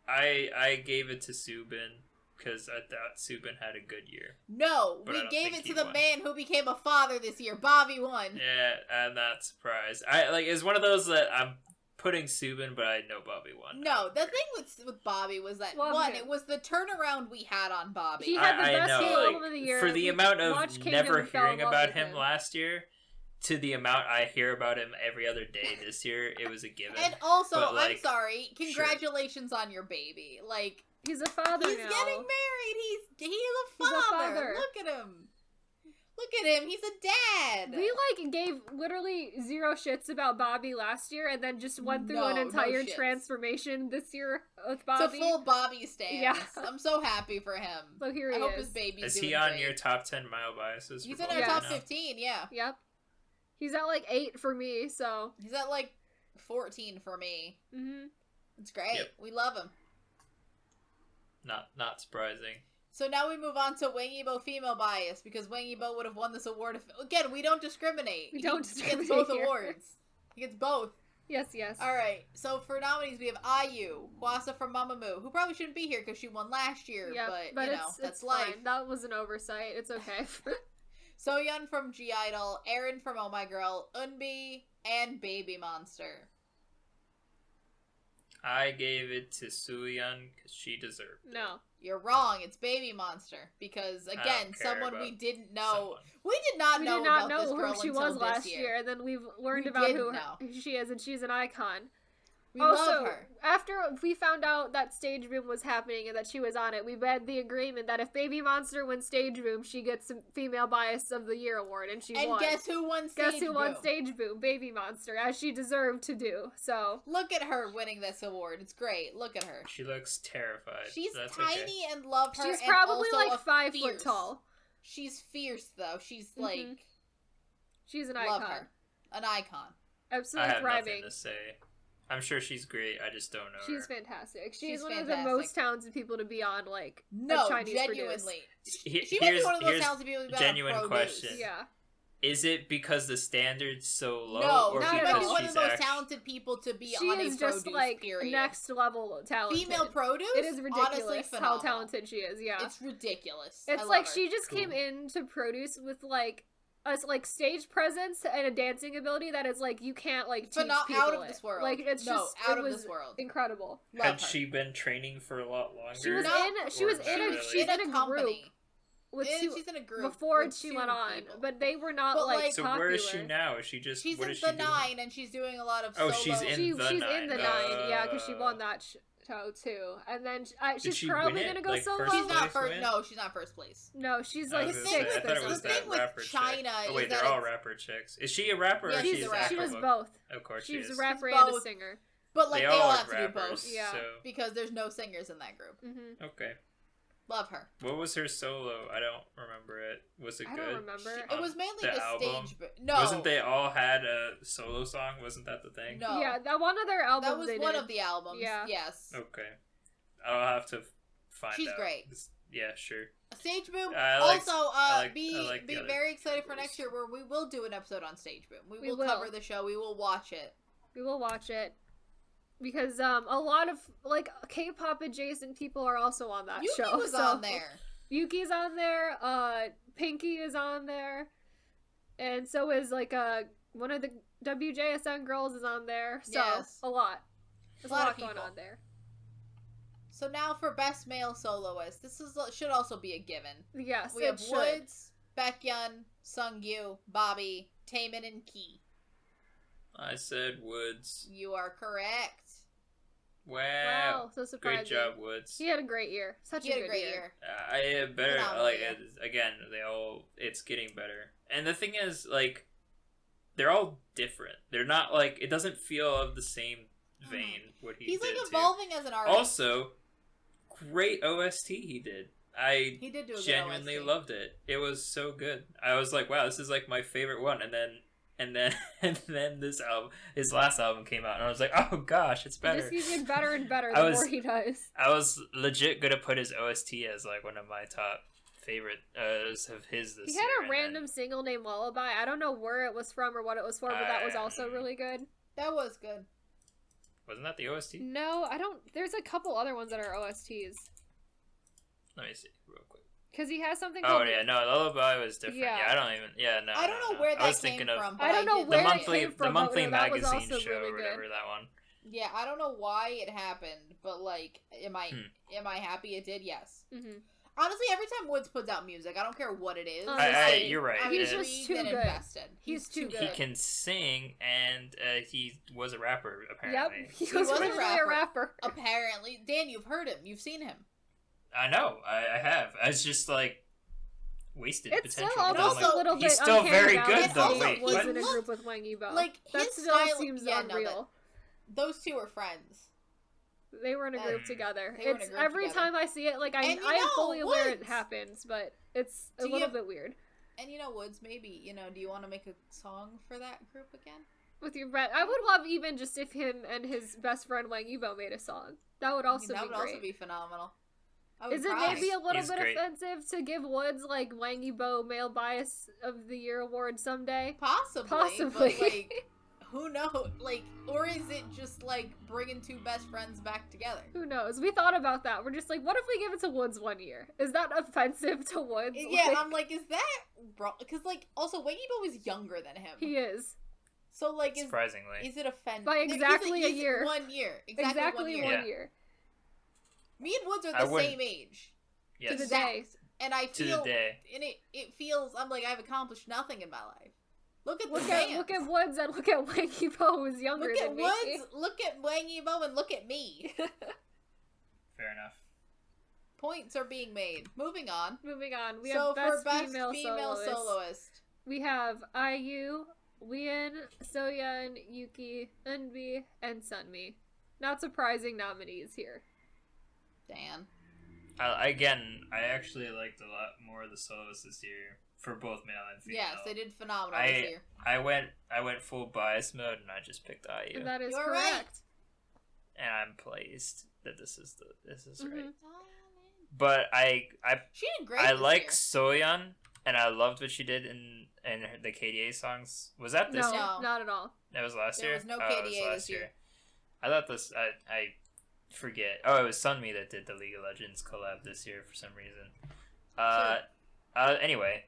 I gave it to Subin because I thought Subin had a good year. No, But I we don't gave think it he to the won. man who became a father this year. Bobby won. Yeah, I'm not surprised. It's one of those that I'm putting Subin, but I know Bobby won. No, the thing with Bobby was that, Love one, him. it was the turnaround we had on Bobby. He had the I best know, album of the year. for the We amount watched of Kingdom never and fell in hearing love about with him last year to the amount I hear about him every other day this year, it was a given. And also, But, I'm like, sorry, congratulations on your baby. Like, He's a father he's now. getting married. He's a He's a father. father. Look at him. Look at him. He's a dad. We gave literally zero shits about Bobby last year, and then just went through an No entire shits. transformation this year with It's Bobby. a full Bobby stand. Yeah. I'm so happy for him. So here I he hope is. his baby's Is doing he on great. your top 10 mile biases? He's for in both our Yeah. top now? 15, yeah. Yep. He's at 8 for me, so. He's at 14 for me. Mm-hmm. It's great. Yep. We love him. Not surprising. So now we move on to Wang Yibo female bias, because Wang Yibo would have won this award if... Again, we don't discriminate. We don't He gets discriminate both here. awards. He gets both. Yes. Alright, so for nominees we have IU, Kwasa from Mamamoo, who probably shouldn't be here because she won last year, Yeah, but you know, it's that's fine. life. That was an oversight. It's okay. Soyeon from G-Idol, Aaron from Oh My Girl, Eunbi, and Baby Monster. I gave it to Suyeon because she deserved it. No. You're wrong, it's Baby Monster, because again, don't care someone we about didn't know... Someone. We did not We know did not about this know girl who she until was this last year, and then we've learned We about didn't who know. she is, and she's an icon. We also, love her. after we found out that Stage Boom was happening and that she was on it, we made the agreement that if Baby Monster wins Stage Boom, she gets some Female Bias of the Year award, and she And won. guess who won Stage Guess who won Boom? Stage Boom? Baby Monster, as she deserved to do. So Look at her winning this award. It's great. Look at her. She looks terrified. She's That's tiny okay. and love her. she's and probably also like a 5 fierce. foot tall. She's fierce though. She's Mhm. like She's an love icon. her, an icon. I Absolutely have thriving. nothing to say. I'm sure she's great. I just don't know She's her. fantastic. She's She's one of the fantastic. most talented people to be on like No, a Chinese genuinely. He- She might be here's one of those here's talented people we've got genuine on Pro question. News. Yeah. Is it because the standard's so low, No, or not she at might be because all. one of she's the most actually... talented people to be She on is a just produce like period. next level talented. Female produce. It is ridiculous Honestly, how phenomenal. talented she is. Yeah, It's ridiculous. it's I like love her. she just came into produce with like a stage presence and a dancing ability that is like you can't like teach people out of it. this world. Like it's No, just out it of was this world. incredible. Love Had her. she been training for a lot longer? She was No, in. She was or in not a. really? She's in a company. group with And two she's in a group before with she two went on, people. but they were not But, like like- So popular. where is she now? Is she just? She's what in is the she doing? 9, and she's doing a lot of Oh, solo. she's in she's the in nine. the 9, yeah, because she won that show too. And then she's she probably win it? gonna go Like, solo. first She's not place first. win? No, she's not first place. No, she's I like was gonna thing say, with- I thought it was the thing that with rapper China chick. Oh is wait, that they're all it's- rapper chicks. Is she a rapper? Yeah, or she's she's a rapper. She does acapella? both. Of course she She's is. a rapper She's and a both. singer. But like They they all all are have to do rappers. both Yeah. So because there's no singers in that group. Mm-hmm. okay. Love her. What was her solo? I don't remember it. Was it I good? don't remember. It was mainly the the album? stage. No, Wasn't they all had a solo song? Wasn't that the thing? No, Yeah, that one of their albums. that was they one did. of the albums. Yeah. Yes. Okay. I'll have to find She's out. great. Yeah, sure. Stage Boom. I like- Also, I like be the other very excited for categories. next year where we will do an episode on Stage Boom. We We will will. cover the show. We will watch it. We will watch it because a lot of like K-pop adjacent people are also on that Yuki show. was so on there. Yuki's on there. Pinky is on there. And so is like one of the WJSN girls is on there. So Yes. a lot. There's a Lot lot of going people. on there. So now for best male soloist. This should also be a given. Yes, We it have should. Woods, Baekhyun, Sungyu, Bobby, Taemin, and Key. I said Woods. You are correct. Wow. So surprising. Great job, Woods. He had a great year. Such He a had good a great year. year. I had better, Phenomenal, like, yeah. again, it's getting better. And the thing is, like, they're all different. They're not, like, it doesn't feel of the same vein what he He's did, like too. evolving as an artist. Also, great OST he did. I He did do a good genuinely OST. loved it. It was so good. I was like, wow, this is like my favorite one. And then this album, his last album came out, and I was like, oh gosh, it's He better. just keeps getting better and better I the was- more he does. I was legit gonna put his OST as like one of my top favorite of his this He year. had a and random single named Lullaby. I don't know where it was from or what it was for, but that was also really good. That was good. Wasn't that the OST? No, I don't. There's a couple other ones that are OSTs. Let me see real quick. Because he has something Oh called... yeah, no, Lullaby was different. Yeah. Yeah, I don't even. Yeah, no. I don't know where I was that came thinking of from. But I don't know did where like it it. came from, the monthly but that was magazine also show really or whatever good. that one. Yeah, I don't know why it happened, but like, am I happy it did? Yes. Mm-hmm. Honestly, every time Woods puts out music, I don't care what it is. Honestly, you're right. I'm He's intrigued just too and good. invested. He's too good. He can sing, and he was a rapper apparently. Yep, he He was was a originally a rapper. Apparently, Dan, you've heard him. You've seen him. I know, I have. It's just like wasted It's still potential. And almost also, a little bit he's still uncanny very valley good, though. seeing Wait, Woods what? in a group with Wang Yibo. Like, that his still style- seems yeah, no, unreal. Those two were friends. They were in a group Mm. together. They were in a It's group every together. time I see it, like I And you am know, fully aware it Woods- happens, but it's a Do little you- bit weird. And you know, Woods, maybe, do you want to make a song for that group again? With your friend, I would love even just if him and his best friend Wang Yibo made a song. That would also that be would great. also be phenomenal. I would Is it cry. maybe a little He's bit great. offensive to give Woods like Wang Yibo Male Bias of the Year award someday? Possibly. Possibly. But, like, who knows? Like, or is it just, like, bringing two best friends back together? Who knows? We thought about that. We're just like, what if we give it to Woods 1 year? Is that offensive to Woods? Yeah, Like, I'm like, is that wrong? Because, like, also, Wang Yibo is younger than him. he is. So, like, is Surprisingly. it offensive? By exactly a year. 1 year. Exactly 1 one year. Yeah. year. Me and Woods are I the wouldn't- same age. Yes. To the Exact. day. And I To feel, the day. and it feels, I'm like, I've accomplished nothing in my life. Look at the Look man. at Woods and look at Wang Yibo, who's younger Look than at me. Woods, look at Wang Yibo, and look at me. Fair enough. Points are being made. Moving on. Moving on, we So have best, for best female, soloist. soloist. We have IU, Wien, Soyeon, Yuki, Eunbi, and Sunmi. Not surprising nominees here. Dan. I actually liked a lot more of the soloists this year for both male and female. Yes, they did phenomenal this year. I went full bias mode and I just picked IU, And that is You're correct. and I'm pleased that this is right. Mhm. But I She did great. I this like year. Soyeon, and I loved what she did in the KDA songs. Was that this No, year? No. not at all. That was last There year. was no Oh, it KDA last this year. I thought this. I forget. Oh, it was Sunmi that did the League of Legends collab this year for some reason. Anyway,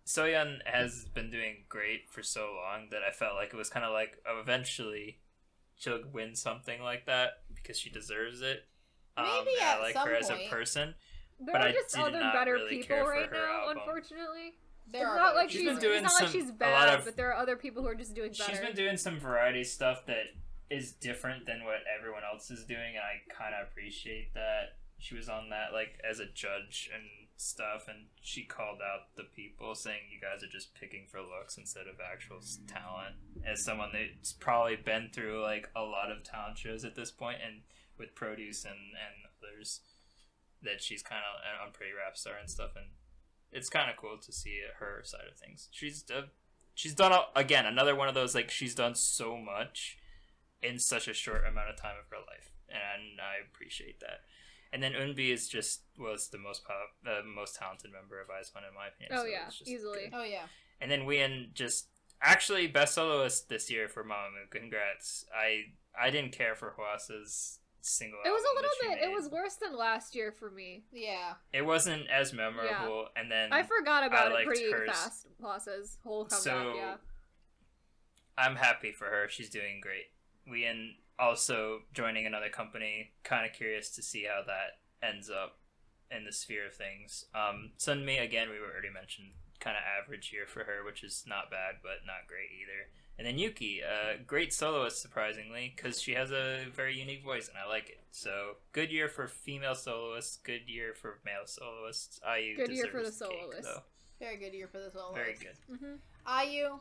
Soyeon has been doing great for so long that I felt like it was kind of like eventually she'll win something like that because she deserves it. Maybe and at I like some her as a point. person. There But are I just did other not better really people care for right her now, album. unfortunately. There It's are not better like She's people. been doing it's not like some- she's a lot bad, of- but there are other people who are just doing better. She's been doing some variety stuff that is different than what everyone else is doing, and I kind of appreciate that. She was on that like as a judge and stuff, and she called out the people, saying you guys are just picking for looks instead of actual talent. As someone that's probably been through like a lot of talent shows at this point, and with Produce and others, that she's kind of on Pretty Rap Star and stuff, and it's kind of cool to see her side of things. She's done again another one of those like she's done so much in such a short amount of time of her life, and I appreciate that. And then Eunbi was the most talented member of IZ*ONE in my opinion. Oh, so yeah, it's just easily. good. Oh yeah. And then Wien actually best soloist this year for Mamamoo. Congrats. I didn't care for Hwasa's single. It was a album little that she bit. It made. was worse than last year for me. Yeah. It wasn't as memorable, and then I forgot about it liked pretty hers. fast. Losses whole comeback. So Yeah. I'm happy for her. She's doing great. And also joining another company. Kind of curious to see how that ends up in the sphere of things. Sunmi, again, we were already mentioned, kind of average year for her, which is not bad, but not great either. And then Yuki, great soloist, surprisingly, because she has a very unique voice, and I like it. So, good year for female soloists, good year for male soloists. IU Good year deserves for the cake, soloists. though. Very good year for the soloist. Very good. Mm-hmm. IU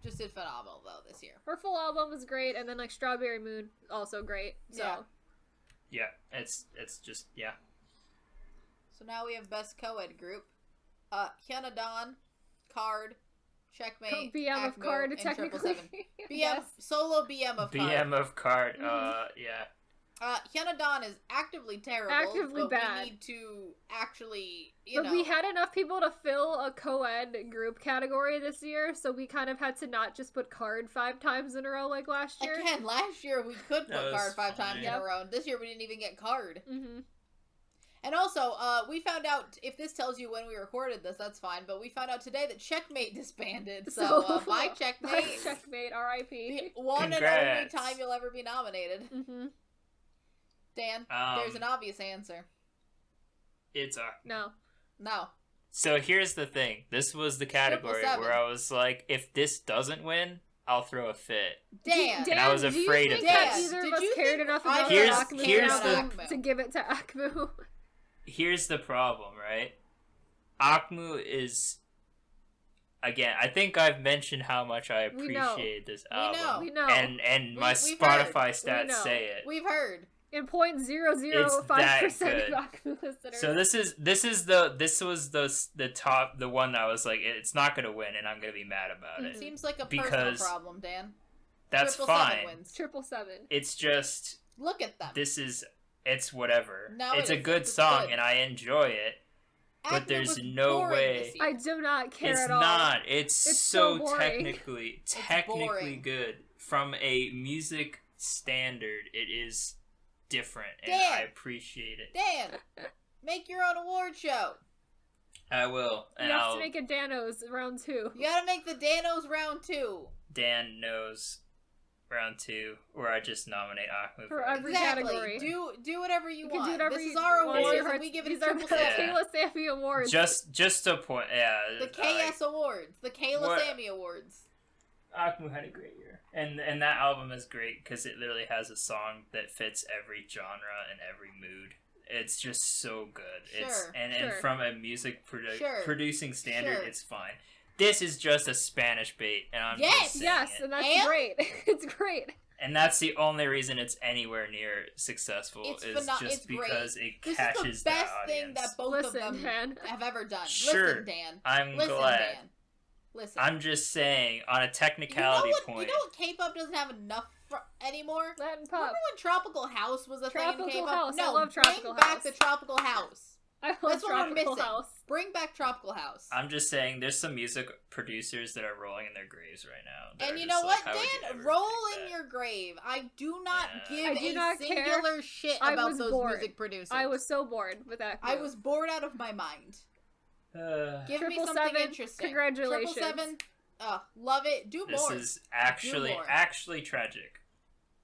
just did phenomenal, though, this year. Her full album was great, and then like Strawberry Moon, also great. So Yeah. Yeah, it's just, yeah. So now we have Best Co-Ed Group. Hyuna Dawn, Card, Checkmate, BM of Acmo, Card, and technically. 777. BM, Yes. Solo BM of Card. BM of Card, Mhm. yeah. Hyuna Dawn is actively terrible. Actively but bad. We need to actually, But we had enough people to fill a co-ed group category this year, so we kind of had to not just put Card 5 times in a row like last year. Again, last year we could That put was Card 5 funny. times in a row. This year we didn't even get Card. Mm-hmm. And also, we found out, if this tells you when we recorded this, that's fine, but we found out today that Checkmate disbanded. So, bye Checkmate. Bye Checkmate, R.I.P. The one and only Congrats. time you'll ever be nominated. Mm-hmm. Dan, there's an obvious answer. It's No. No. So here's the thing. This was the category 777. where I was like, if this doesn't win, I'll throw a fit. Dan! Dan, I was do you afraid of think that this. either Did of us you cared think enough I about Here's- Akmu here's album the- to give it to Akmu? Here's the problem, right? Akmu is... Again, I think I've mentioned how much I We know. appreciate this We album. know. We know. And my We've Spotify heard. stats We know. say it. We've heard. In 0.005% of good. Akmu listeners. So this was the one that I was like, it's not gonna win, and I'm gonna be mad about it. Seems like a personal Because problem, Dan. That's 777 fine. wins. 777. It's just Look at them. it's whatever. No, It's it a isn't. good It's song, good. and I enjoy it. But Acme there's was no boring way- this year. I do not care It's at all. not. It's It's so so boring. technically boring. good from a music standard. It is different, and Dan. I appreciate it. Dan, make your own award show. I will, You and have I'll. to make a Danos round 2. You gotta make the Danos round 2. Dan knows round 2, where I just nominate Akmu For it. every Exactly. category. Do whatever you You can want. do whatever This you is our want. awards, Yeah. and we give it These a are triple the seven. Kayla Sammi Awards. Just a point, yeah. The KS Awards, the Kayla What- Sammi Awards. Akmu had a great year, and that album is great because it literally has a song that fits every genre and every mood. It's just so good. It's Sure, and sure. from a music Sure, producing standard, sure. it's fine. This is just a Spanish bait, and I'm Yes, just saying Yes, it. and that's And- great. It's great. And that's the only reason it's anywhere near successful It's is it's just great. because it This catches is the best the thing audience. that both Listen, of them Dan. have ever done. Sure. Listen, Dan. I'm Listen, glad. Dan. Listen. I'm just saying, on a you know technicality what? point. You know what K-pop doesn't have enough anymore? Latin pop. Remember when Tropical House was a thing in Tropical K-pop? House. I No, love Tropical bring House. back the Tropical House. I love That's what we're Tropical missing. House. Bring back Tropical House. I'm just saying, there's some music producers that are rolling in their graves right now. that And are you just know like, what, how would you Dan? ever Roll pick in that? your grave. I do not Yeah. give I do a not care. singular shit I about was those bored. music producers. I was so bored with that. I was bored out of my mind. Give me something 777, interesting. congratulations. 777, love it. Do This more. is actually more. tragic,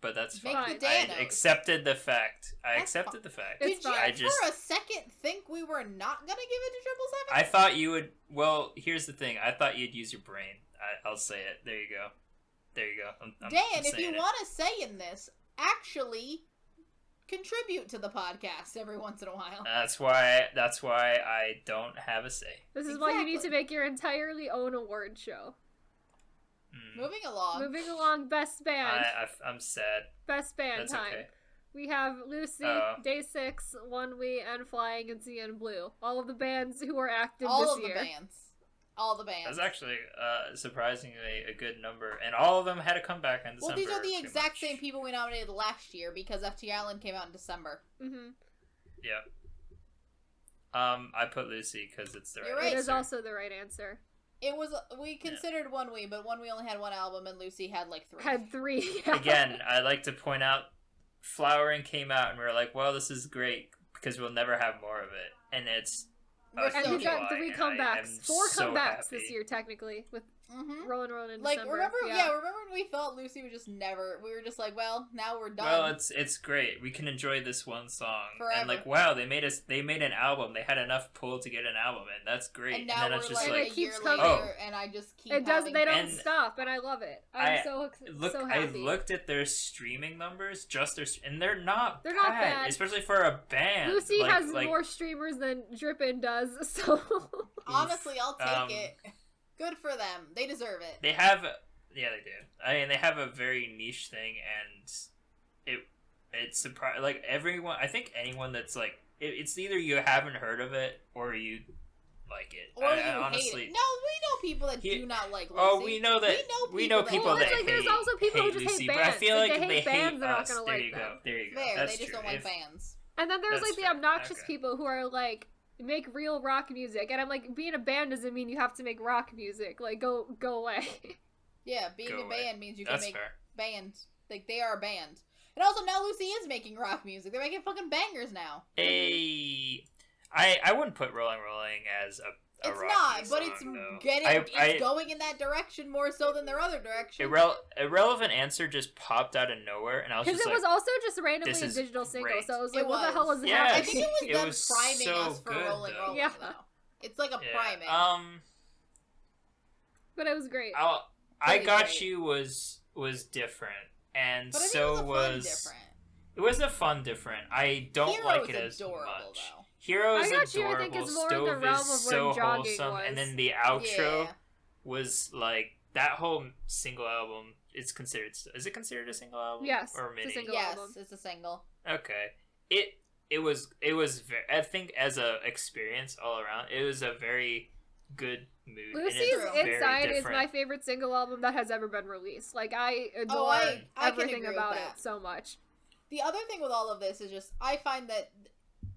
but that's Make fine. the I Danos. accepted the fact. I That's accepted the fact. It's Did you fine. I just for a second think we were not gonna give it to 777? I thought you would. Well, here's the thing. I thought you'd use your brain. I'll say it. There you go. There you go. I'm Dan, I'm if you saying it. want to say in this, actually contribute to the podcast every once in a while. That's why I don't have a say. This is why you need to Exactly. make your entirely own award show. Hmm. Moving along. Moving along, best band. I'm sad. Best band That's time. okay. We have Lucy, Oh. Day 6, One We, and Flying, and CN Blue. All of the bands who are active All this of the year. bands. All the bands. That's actually surprisingly a good number, and all of them had a comeback in December. Well, these are the pretty exact much. same people we nominated last year because FT Island came out in December. Mm-hmm. Yeah. I put Lucy because it's the right. You're right. It is answer. also the right answer. It was we considered One We, but One We only had one album, and Lucy had like 3. Had 3. Yeah. Again, I like to point out Flowering came out, and we were like, well, this is great because we'll never have more of it, and it's. And we got 3 comebacks, 4 so comebacks happy. this year technically with Mm-hmm. Rollin' in Like, December. remember when we thought Lucy would just never, we were just like, well, now we're done. Well, it's great. We can enjoy this one song. Forever. And like, wow, they made an album. They had enough pull to get an album in. That's great. And now then we're it's just like a year keeps later, coming. and I just keep It does. having They don't And stop, and I love it. I'm so happy. I looked at their streaming numbers, and they're not They're bad, not bad. especially for a band. Lucy has more streamers than Drippin' does, so... Honestly, I'll take it. Good for them. They deserve it. They have... Yeah, they do. I mean, they have a very niche thing, and it's surprising. Like, everyone... I think anyone that's, like... It's either you haven't heard of it, or you like it. Or you honestly, hate it. No, we know people that do not like Lucy. Oh, we know that. We know people that hate. There's also people who just Lucy, hate bands. But I feel like they hate bands, they're not us. gonna There like you them. go. There you go. Fair, That's they just true. don't like bands. And then there's like the obnoxious Okay. people who are like make real rock music, and I'm like, being a band doesn't mean you have to make rock music. Like, go away. Yeah, being Go a away. band means you That's can make fair. bands. Like, they are a band. And also, now Lucy is making rock music. They're making fucking bangers now. Hey, I wouldn't put Rolling as a It's rocky not, but song, it's though. it's going in that direction more so than their other direction. Irrelevant answer just popped out of nowhere, and I was Because just it like, was also just randomly this a is digital single, great. so I was It like, what the hell is Yes. I happening? think it It was them was priming so us for good, Rolling, though. Yeah. though. It's like a priming. But it was great. I Very Got great. You was different, and But I think so it was different. It was a fun different. I don't Hero like is it as adorable, much. though. Hero is I Got You, I adorable. think, is more in the Stove realm is of when so Jogging wholesome, was. and then the outro Yeah. was like that whole single album. Is it considered a single album? Yes, or mini? it's a single Yes, album. it's a single. Okay. It was I think as a experience all around, it was a very good mood. and Lucy's it's very Inside is different. my favorite single album that has ever been released. Like, I adore I can everything agree about with it that. so much. The other thing with all of this is just, I find that,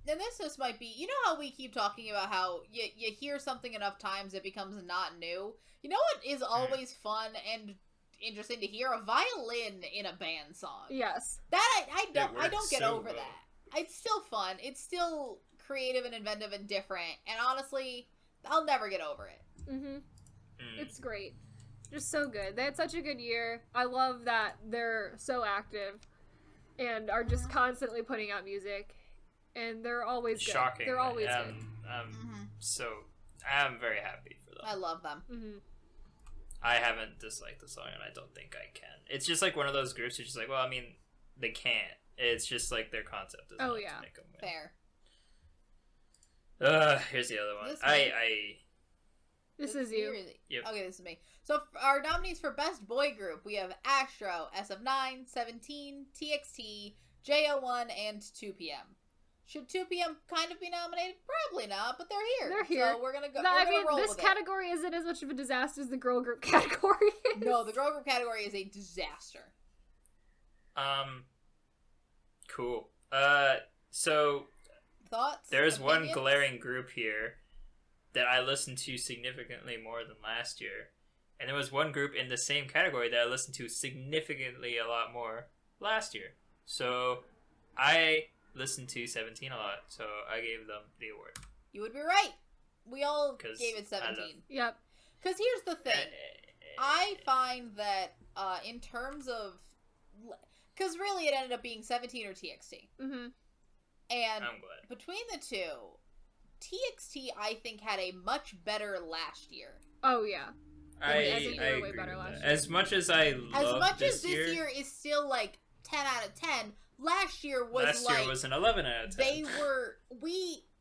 and this just might be, you know how we keep talking about how you hear something enough times it becomes not new? You know what is always fun and interesting to hear? A violin in a band song. Yes. That I don't works get so over well. that. It's still fun. It's still creative and inventive and different. And honestly, I'll never get over it. Mm-hmm. Mm. It's great. Just so good. They had such a good year. I love that they're so active and are just constantly putting out music. And they're always good. Shocking. They're always good. So I'm very happy for them. I love them. Mm-hmm. I haven't disliked the song, and I don't think I can. It's just like one of those groups. You're just like, well, I mean, they can't. It's just like their concept is not to make them win. Fair. Here's the other one. This This is you. Yep. Okay, this is me. So our nominees for Best Boy Group, we have Astro, SF9, 17, TXT, JO1, and 2PM. Should 2PM kind of be nominated? Probably not, but they're here. They're here. So we're gonna go. No, we're I gonna mean, roll this with category isn't as much of a disaster as the girl group category is. No, the girl group category is a disaster. Cool. So Thoughts? there's one Opinions? glaring group here that I listened to significantly more than last year. And there was one group in the same category that I listened to significantly a lot more last year. So I listened to 17 a lot, so I gave them the award. You would be right. We all 'Cause gave it I 17. Yep. Because here's the thing. I find that in terms of... Because really it ended up being 17 or TXT. Mm-hmm. And I'm glad. between the two, TXT I think had a much better last year. Oh, yeah. I think they were way agree better with last that. year. As much as I love As much this as this year is still like 10 out of 10, last year was last like... year was an 11 out of 10. They were...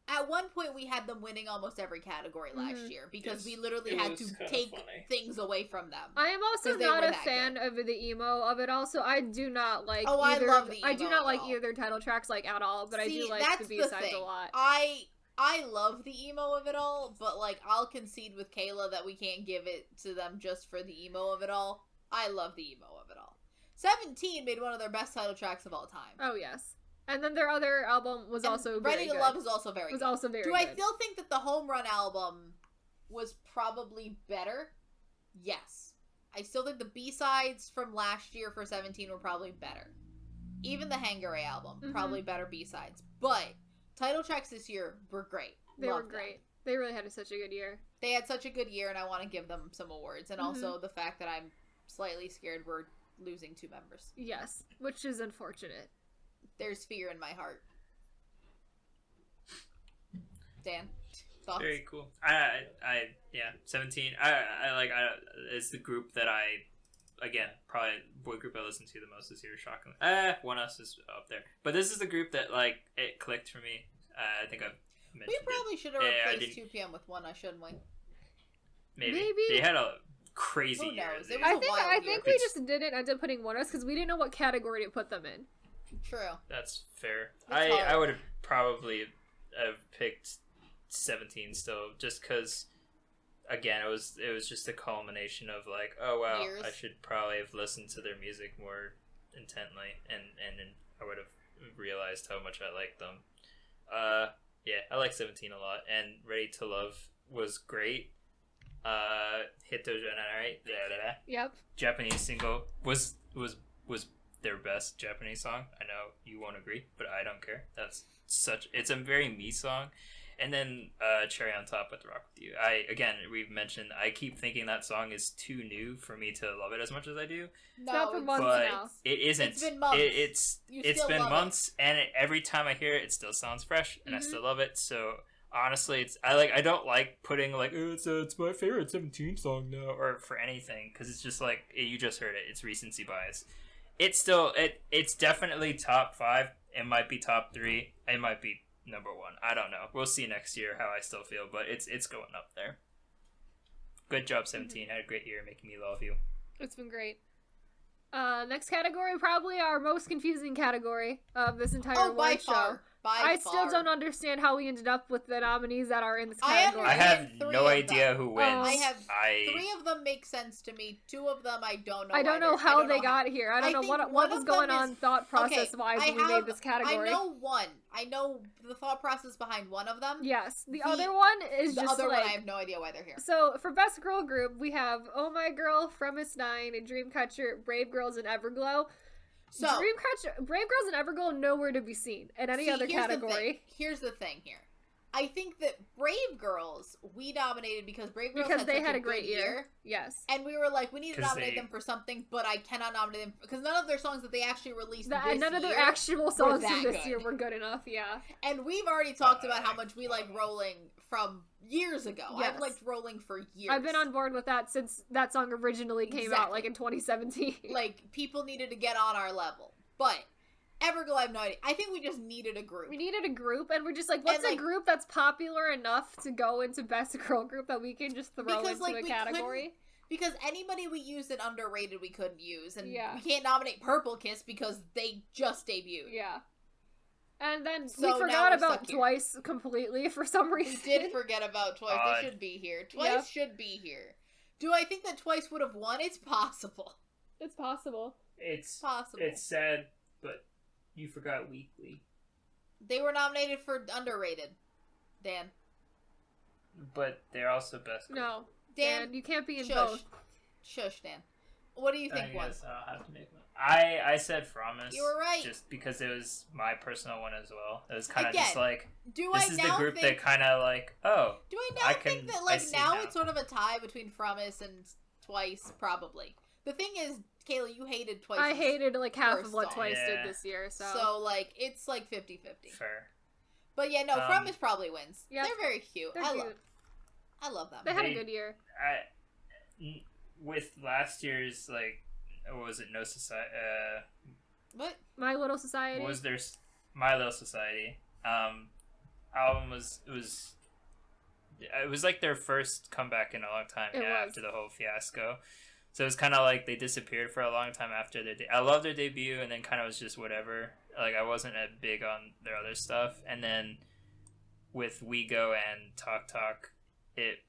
At one point, we had them winning almost every category last Mhm. year because Yes, we literally it had was to kinda take funny. things away from them. I am also 'Cause they not were a that fan of the emo of it. Also, I do not like. Oh, I either love the I do emo not of like it all. either their title tracks like at all, but I See, do like that's the the B-sides a thing. lot. I love the emo of it all, but like I'll concede with Kayla that we can't give it to them just for the emo of it all. I love the emo of it all. 17 made one of their best title tracks of all time. Oh yes, and then their other album was And also Ready very to good. Love is also very was good. also very Do good. I still think that the Home Run album was probably better? Yes. I still think the B-sides from last year for 17 were probably better. Even the Hangare album, probably better B-sides. But title tracks this year were great. They were great. They really had such a good year. They had such a good year, and I want to give them some awards. And also the fact that I'm slightly scared we're losing 2 members. Yes, which is unfortunate. There's fear in my heart. Dan, thoughts? Very cool. 17. It's the group that again, probably boy group I listened to the most this year, shockingly. One Us is up there. But this is the group that, like, it clicked for me. I think I've mentioned We probably should have replaced 2PM with 1Us, shouldn't we? Maybe. They had a crazy year. I think we just didn't end up putting 1Us because we didn't know what category to put them in. True. That's fair. I would have probably have picked 17 still, just because, again, it was just a culmination of, like, oh wow, years. I should probably have listened to their music more intently, and I would have realized how much I liked them. I like 17 a lot, and Ready to Love was great. Hito Janai, Yep. Japanese single was their best Japanese song. I know you won't agree, but I don't care. It's a very me song. And then Cherry on Top with Rock With You. We've mentioned, I keep thinking that song is too new for me to love it as much as I do. No, it's months but now. It isn't. It's been months. It's been months, and every time I hear it, it still sounds fresh, and I still love it. So honestly, I don't like putting like, oh, it's my favorite 17 song now, or for anything, because it's just like, you just heard it. It's recency bias. It's definitely top 5. It might be top 3. It might be number 1. I don't know. We'll see next year how I still feel, but it's going up there. Good job, 17. Had a great year making me love you. It's been great. Next category, probably our most confusing category of this entire award show. I still don't understand how we ended up with the nominees that are in this category. I have no idea who wins. I have 3 of them make sense to me. 2 of them I don't know. I don't know how they got here. I don't know what was going on thought process wise when we made this category. I know one. I know the thought process behind one of them. Yes. The other one is just one I have no idea why they're here. So for best girl group, we have Oh My Girl, From Miss 9, and Dreamcatcher, Brave Girls, and Everglow. So Dreamcatcher, Brave Girls, and Everglow nowhere to be seen in any other category. Here's the thing here. I think that Brave Girls, we nominated because Brave Girls had a great year. Yes. And we were like, we need to nominate them for something, but I cannot nominate them because none of their songs that they actually released this year, none of their actual songs from this year were good enough, yeah. And we've already talked about how much we like Rolling from years ago. Yes. I've liked Rolling for years. I've been on board with that since that song originally came out, like in 2017. Like, people needed to get on our level. But Everglow, I have no idea. I think we just needed a group. We needed a group, and we're just like, what's a group that's popular enough to go into best girl group that we can just throw into a category? Because anybody we used in underrated we couldn't use, and we can't nominate Purple Kiss because they just debuted. Yeah. And then we forgot about Twice completely for some reason. We did forget about Twice. They should be here. Twice should be here. Do I think that Twice would have won? It's possible. It's possible. It's possible. It's sad, but you forgot Weekly. They were nominated for underrated, Dan. But they're also best girl. No, Dan, you can't be in both. Shush, Dan. What do you think won? I'll have to make one. I said Promise. You were right. Just because it was my personal one as well. It was kind of just like, this is the group that kind of like, oh. Do I now think that, like, now it's sort of a tie between Promise and Twice? Probably. The thing is, Kayla, you hated Twice. I hated, like, half of what Twice did this year, so. So, like, it's, like, 50-50. Fair. But, yeah, no, Promise probably wins. Yep. They're very cute. I love them. They had a good year. With last year's, like, what was it? No Society. What? My Little Society. What was their My Little Society? Album was like their first comeback in a long time. After the whole fiasco, so it was kind of like they disappeared for a long time after their. I loved their debut, and then kind of was just whatever. Like, I wasn't big on their other stuff, and then with We Go and Talk Talk, it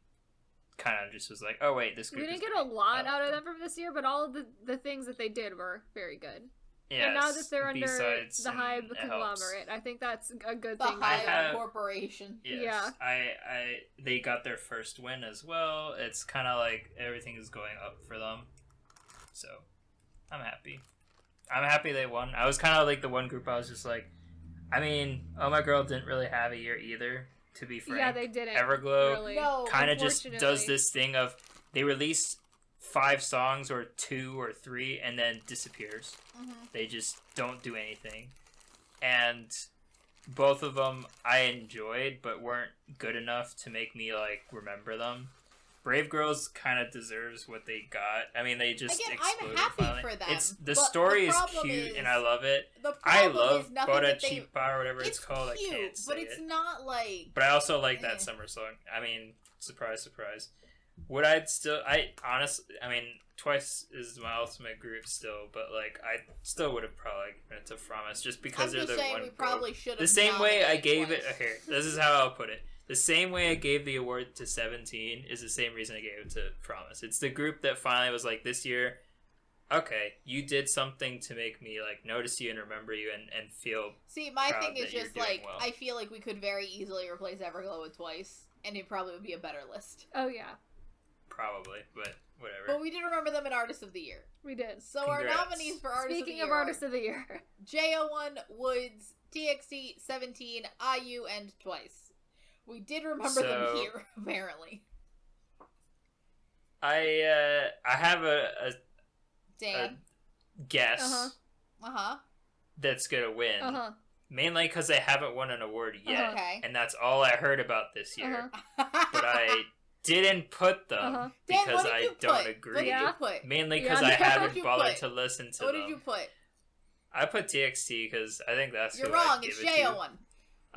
kind of just was like, oh wait, this group. We didn't get a lot out of them from this year, but all of the things that they did were very good. Yeah, and now that they're under the Hybe conglomerate, I think that's a good thing. The Hybe Corporation. Yes, yeah. They got their first win as well. It's kind of like everything is going up for them, so I'm happy. I'm happy they won. I was kind of like the one group I was just like, I mean, Oh My Girl didn't really have a year either, to be frank. Yeah, they didn't. Everglow Really. kind of just does this thing of they release 5 songs or 2 or 3 and then disappears. Mm-hmm. They just don't do anything. And both of them I enjoyed, but weren't good enough to make me like remember them. Brave Girls kind of deserves what they got. I mean, they just exploded. I'm happy finally. for them. The story is cute, and I love it. I love Bora Chipa or whatever it's called. Cute, I can't say but it's not like. But I also like that summer song. I mean, surprise, surprise. Would I still? I honestly, I mean, Twice is my ultimate group still, but like, I still would have probably given it to Promise just because they're the one. We probably should have. The same way I gave it. Here, this is how I'll put it. The same way I gave the award to 17 is the same reason I gave it to Promise. It's the group that finally was like, this year, okay, you did something to make me like notice you and remember you and feel. See, my proud thing is that just you're doing like well. I feel like we could very easily replace Everglow with Twice, and it probably would be a better list. Oh yeah, probably, but whatever. But we did remember them in Artist of the Year. we did. So Congrats. our nominees for Artist Speaking of of the Year Artist of the Year, JO1, Woods, TXT, 17, IU, and Twice. We did remember them here, apparently. I have a Dan. guess that's gonna win. Mainly because they haven't won an award yet, Okay. and that's all I heard about this year. But I didn't put them Dan, because what did I you don't put? agree. What did you put? Mainly because Yeah. I What did haven't you bothered put? to listen to What them. did you put? I put TXT because I think that's You're who wrong. I'd It's give it to. JO1.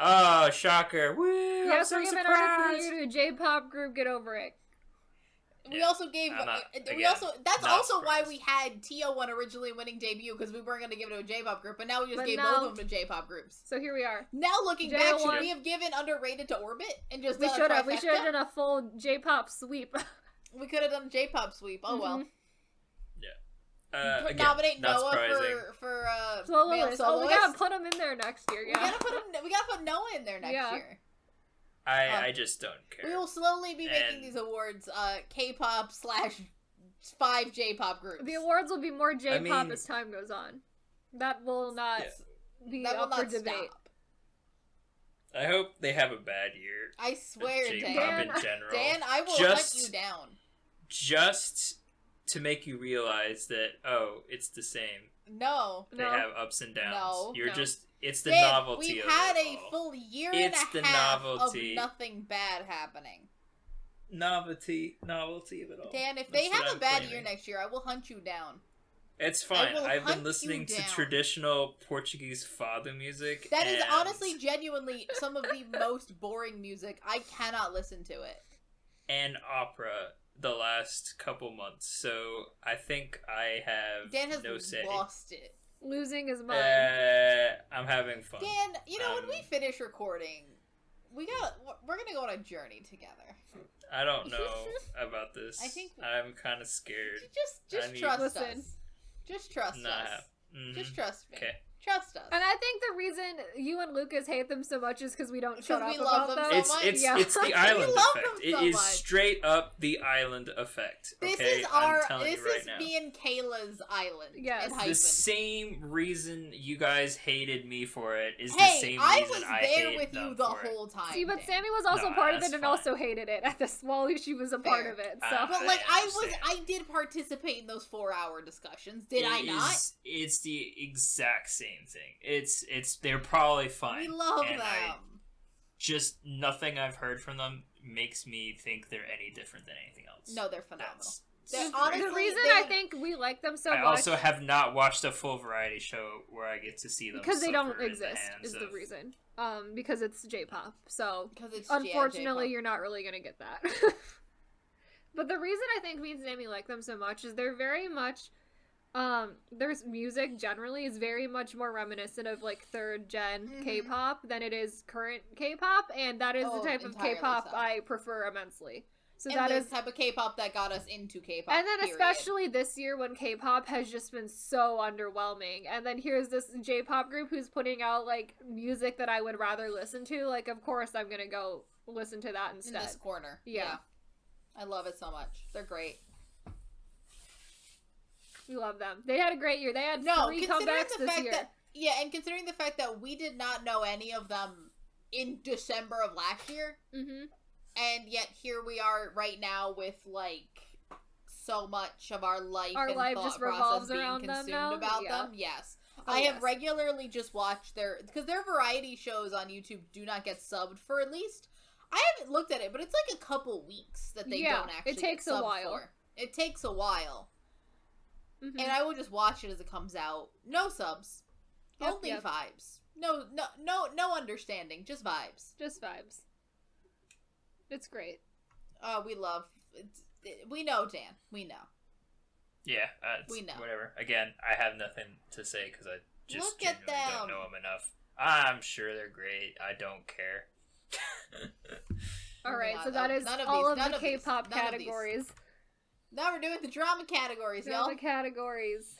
Oh, shocker! Woo! Yeah, I'm so we're giving surprised. Artist of the Year to a J-pop group. Get over it. We Yeah. also gave. I'm not- we again, also. That's not also why surprised. we had TO1 originally winning debut because we weren't going to give it to a J-pop group, but now we just But gave now- both of them to J-pop groups. So here we are. Now looking back, should JO1. we have given Underrated to Orbit and just We done should a have. We should have trifecta? done a full J-pop sweep. We could have done J-pop sweep. Oh well. Again, Nominate not Noah surprising. for male Soloist. Oh, we soloist. gotta put him in there next year. We Yeah. gotta put him. We gotta put Noah in there next Yeah. year. I just don't care. We will slowly be making And- these awards K-pop / 5 J-pop groups. The awards will be more J-pop mean- as time goes on. That will not be that will up for not debate. stop. I hope they have a bad year. I swear, J-pop Dan. in general. Dan, I will Just- hunt you down. Just to make you realize that it's the same. No. They have ups and downs. No. You're No. just it's the Dan, novelty we've of had it a all. full year It's and the a half novelty. of nothing bad happening. novelty of it all. Dan, if That's they what have I'm a bad claiming. year next year, I will hunt you down. It's fine. will I've hunt been you listening to down. traditional Portuguese fado music. That is and- honestly, genuinely, some of the most boring music. I cannot listen to it. and opera the last couple months. So I think I have Dan has no say. lost it. Losing his mind. I'm having fun. Dan, you know, when we finish recording, we're gonna go on a journey together. I don't know about this. I think I'm kind of scared. Just I need- trust Listen. us. Just trust us. Just trust me. Okay. Trust us. And I think the reason you and Lucas hate them so much is because we don't shut Because up we love about them them. so much. It's the island love effect. them It so is much. straight up the island effect. This Okay? is I'm telling this you right is now. me and Kayla's island. Yes. in The hyphen. same reason you guys hated me for it is the Hey, same I reason was I there hate with you them the for it. whole time. See, but Dan. Sammy was also No, part of that's it and fine. also hated it at this while she was a part Fair. of it. So But I like understand. I did participate in those 4-hour discussions. Did I not? It's the exact same thing. It's they're probably fine. We love and them. Just nothing I've heard from them makes me think they're any different than anything else. No, they're phenomenal. That's- They're the honestly, reason they I would- think we like them so I much also have not watched a full variety show where I get to see them because they don't suffer in the exist hands is the of- reason. Because it's J-pop. So 'Cause it's unfortunately, J-pop. you're not really gonna get that. But the reason I think me and Sammy like them so much is they're very much their music generally is very much more reminiscent of like third gen K-pop than it is current K-pop, and that is the type of entirely K-pop so. I prefer immensely. So And that the is type of K-pop that got us into K-pop. and then period. especially this year when K-pop has just been so underwhelming, and then here's this J-pop group who's putting out like music that I would rather listen to. Like, of course I'm gonna go listen to that in instead. this corner. Yeah. I love it so much. They're great. We love them. They had a great year. They had 3 considering comebacks the this fact year. that and considering the fact that we did not know any of them in December of last year, and yet here we are right now with like so much of our life and life thought just process revolves being around them consumed now. about Yeah. them. Yes. Oh, I have yes. regularly just watched because their variety shows on YouTube do not get subbed for at least, I haven't looked at it, but it's like a couple weeks that they don't actually it takes get subbed a while. for. It takes a while. And I will just watch it as it comes out. No subs. Only vibes. No understanding. Just vibes. Just vibes. It's great. We love. We know, Dan. We know. Yeah, we know. Whatever. Again, I have nothing to say because I just Look at genuinely them. don't know them enough. I'm sure they're great. I don't care. Alright, so none that is of all these, of the none of these, K-pop none of these. categories. Now we're doing the drama categories, Drama y'all. categories.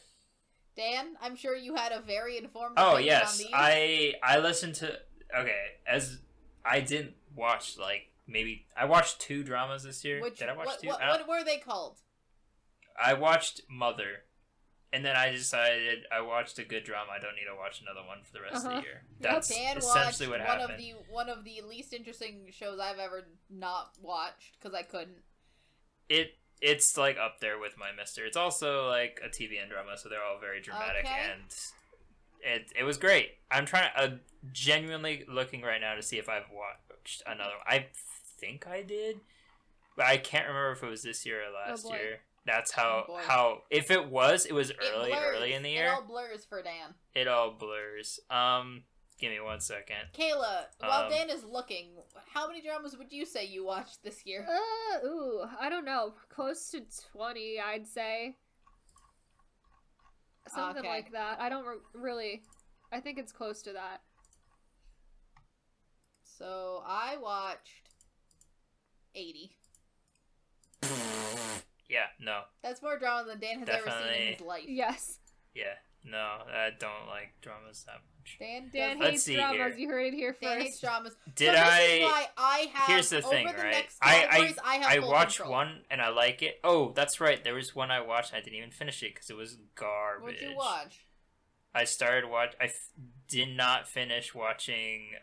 Dan, I'm sure you had a very informed Oh opinion on yes, these. I listened to. Okay, as I didn't watch I watched 2 dramas this year. Did I watch 2? What were they called? I watched Mother, and then I decided I watched a good drama. I don't need to watch another one for the rest of the year. That's Dan essentially watched what happened. one of the least interesting shows I've ever not watched because I couldn't. It's like up there with my Mister. It's also like a TVN drama, so they're all very dramatic, and it was great. I'm genuinely looking right now to see if I've watched another one. I think I did, but I can't remember if it was this year or last year. That's how if it was early in the year. It all blurs for Dan. It all blurs. Give me 1 second. Kayla, while Dan is looking, how many dramas would you say you watched this year? I don't know. Close to 20, I'd say. Something like that. I don't really. I think it's close to that. So I watched 80. Yeah, no. That's more drama than Dan has ever seen in his life. Yes. Yeah, no, I don't like dramas that much. Dan hates dramas. You heard it here first. Dan hates dramas. Did so I? This is why I have. Here's the thing, over the right? next categories, I have I full watched control. one and I like it. Oh, that's right. There was one I watched. And I didn't even finish it because it was garbage. What'd you watch? I started did not finish watching.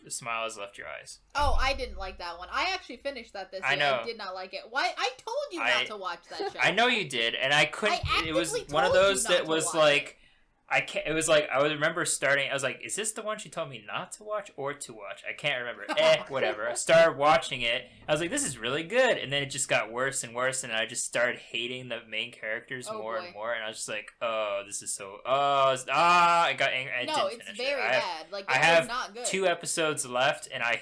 Smile Has Left Your Eyes. Oh, I didn't like that one. I actually finished that this year. I know. I did not like it. Why? I told you not to watch that show. I know you did, and I couldn't. It was actively one of told those you not that to was watch like. I can't. It was like I would remember starting. I was like, "Is this the one she told me not to watch or to watch?" I can't remember. Whatever. I started watching it. I was like, "This is really good," and then it just got worse and worse, and I just started hating the main characters more and more. And I was just like, "Oh, this is so." I got angry. I didn't it's finish very it. bad. Like I have not good. 2 episodes left, and I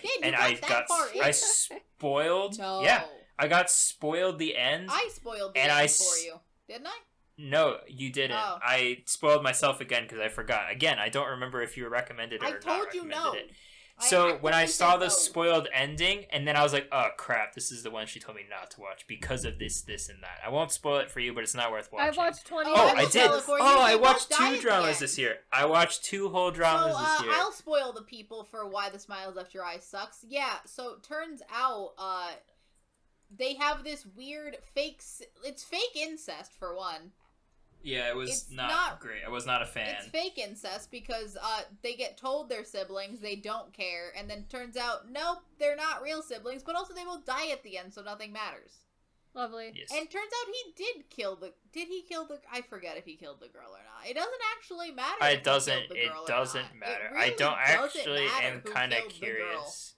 spoiled. No. Yeah, I got spoiled the end. I spoiled the end for you, didn't I? No, you didn't. Oh. I spoiled myself again because I forgot. Again, I don't remember if you recommended it or not. I told you no. It. So when I saw the spoiled ending, and then I was like, "Oh crap! This is the one she told me not to watch because of this, this, and that." I won't spoil it for you, but it's not worth watching. I watched 20. I did. I watched 2 Diet dramas Gang. this year. I watched 2 whole dramas this year. I'll spoil the people for why The Smile Has Left Your Eyes sucks. Yeah. So turns out, they have this weird fake. It's fake incest for one. Yeah, it was not great. I was not a fan. It's fake incest because they get told they're siblings, they don't care, and then turns out, nope, they're not real siblings, but also they will die at the end, so nothing matters. Lovely. Yes. And turns out he did kill the... Did he kill the... I forget if he killed the girl or not. It doesn't actually matter It doesn't matter. Really I don't actually matter am who kind of killed the curious.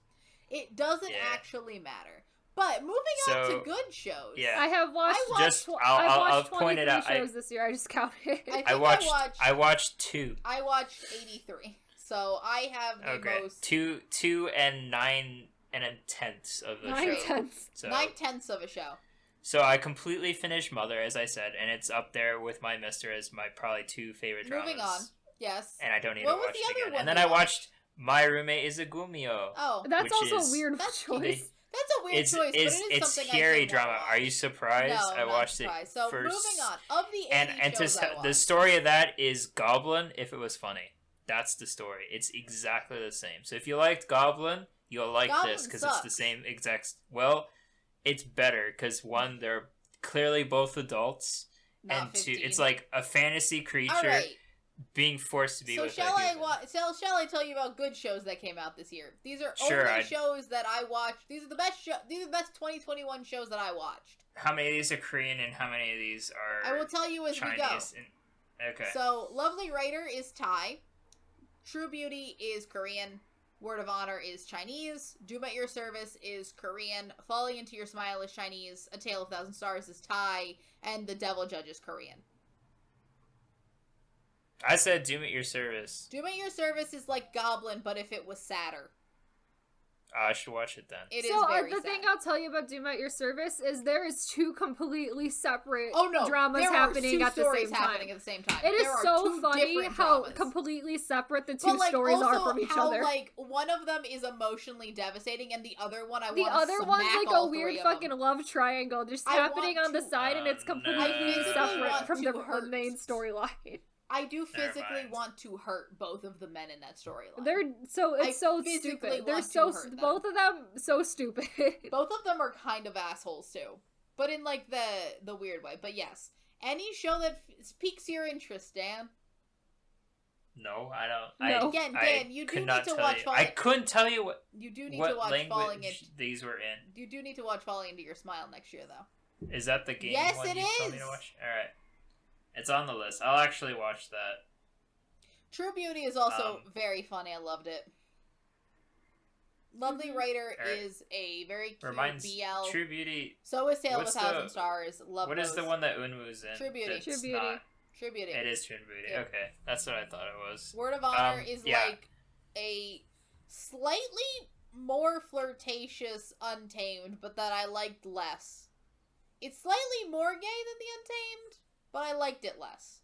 girl. It doesn't actually matter. But moving on to good shows. Yeah. I have watched. I'll point it out. shows this year. I just counted. I watched 2. I watched 83. So I have the most 2 and 9 and 1/10 of the show. 9/10. So 9/10 of a show. So I completely finished Mother, as I said, and it's up there with my Mister as my probably 2 favorite dramas. Moving on. Yes. And I don't need What to was watch the it other again. one And then you I watched My Roommate is a Gumio. Oh. That's also a weird choice. That's a weird choice, but it is it's something scary I drama. Are you surprised? No, I watched surprised. it So first. moving on. Of the 80 and shows I watched. the story of that is Goblin if it was funny. That's the story. It's exactly the same. So if you liked Goblin, you'll like Goblin this because sucks. it's the same exact. Well, it's better because one, they're clearly both adults, Not and 15. two, it's like a fantasy creature All right. being forced to be So with shall a I human. shall I tell you about good shows that came out this year? These are Sure, only shows that I watched. These are the best These are the best 2021 shows that I watched. How many of these are Korean and how many of these are I will tell you as Chinese? we go. Okay. So Lovely Writer is Thai. True Beauty is Korean. Word of Honor is Chinese. Doom at Your Service is Korean. Falling Into Your Smile is Chinese. A Tale of Thousand Stars is Thai. And The Devil Judge is Korean. I said Doom at Your Service. Doom at Your Service is like Goblin, but if it was sadder. I should watch it then. It is So very the sad. thing I'll tell you about Doom at Your Service is there is two completely separate Oh no, dramas there are happening two at the stories same time. happening at the same time. It is There are so two funny different how dramas. completely separate the two But, like, stories are also from each how, other. Like, one of them is emotionally devastating, and the other one The other one's like a all weird three of fucking them. love triangle just I happening want on the to- side, and it's Oh, no. completely I physically separate want from to the hurt. main storyline. I do Never physically mind. want to hurt both of the men in that storyline. They're so I it's so physically stupid. They're want to so hurt them. both of them so stupid. Both of them are kind of assholes too, but in like the weird way. But yes, any show that piques your interest, Dan. No, I don't. No. Again, I Dan, you do could need not to tell watch you. Falling. I couldn't tell you You do need what to watch Falling language Into. these were in. You do need to watch Falling Into Your Smile next year, though. Is that the game Yes, one it you told me is. to watch? Alright. It's on the list. I'll actually watch that. True Beauty is also Um, very funny. I loved it. Lovely Mhm. Writer Alright. is a very cute Reminds BL. True Beauty. So is Tale of a What's Thousand the- Stars. Love What those. is the one that Unwoo's in? True Beauty. that's True Beauty. not- True Beauty. It is True Beauty. Yeah. Okay, that's what I thought it was. Word of Honor is yeah. like a slightly more flirtatious Untamed, but that I liked less. It's slightly more gay than the Untamed, but I liked it less.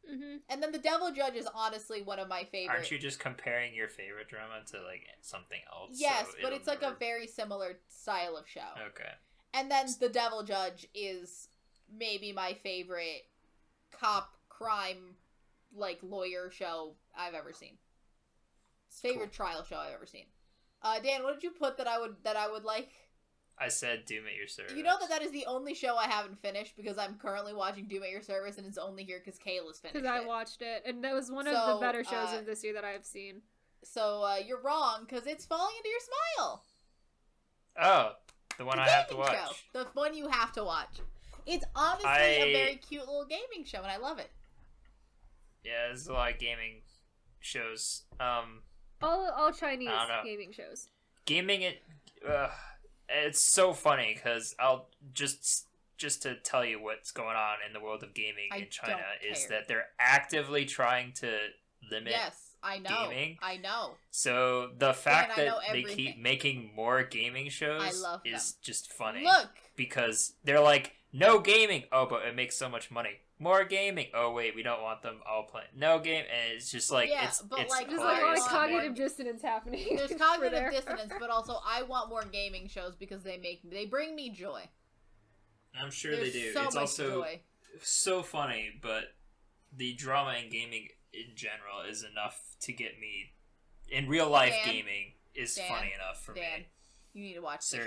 Mm-hmm. And then The Devil Judge is honestly one of my favorite. Aren't you just comparing your favorite drama to like something else? Yes, so but it'll it's like a never- very similar style of show. Okay. And then The Devil Judge is maybe my favorite cop crime like lawyer show I've ever seen. Favorite trial show I've ever seen. Dan, what did you put that I would like? I said Doom at Your Service. You know that is the only show I haven't finished because I'm currently watching Doom at Your Service and it's only here because Kayla's finished Because I it. watched it, and that was one of So, the better shows of this year that I've seen. So you're wrong because it's Falling Into Your Smile. Oh, the one The I have to gaming watch. show. The one you have to watch. It's honestly a very cute little gaming show and I love it. Yeah, there's a lot of gaming shows. All Chinese I don't know. gaming shows. Gaming it's so funny because I'll just to tell you what's going on in the world of gaming I in China don't is care. that they're actively trying to limit. Yes, I know. gaming. I know. So the fact I that know they everything. keep making more gaming shows I love is just funny. Look, Because they're like, no gaming. Oh, but it makes so much money. More gaming. Oh wait, we don't want them all playing. No game, and it's just like Yeah, it's but, it's like, There's like a lot hilarious of Hilarious. to me. cognitive dissonance happening. there's for cognitive there. dissonance, but also I want more gaming shows because they bring me joy. I'm sure There's they do. so It's much also joy. so funny, but the drama in gaming in general is enough to get me. In real life, Dan, gaming is Dan, funny enough for Dan, me. you need to watch Sir. this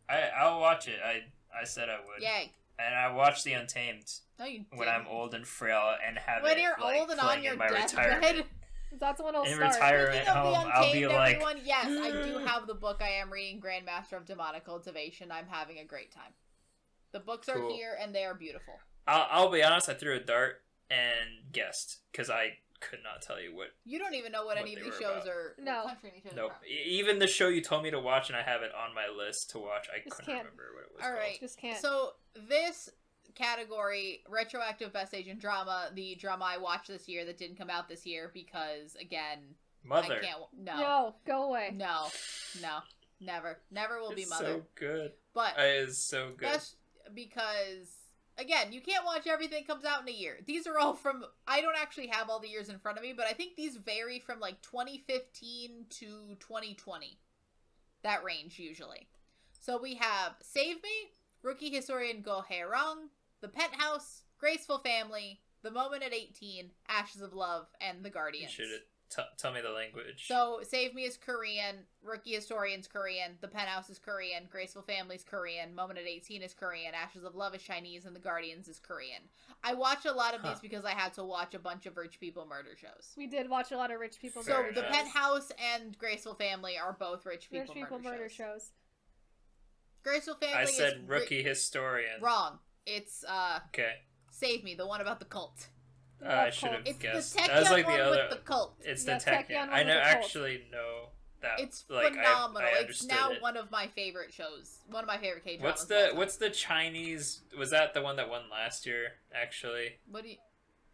show. I'll watch it. I said I would. Yay! And I watch The Untamed No, you when didn't. I'm old and frail and have When it you're like, old and playing on your in my deathbed. retirement. That's when I'll In start. retirement Speaking of home, the I'll be Untamed, like, everyone, yes, I do have the book. I am reading Grandmaster of Demonic Cultivation. I'm having a great time. The books are Cool. here and they are beautiful. I'll be honest. I threw a dart and guessed because I could not tell you what. You don't even know what any of they these were shows about. are. No. What country any shows Nope. are from. Even the show you told me to watch, and I have it on my list to watch. I Just couldn't can't. remember what it was All called. right. Just can't. So this category, retroactive best Asian drama, the drama I watched this year that didn't come out this year because again, Mother. I can't. No, go away. No, never will be It's Mother. so good. But It is so good. that's because again, you can't watch everything that comes out in a year. These are all from. I don't actually have all the years in front of me, but I think these vary from like 2015 to 2020. That range usually. So we have Save Me, Rookie Historian Go Haerong, The Penthouse, Graceful Family, The Moment at 18, Ashes of Love, and The You Guardians. should Tell me the language. So, Save Me is Korean, Rookie Historian's Korean, The Penthouse is Korean, Graceful Family's Korean, Moment at 18 is Korean, Ashes of Love is Chinese, and The Guardians is Korean. I watch a lot of these because I had to watch a bunch of rich people murder shows. We did watch a lot of rich people So, murder The shows. Penthouse and Graceful Family are both rich people murder shows. Graceful Family I said Rookie Historian. Wrong. It's, Okay. Save Me, the one about the cult. I should have It's guessed. the Taekyon That was like one the other. with the cult. It's Yeah, the Taekyon. Taekyon one I with know. the cult. Actually, know that. It's like, phenomenal. I It's understood now it. one of my favorite shows. One of my favorite K-dramas. What's the Chinese? Was that the one that won last year? Actually, What do you?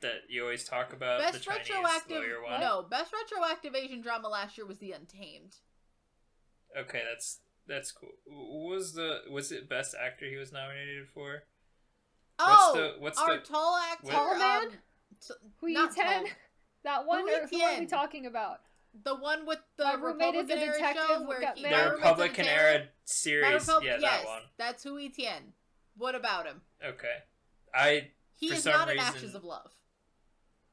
that you always talk about Best the Chinese retroactive. lawyer one. No, best retroactive Asian drama last year was The Untamed. Okay, that's cool. Was it Best Actor he was nominated for? Oh, what's our the tall actor, Tall man? Hui not Ten? tall. That one? Hui Or who are we Tian. talking about? The one with the My roommate is a Republican era detective show who where got he married. the my roommate's a Republican detective. era My series? Repub- Yeah, yes, that one. that's Hui Tian. What about him? Okay, He For is some not in reason- Ashes of Love.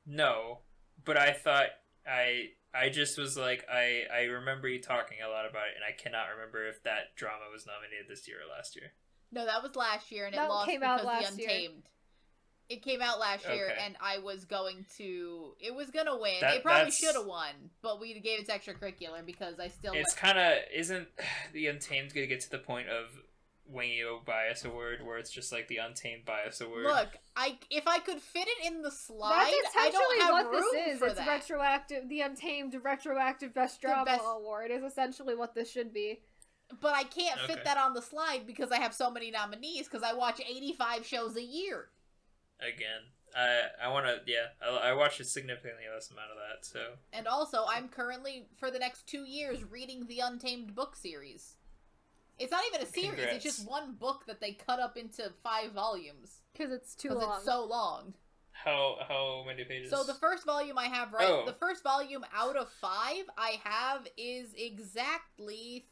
no, but I thought I just was like I remember you talking a lot about it, and I cannot remember if that drama was nominated this year or last year. No, that was last year, and it That lost came out because last The year. Untamed. It came out last year, Okay. and I was going to. It was gonna win. That- It probably that's- should have won, but we gave it to extracurricular because I still. It's kind of isn't the Untamed gonna get to the point of Wangyo Bias Award where it's just like the Untamed Bias Award? Look, if I could fit it in the slide, That's I essentially don't have what room this is. for It's that. retroactive. The Untamed retroactive best The drama best- award is essentially what this should be. But I can't fit Okay. that on the slide because I have so many nominees because I watch 85 shows a year. Again, I want to. Yeah, I watched a significantly less amount of that. So And also, I'm currently, for the next 2 years, reading the Untamed book series. It's not even a series, Congrats. it's just one book that they cut up into 5 volumes. Because it's too Because long. it's so long. how many pages? So the first volume I have the first volume out of 5 I have is exactly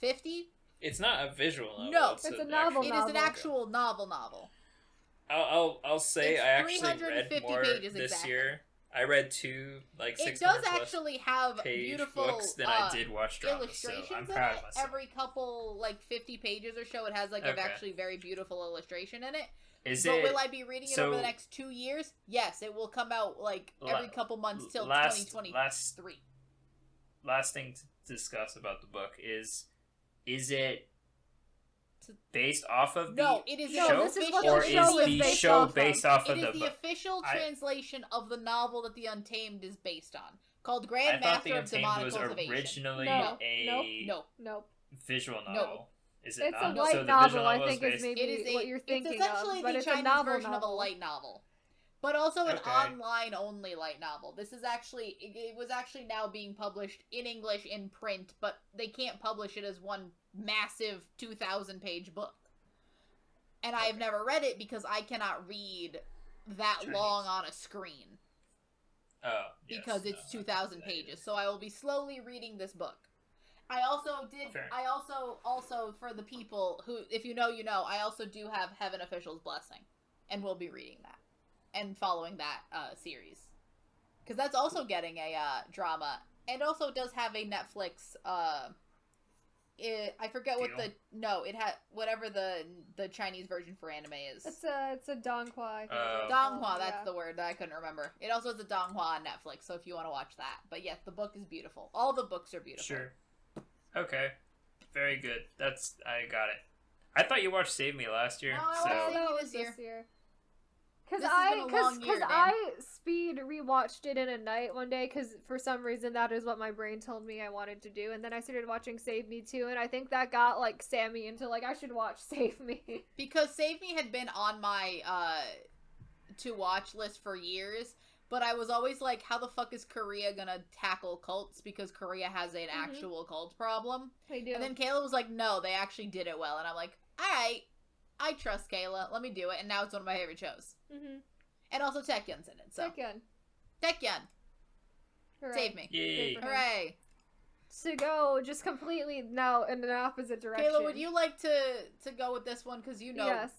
350. It's not a visual novel. No. It's a an novel It is an actual novel. I'll say It's I actually 350 read more pages this exactly. year. I read 2 like It 600 does plus actually have page beautiful books than I did watch dramas. So illustrations I'm in proud it. of myself. Every couple, like 50 pages or so, it has like Okay. a actually very beautiful illustration in it. Is But it? will I be reading it over so- the next 2 years? Yes, it will come out like every couple months till last 2023. last thing to discuss about the book is it based off of No, the it is No, show, this is what or the is show is the based show off of. based off It of is the the book? official I- translation of the novel that The Untamed is based on, called I Grand thought the Master of Untamed Demonic was Cultivation. originally No, a No, Nope. visual novel. Is it It's not? a light so the novel, visual I novel think is is based- maybe it is what you're thinking it's essentially of. But the it's Chinese a novel version of a light novel. But also an Okay. online only light novel. This is actually it was actually now being published in English in print, but they can't publish it as one massive 2,000-page book. And I have never read it because I cannot read that Chinese. long on a screen Oh, yes, because it's no, 2,000 that pages. is- So I will be slowly reading this book. I also did. Fair. I also for the people who, if you know, you know. I also do have Heaven Official's Blessing, and we'll be reading that and following that series because that's also getting a drama, and also does have a Netflix. I forget what Deal? it had whatever the Chinese version for anime is. It's a Donghua. I think it's Donghua, called, that's yeah. the word that I couldn't remember. It also has a Donghua on Netflix, so if you want to watch that. But yes, the book is beautiful. All the books are beautiful. Sure. Okay. Very good. I got it. I thought you watched Save Me last year. No, I so watched Oh, Save Me that was this this year. year. Because This has been a long year, Dan. I speed rewatched it in a night one day because for some reason that is what my brain told me I wanted to do, and then I started watching Save Me too, and I think that got like Sammi into like I should watch Save Me. Because Save Me had been on my to watch list for years, but I was always like, how the fuck is Korea gonna tackle cults? Because Korea has an actual cult problem. I do. And then Kayla was like, no, they actually did it well. And I'm like, alright, I trust Kayla. Let me do it. And now it's one of my favorite shows. Mm-hmm. And also Taekyon's in it. So Second. Taekyon, Hooray. save me. Yay. Good for him. Hooray. To go just completely now in an opposite direction. Kayla, would you like to go with this one? Because you know. Yes.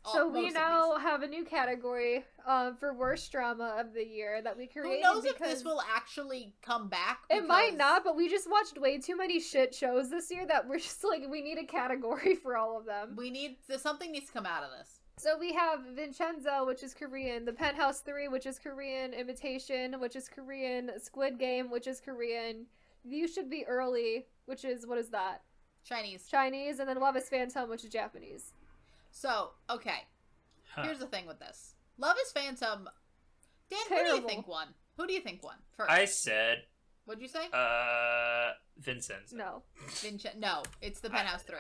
So we now have a new category for worst drama of the year that we created. Who knows if this will actually come back? It might not, but we just watched way too many shit shows this year that we're just like, we need a category for all of them. Something needs to come out of this. So we have Vincenzo, which is Korean, The Penthouse 3, which is Korean, Imitation, which is Korean, Squid Game, which is Korean, You Should Be Early, which is, what is that? Chinese, and then Love is Phantom, which is Japanese. So, okay. Here's the thing with this. Love is Phantom. Dan, who do you think won? Who do you think won first? I said... What'd you say? No. Vincenzo. No, it's The Penthouse 3.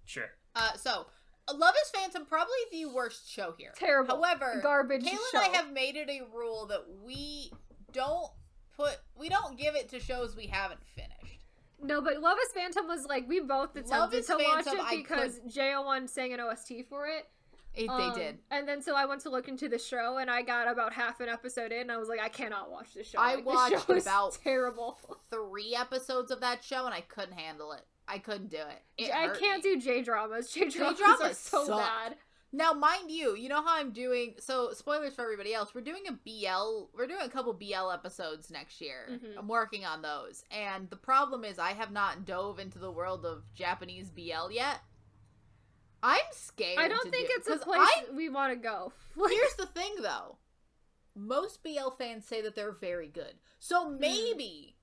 Sure. So... Love is Phantom, probably the worst show here. Terrible. However, garbage Kayla show. and I have made it a rule that we don't give it to shows we haven't finished. No, but Love is Phantom was like, we both attempted to watch it because JO1 sang an OST for it. They did. And then so I went to look into the show and I got about half an episode in and I was like, I cannot watch this show. I watched this show about terrible. 3 episodes of that show and I couldn't handle it. I couldn't do it. I can't do J-dramas. J-dramas are so bad. Now, mind you know how I'm doing, so spoilers for everybody else, we're doing a couple BL episodes next year. Mm-hmm. I'm working on those. And the problem is I have not dove into the world of Japanese BL yet. I'm scared. I don't think it's a place we want to go. Here's the thing, though. Most BL fans say that they're very good. So maybe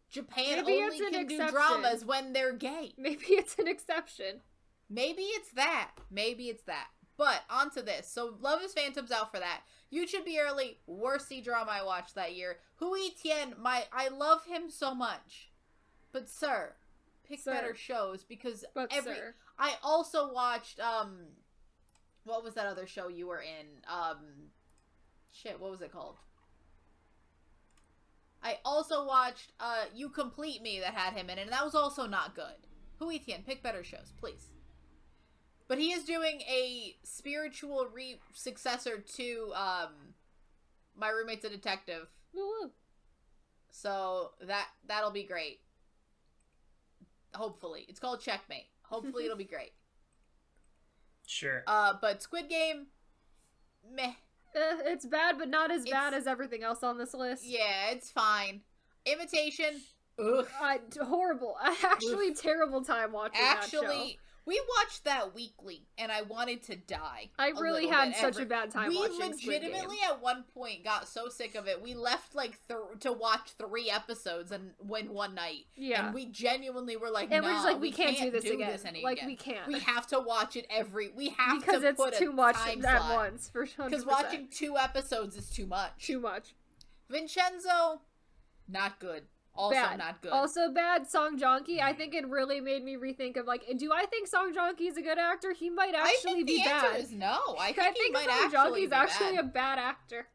Japan only can do dramas when they're gay. Maybe it's an exception. Maybe it's that. But onto this. So Love is Phantom's out for that. You Should Be Early. Worst C-drama I watched that year. Hui Tien. I love him so much. But sir, pick better shows because I also watched what was that other show you were in? What was it called? I also watched You Complete Me that had him in it, and that was also not good. Hui Tien, pick better shows, please. But he is doing a spiritual successor to My Roommate's a Detective. Woo-woo. So that'll be great. Hopefully. It's called Checkmate. Hopefully it'll be great. Sure. But Squid Game, meh. It's bad, but not as bad as everything else on this list. Yeah, it's fine. Imitation, ugh. Horrible. Actually, terrible time watching that show. We watched that weekly, and I wanted to die. I really had such a bad time watching Squid Game. We legitimately, at one point, got so sick of it, we left, to watch 3 episodes and win one night. Yeah. And we genuinely were like, and we're just like, we can't do this again. Like, we can't. We have to watch it because it's too much at once, for sure. Because watching 2 episodes is too much. Vincenzo, not good. Also bad. Not good. Also bad. Song Joong-ki, I think it really made me rethink of do I think Song Joong-ki is a good actor? He might actually be bad. I think the answer is no. I think he might Song Joong-ki is actually a bad actor.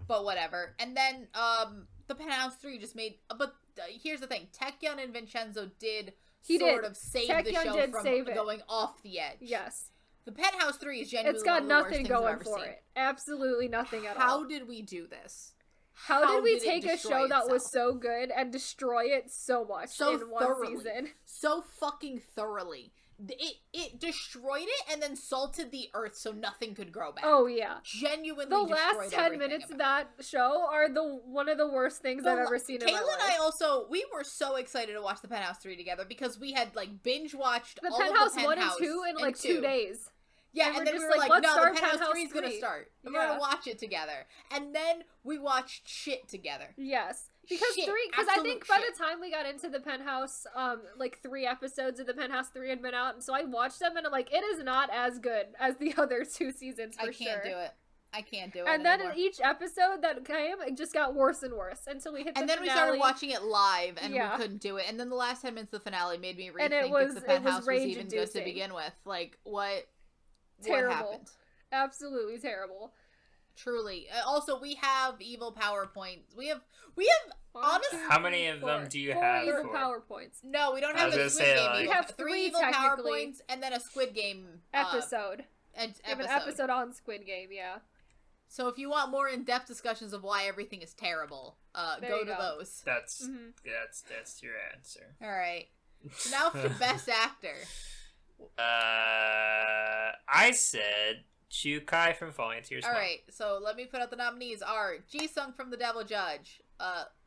But whatever. And then The Penthouse 3 just made. But here's the thing: Taecyeon and Vincenzo did save the show from going off the edge. Yes. The Penthouse 3 is genuinely it's got one of the nothing worst going things I've for ever seen. it. Absolutely nothing at all. How did we do this? How did we take a show that was so good and destroy it so much in one season? So fucking thoroughly. It destroyed it and then salted the earth so nothing could grow back. Oh, yeah. Genuinely the last 10 minutes of that show are one of the worst things I've ever seen in my life. Kayla and I also, we were so excited to watch The Penthouse 3 together because we had, binge watched all Penthouse of The Penthouse 1 and 2 in, 2 days. Yeah, and then we were like, no, The Penthouse 3 is going to start. We're going to watch it together. And then we watched shit together. Yes. Because I think by the time we got into The Penthouse, 3 episodes of The Penthouse 3 had been out, and so I watched them, and I'm like, it is not as good as the other 2 seasons, for sure. I can't do it And anymore. then each episode that came, it just got worse and worse until we hit the finale. And then we started watching it live, and we couldn't do it. And then the last 10 minutes of the finale made me rethink if The Penthouse was even good to begin with. What happened? Absolutely terrible. Truly. Also, we have evil PowerPoints. We have honestly. How many of them do you have? 4 evil PowerPoints. No, we don't have a Squid Game. We have 3 evil PowerPoints and then a Squid Game episode. We have an episode on Squid Game, yeah. So if you want more in-depth discussions of why everything is terrible, go to those. That's your answer. All right. So now for Best Actor. I said Chukai from Falling Into Your Smile. Alright, so let me put out the nominees are Jisung from The Devil Judge,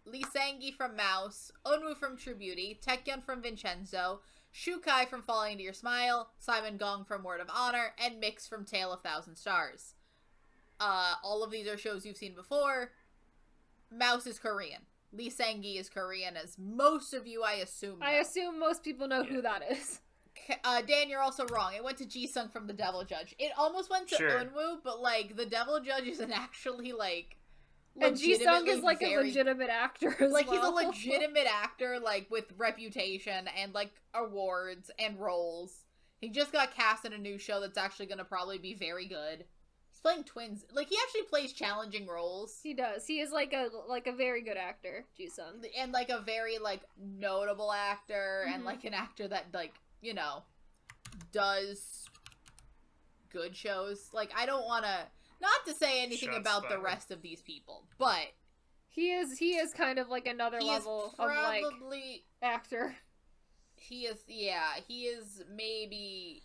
Lee Sang-gi from Mouse, Eunwoo from True Beauty, Taecyeon from Vincenzo, Shukai from Falling Into Your Smile, Simon Gong from Word of Honor, and Mix from Tale of Thousand Stars. All of these are shows you've seen before. Mouse is Korean. Lee Sang-gi is Korean, as most of you, I assume, know. I assume most people know who that is. Dan, you're also wrong. It went to Jisung from The Devil Judge. It almost went to Eunwoo, but, like, The Devil Judge isn't actually, like, and Jisung is, like, a legitimate actor as like, well. he's a legitimate actor, like, with reputation and, like, awards and roles. He just got cast in a new show that's actually gonna probably be very good. He's playing twins. Like, he actually plays challenging roles. He does. He is, like a very good actor, Jisung. And, like, a very, like, notable actor, and, like, an actor that, like, you know, does good shows. Like, I don't want to, not to say anything about the rest of these people, but he is kind of like another level of, like, actor. He is maybe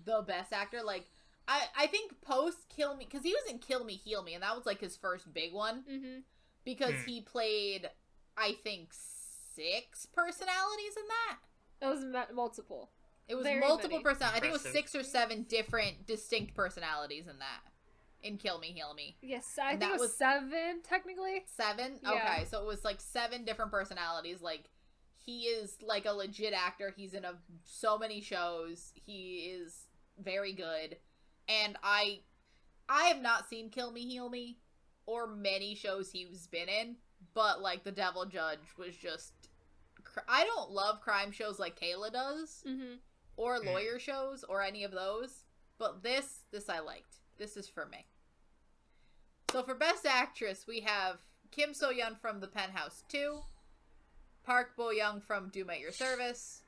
the best actor. Like, I think post Kill Me, because he was in Kill Me, Heal Me, and that was, like, his first big one. Because he played, I think, 6 personalities in that. It was multiple. It was multiple personalities. I think it was 6 or 7 different distinct personalities in that. In Kill Me, Heal Me. Yes, I think it was 7, technically. 7? Yeah. Okay, so it was, like, 7 different personalities. Like, he is, like, a legit actor. He's in so many shows. He is very good. And I have not seen Kill Me, Heal Me, or many shows he's been in. But, like, The Devil Judge was just... I don't love crime shows like Kayla does, or lawyer shows, or any of those, but this I liked. This is for me. So for Best Actress, we have Kim So-yeon from The Penthouse 2, Park Bo-young from Doom at Your Service,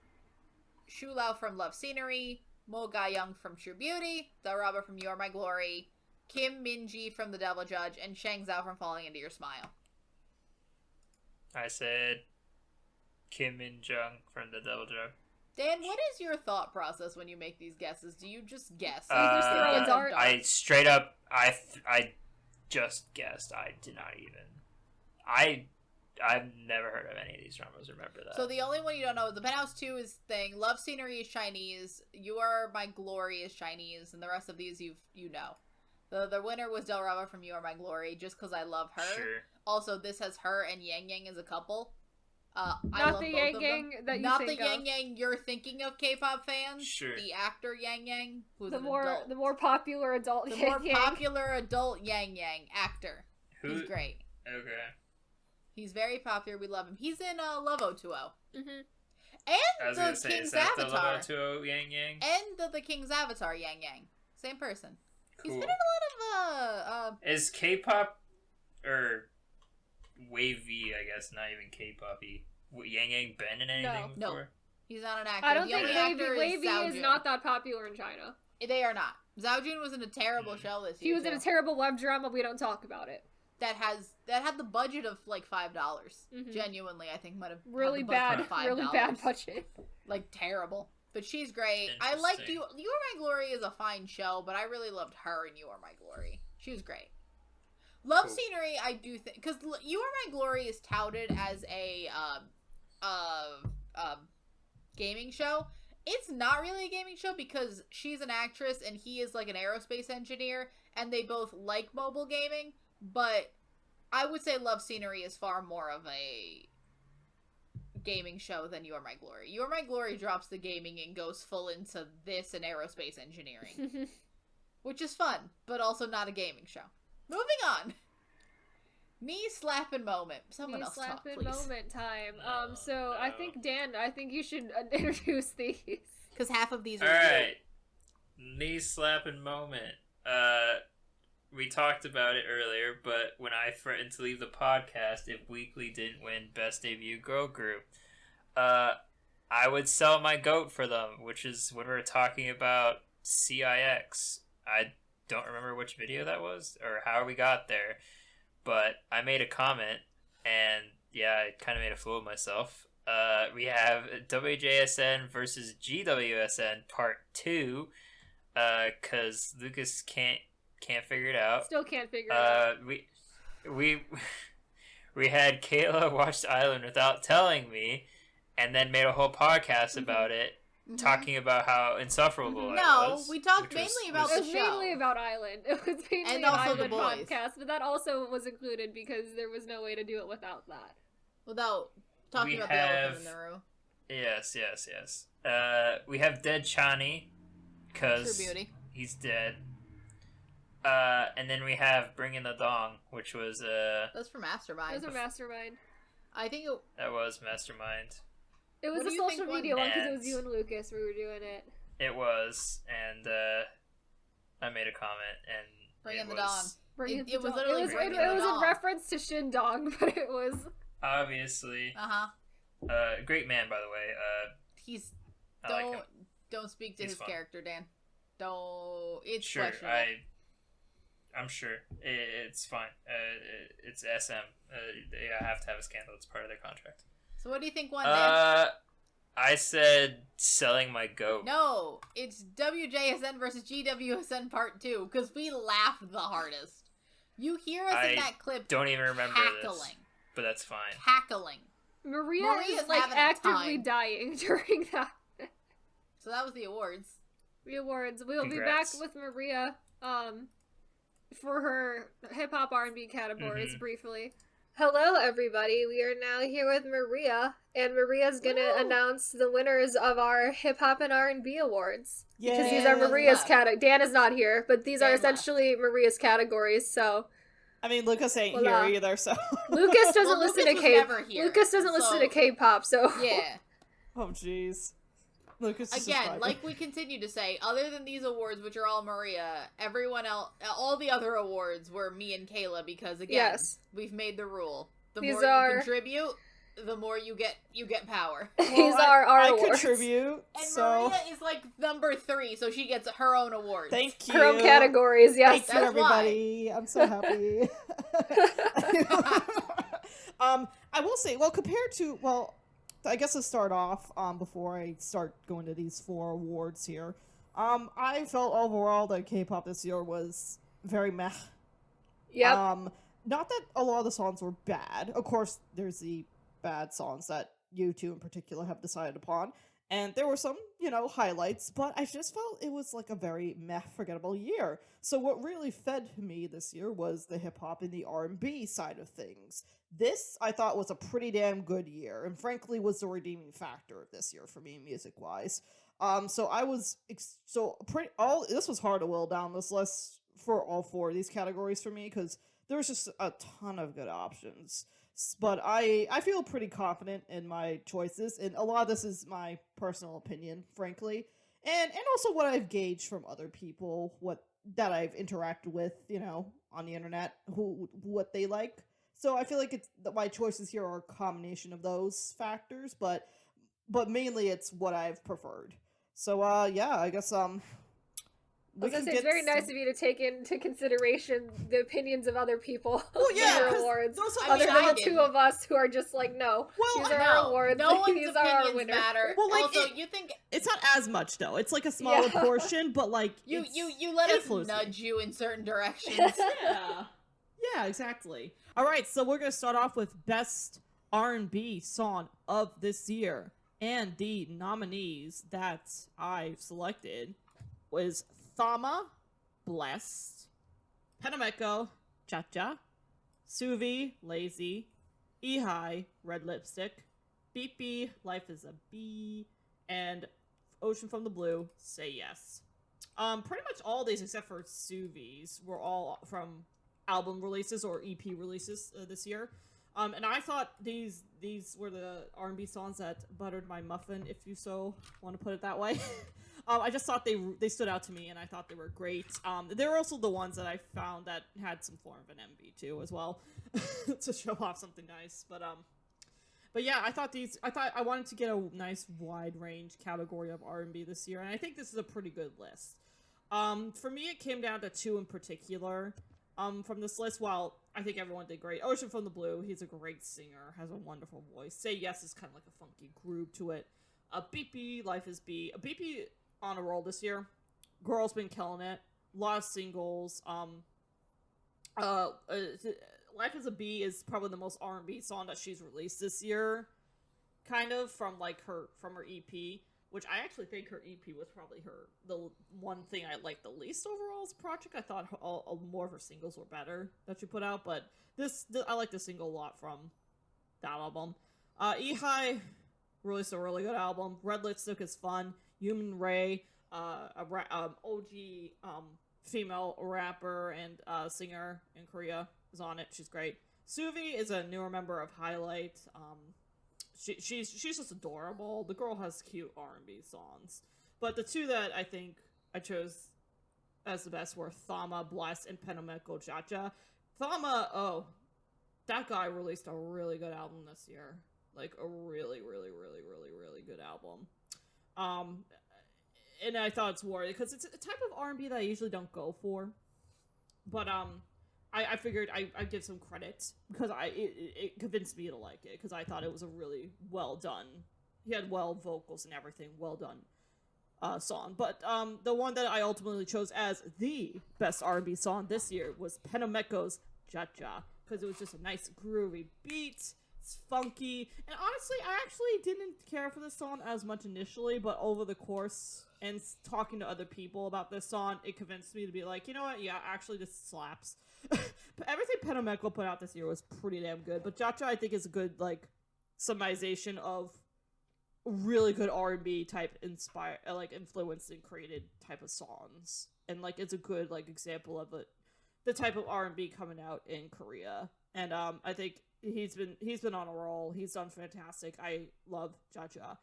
Shu Lao from Love Scenery, Mo Ga-young from True Beauty, Del Raba from You Are My Glory, Kim Min-ji from The Devil Judge, and Shang Zhao from Falling Into Your Smile. I said Kim Min-jung from The Devil Judge. Dan, what is your thought process when you make these guesses? Do you just guess? I straight up, I just guessed. I did not even. I've never heard of any of these dramas. Remember that. So the only one you don't know, The Penthouse 2 is thing. Love Scenery is Chinese. You Are My Glory is Chinese, and the rest of these you know. The winner was Del Raba from You Are My Glory, just because I love her. Sure. Also, this has her and Yang Yang as a couple. Not the Yang Yang that you not think the of. Yang Yang you're thinking of, K-pop fans. Sure. The actor Yang Yang, who's the an more adult. the more popular adult. The Yang more Yang. popular adult Yang Yang actor. He's great. Okay. He's very popular. We love him. He's in Love O2O. I was And gonna the say, King's is that Avatar. the Love O2O Yang Yang? And the King's Avatar Yang Yang. Same person. Cool. He's been in a lot of Is K-pop or wavy? I guess not even K-poppy. Yang Yang been in anything No. before? he's not an actor. I don't The think only actor Wavy Zhao is Jun. not that popular in China. They are not. Zhao Jun was in a terrible show this year. He was in a terrible web drama. We don't talk about it. that had the budget of like $5. Genuinely, I think might have Really had the budget bad, of $5. really bad budget. Like terrible. But she's great. I liked You. You Are My Glory is a fine show, but I really loved her in You Are My Glory. She was great. Love Scenery, I do think, because You Are My Glory is touted as a gaming show. It's not really a gaming show because she's an actress and he is like an aerospace engineer, and they both like mobile gaming. But I would say Love Scenery is far more of a gaming show than You Are My Glory. You Are My Glory drops the gaming and goes full into this and aerospace engineering, which is fun, but also not a gaming show. Moving on. Knee slapping moment. Someone else talk, please. Knee slapping moment time. So I think Dan, I think you should introduce these because half of these are all right. Knee slapping moment. We talked about it earlier, but when I threatened to leave the podcast if Weekly didn't win Best Debut Girl Group, I would sell my goat for them, which is when we were talking about CIX. I don't remember which video that was or how we got there, but I made a comment, and yeah, I kind of made a fool of myself. We have WJSN versus GWSN Part 2, because Lucas can't figure it out. Still can't figure it out. We had Kayla watched Island without telling me, and then made a whole podcast about it, talking about how insufferable it was. No, we talked mainly about the show. It was mainly about Island. It was mainly And an also Island the boys. podcast, but that also was included because there was no way to do it without that. Without talking about the elephant in the room. Yes. We have Dead Chani, because True beauty. he's dead. And then we have Bring in the Dong, which was That's for Mastermind. It was a Mastermind. I think that was Mastermind. It was What a do you think social won media one because it that? was you and Lucas. We were doing it. It was, and I made a comment, and Bring it in the was Dong. It was was literally it Bring in the was Dong. a reference to Shin Dong, but it was obviously great man, by the way. He's I like him. don't speak to He's his fun. character, Dan. Don't. It's Sure, questionable. I'm sure it's fine. It's SM. They have to have a scandal. It's part of their contract. So what do you think won, Dan? I said selling my goat. No, it's WJSN versus GWSN Part 2, because we laughed the hardest. You hear us in that clip Don't even remember cackling. this, but that's fine. Cackling. Maria's is like having a actively time. dying during that. So that was the awards. The awards. We'll Congrats. be back with Maria for her hip-hop R&B categories briefly. Hello everybody, we are now here with Maria, and Maria's gonna announce the winners of our hip-hop and R&B awards. Yeah. Because these are Maria's categories. Dan is not here, but these are Dan essentially Maria's categories, so... I mean, Lucas ain't Voila. here either, so... Lucas doesn't Well, listen Lucas to was K... never here, Lucas doesn't listen so- to K-pop, so... Yeah. Oh, jeez. Lucas is Again, just like we continue to say, other than these awards, which are all Maria, everyone else, all the other awards were me and Kayla, because again, Yes. we've made the rule. The These more are- you contribute, the more you get power. These are our I awards. contribute, And so... Maria is like number 3, so she gets her own awards. Thank you. Her own categories, yes. Thank you, That's why. everybody. I'm so happy. I will say, well, compared to, well, I guess to start off, before I start going to these 4 awards here, I felt overall that K-pop this year was very meh. Yep. Not that a lot of the songs were bad. Of course, there's the bad songs that you two in particular have decided upon. And there were some, highlights, but I just felt it was like a very meh, forgettable year. So what really fed me this year was the hip-hop and the R&B side of things. This, I thought, was a pretty damn good year, and frankly was the redeeming factor of this year for me, music-wise. So I was, this was hard to whittle down this list for all 4 of these categories for me, because there was just a ton of good options. But I feel pretty confident in my choices, and a lot of this is my personal opinion, frankly, and also what I've gauged from other people, that I've interacted with, on the internet, what they like. So I feel like my choices here are a combination of those factors, but mainly it's what I've preferred. So yeah, I guess I was gonna say, it's very nice of you to take into consideration the opinions of other people Well, yeah, in your 'cause awards. those are- Other I than mean, the I 2 didn't. of us who are just like, no, Well, these are our awards. No one's these are our opinions winners. matter. Well, like, also, you think it's not as much though. It's like a smaller Yeah. portion, but like you it's let us influencing. nudge you in certain directions. Yeah, exactly. All right, so we're gonna start off with best R&B song of this year, and the nominees that I've selected was Thama, Blessed, Penameko, Cha Cha, Suvi, Lazy, Ehai, Red Lipstick, Beep Bee, Life is a Bee, and Ocean from the Blue, Say Yes. Pretty much all these except for Suvi's were all from album releases or EP releases this year. And I thought these were the R&B songs that buttered my muffin, if you so want to put it that way. I just thought they stood out to me, and I thought they were great. They're also the ones that I found that had some form of an MV too, as well, to show off something nice. But yeah, I wanted to get a nice wide range category of R&B this year, and I think this is a pretty good list. For me, it came down to 2 in particular. From this list, while I think everyone did great. Ocean from the Blue, he's a great singer, has a wonderful voice. Say Yes is kind of like a funky groove to it. BP, Life is B. BP on a roll this year. Girl's been killing it. A lot of singles. Life is a B is probably the most R&B song that she's released this year. Kind of from her EP. Which I actually think her EP was probably the one thing I liked the least overall as a project. I thought more of her singles were better that she put out, but this I like the single a lot from that album. E-High released a really good album. Red Lipstick is fun. Human Ray, OG female rapper and singer in Korea is on it. She's great. Suvi is a newer member of Highlight. She's just adorable. The girl has cute R&B songs. But the two that I think I chose as the best were Thama, Bless, and Penomeko Chacha. Thama, that guy released a really good album this year. Like, a really, really, really, really, really good album. And I thought it's worthy, because it's a type of R&B that I usually don't go for. But, I figured I'd give some credit because it convinced me to like it because I thought it was a really well done. He had vocals and everything, well done song. But the one that I ultimately chose as the best R&B song this year was Penomeko's Cha-Cha because it was just a nice groovy beat. It's funky, and honestly, I actually didn't care for this song as much initially, but over the course and talking to other people about this song, it convinced me to be like, you know what? Yeah, actually, this slaps. Everything Penomeko put out this year was pretty damn good, but Cha-Cha I think is a good summarization of really good R&B type influenced and created type of songs, and it's a good example of the type of R&B coming out in Korea, and I think he's been on a roll. He's done fantastic. I love Cha-Cha,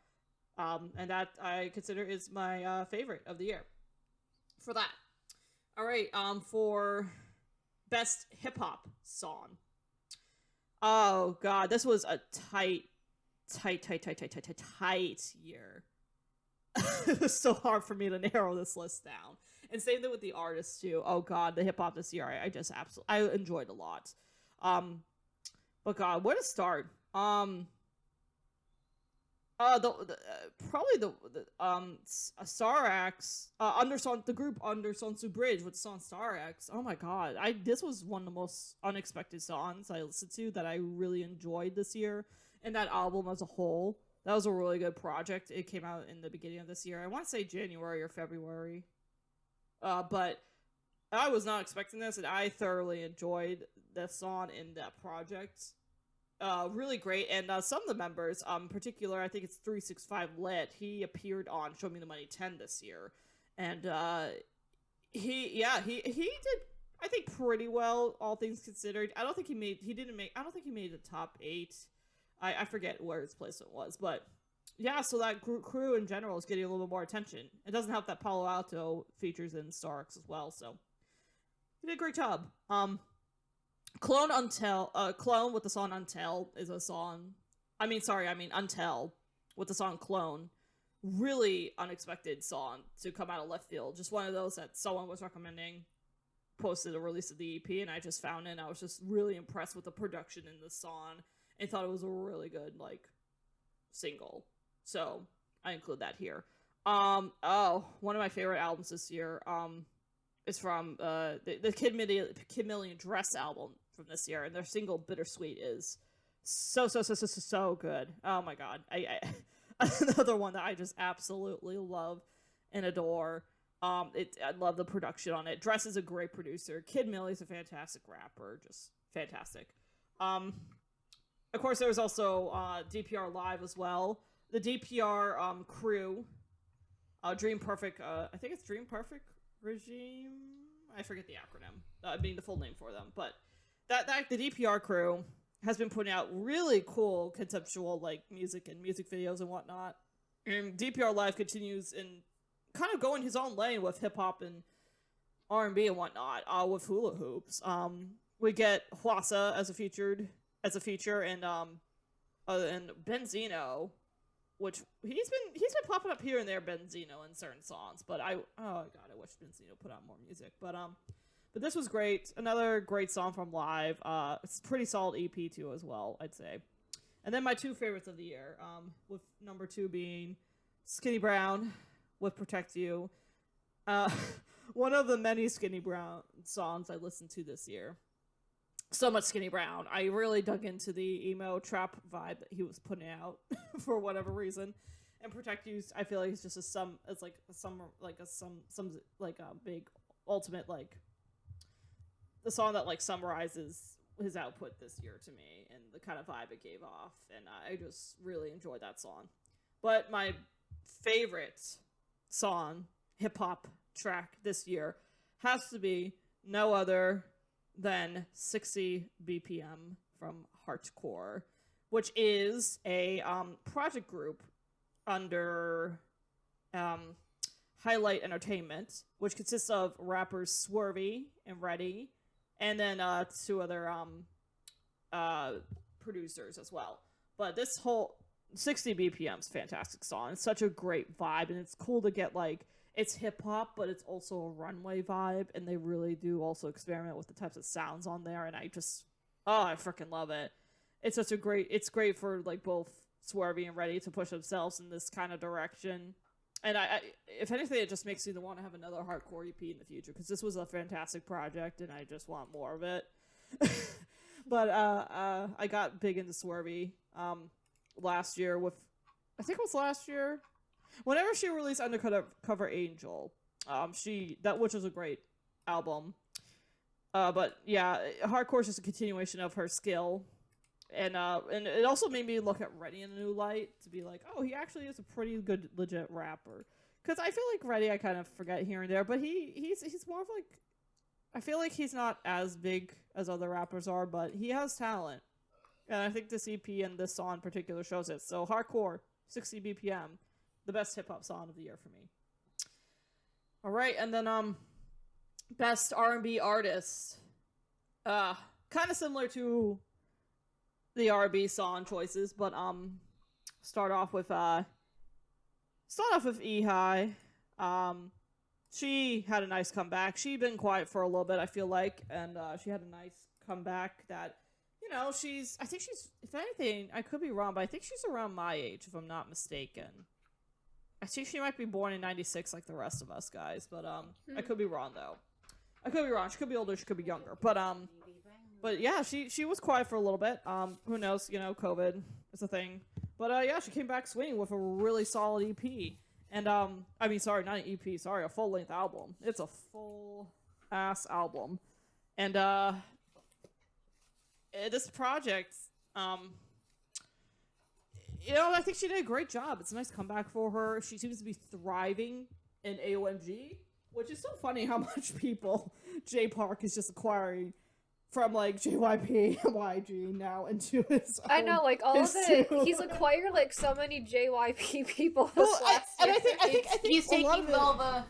and that I consider is my favorite of the year for that. All right, for best hip-hop song. Oh god, this was a tight year. It was so hard for me to narrow this list down. And same thing with the artists too. Oh god, the hip-hop this year I just absolutely enjoyed a lot. But god, where to start? Star X, the group Under Sunsu Bridge with the song Star X. Oh my god, this was one of the most unexpected songs I listened to that I really enjoyed this year, and that album as a whole. That was a really good project. It came out in the beginning of this year. I want to say January or February. But I was not expecting this, and I thoroughly enjoyed the song in that project. Really great, and some of the members, in particular, I think it's 365 Lit, he appeared on Show Me the Money 10 this year, and he did, I think, pretty well, all things considered. I don't think he made the top 8. I forget where his placement was, but yeah, so that crew in general is getting a little bit more attention. It doesn't help that Palo Alto features in Star X as well, so he did a great job. Clone with the song Until is a song. Until with the song Clone. Really unexpected song to come out of left field. Just one of those that someone was recommending, posted a release of the EP, and I just found it, and I was just really impressed with the production in this song, and thought it was a really good, single. So, I include that here. One of my favorite albums this year, is from the Kid Million Dress album from this year, and their single Bittersweet is so good. Oh my god, I another one that I just absolutely love and adore. I love the production on it. Dress is a great producer. Kid Millie's a fantastic rapper, just fantastic. Of course, there was also DPR Live as well. The DPR crew, Dream Perfect. I think it's Dream Perfect Regime. I forget the acronym, being the full name for them, but the DPR crew has been putting out really cool conceptual music and music videos and whatnot. And DPR Live continues in kind of going his own lane with hip hop and R&B and whatnot, with hula hoops. We get Hwasa as a feature, and Benzino, which he's been popping up here and there, Benzino, in certain songs, but I wish Benzino put out more music. But But this was great. Another great song from live. It's a pretty solid EP too as well, I'd say. And then my two favorites of the year, with number 2 being Skinny Brown with Protect You. One of the many Skinny Brown songs I listened to this year. So much Skinny Brown. I really dug into the emo trap vibe that he was putting out for whatever reason. And Protect You, I feel like it's just a big ultimate, like, the song that, like, summarizes his output this year to me and the kind of vibe it gave off. And I just really enjoyed that song. But my favorite song, hip-hop track this year, has to be no other than 60 BPM from Hardcore, which is a project group under Highlight Entertainment, which consists of rappers Swervy and Reddy, and then 2 other producers as well. But this whole 60 BPM's fantastic song. It's such a great vibe, and it's cool to get, like, it's hip-hop, but it's also a runway vibe, and they really do also experiment with the types of sounds on there, and I freaking love it. It's great for, like, both Swervy and Reddy to push themselves in this kind of direction. And I if anything, it just makes me want to have another hardcore EP in the future, because this was a fantastic project, and I just want more of it. But I got big into Swervy last year with, I think it was last year, whenever she released Undercover Angel, which was a great album. But yeah, Hardcore is just a continuation of her skill. And it also made me look at Reddy in a new light, to be like, oh, he actually is a pretty good, legit rapper. Because I feel like Reddy I kind of forget here and there, but he's more of, like, I feel like he's not as big as other rappers are, but he has talent. And I think this EP and this song in particular shows it. So Hardcore, 60 BPM, the best hip-hop song of the year for me. All right, and then best R&B artist. Kind of similar to the R&B song choices, but start off with E-High. She had a nice comeback. She'd been quiet for a little bit, I feel like, and she had a nice comeback that, I think she's, if anything, I could be wrong, but I think she's around my age, if I'm not mistaken. I think she might be born in 96 like the rest of us guys, but I could be wrong, though. I could be wrong. She could be older, she could be younger, but yeah, she was quiet for a little bit. Who knows, COVID is a thing. But yeah, she came back swinging with a really solid EP. And, sorry, not an EP, sorry, a full-length album. It's a full-ass album. And, this project, I think she did a great job. It's a nice comeback for her. She seems to be thriving in AOMG, which is so funny how much people Jay Park is just acquiring from, like, JYP and YG now into his own. I know, like, all of it. He's acquired, like, so many JYP people this last year. I think he's taking all the,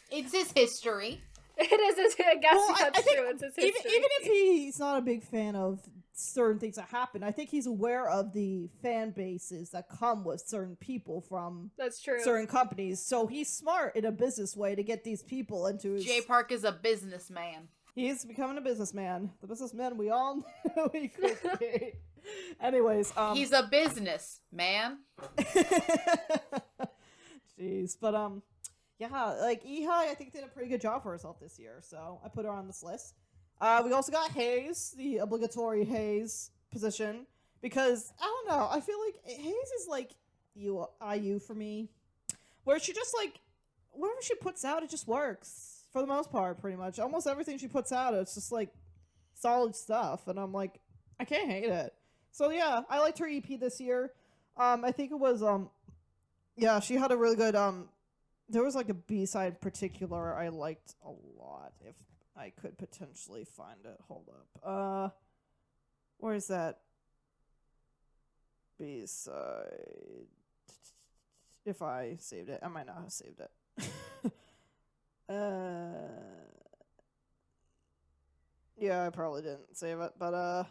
it's his history. It is, I guess that's true. It's his history. Even if he's not a big fan of certain things that happen, I think he's aware of the fan bases that come with certain people from that's true. certain companies. So he's smart in a business way to get these people into his... Jay Park is a businessman. He's becoming a businessman. The businessman we all know he could be. Anyways, he's a businessman. Jeez, but yeah, like E-High, I think did a pretty good job for herself this year, so I put her on this list. We also got Hayes, the obligatory Hayes position, because I don't know, I feel like Hayes is like IU for me, where she just like whatever she puts out, it just works. For the most part, pretty much. Almost everything she puts out, it's just, like, solid stuff. And I'm like, I can't hate it. So, yeah, I liked her EP this year. I think it was, yeah, she had a really good, there was, like, a B-side in particular I liked a lot. If I could potentially find it. Hold up. Where's that B-side? If I saved it. I might not have saved it. Yeah, I probably didn't save it, but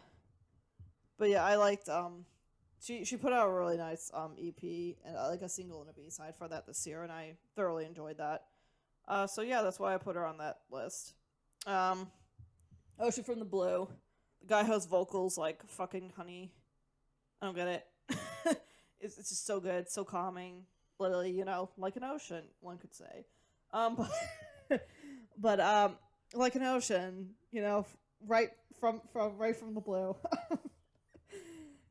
yeah, I liked, she put out a really nice, EP, and, like, a single and a B-side for that this year, and I thoroughly enjoyed that. So yeah, that's why I put her on that list. Ocean from the Blue. The guy has vocals like fucking honey. I don't get it. It's just so good, so calming. Literally, you know, like an ocean, one could say. But like an ocean, you know, right from the blue.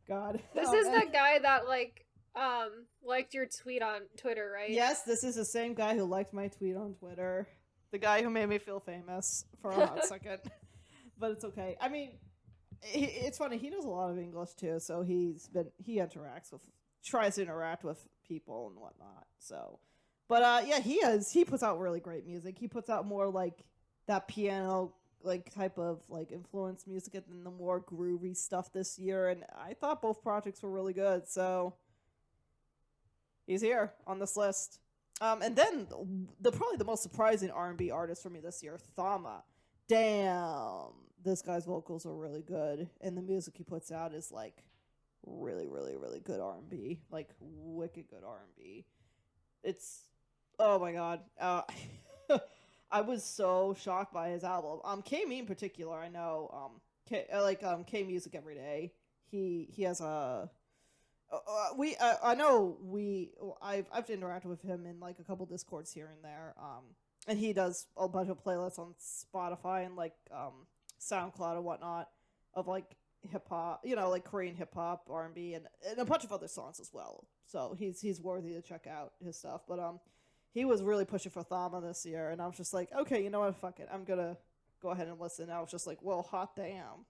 God. This is the guy that liked your tweet on Twitter, right? Yes, this is the same guy who liked my tweet on Twitter. The guy who made me feel famous for a hot second. But it's okay. I mean, it's funny. He knows a lot of English too, so tries to interact with people and whatnot. So, but yeah, he puts out really great music. He puts out more like that piano like type of like influence music than the more groovy stuff this year. And I thought both projects were really good. So he's here on this list. And then probably the most surprising R&B artist for me this year, Thama. Damn, this guy's vocals are really good, and the music he puts out is like really, really, really good R&B, like wicked good R&B. It's oh my god, I was so shocked by his album. K-Me in particular, I know. K Music Every Day. He has a. I've interacted with him in like a couple Discords here and there. And he does a bunch of playlists on Spotify and like SoundCloud and whatnot of like hip hop, you know, like Korean hip hop, R&B, and a bunch of other songs as well. So he's worthy to check out his stuff. But he was really pushing for Thama this year, and I was just like, okay, you know what, fuck it, I'm gonna go ahead and listen. And I was just like, well, hot damn,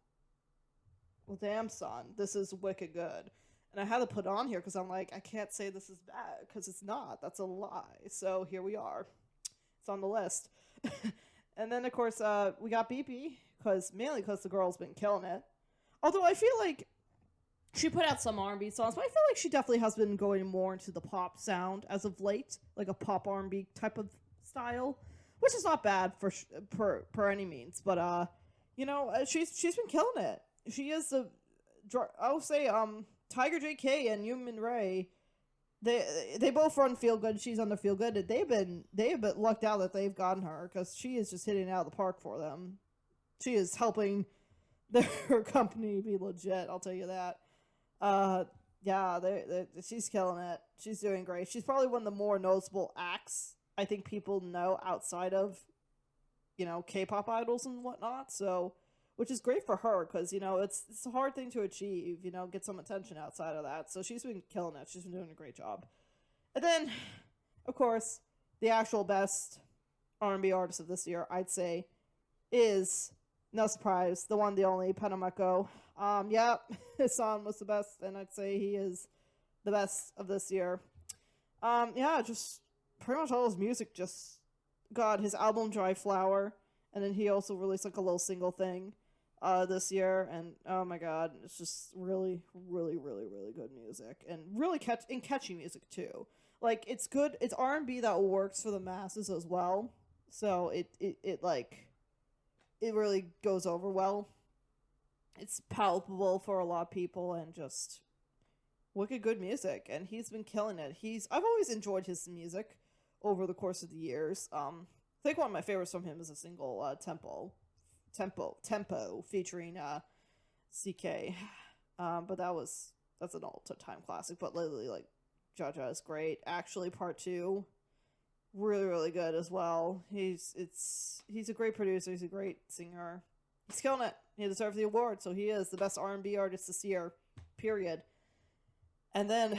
well, damn, son, this is wicked good. And I had to put it on here because I'm like, I can't say this is bad because it's not. That's a lie. So here we are. It's on the list. And then, of course, we got BP, mainly because the girl's been killing it. Although I feel like she put out some R&B songs, but I feel like she definitely has been going more into the pop sound as of late, like a pop R&B type of style, which is not bad per any means. But you know, she's been killing it. She is I will say Tiger JK and Yumin Ray. They both run Feel Good. She's on the Feel Good. They've been lucked out that they've gotten her because she is just hitting it out of the park for them. She is helping their company be legit. I'll tell you that. Yeah, she's killing it. She's doing great. She's probably one of the more noticeable acts I think people know outside of, you know, K-pop idols and whatnot. So, which is great for her because, you know, it's a hard thing to achieve, you know, get some attention outside of that. So she's been killing it. She's been doing a great job. And then, of course, the actual best R&B artist of this year, I'd say, is, no surprise, the one, the only, Panameko. Yeah, his song was the best, and I'd say he is the best of this year. Yeah, just pretty much all his music God, his album Dry Flower, and then he also released like a little single thing this year, and oh my god, it's just really, really, really, really good music, and really catchy music too. Like, it's good, it's R&B that works for the masses as well, so it really goes over well. It's palpable for a lot of people, and just wicked good music, and he's been killing it. I've always enjoyed his music over the course of the years. I think one of my favorites from him is a single, Tempo, featuring CK. But that's an all-time classic. But literally, like, Jaja is great. Actually, Part 2, really, really good as well. He's a great producer. He's a great singer. He's killing it. He deserves the award. So he is the best R&B artist this year. Period. And then,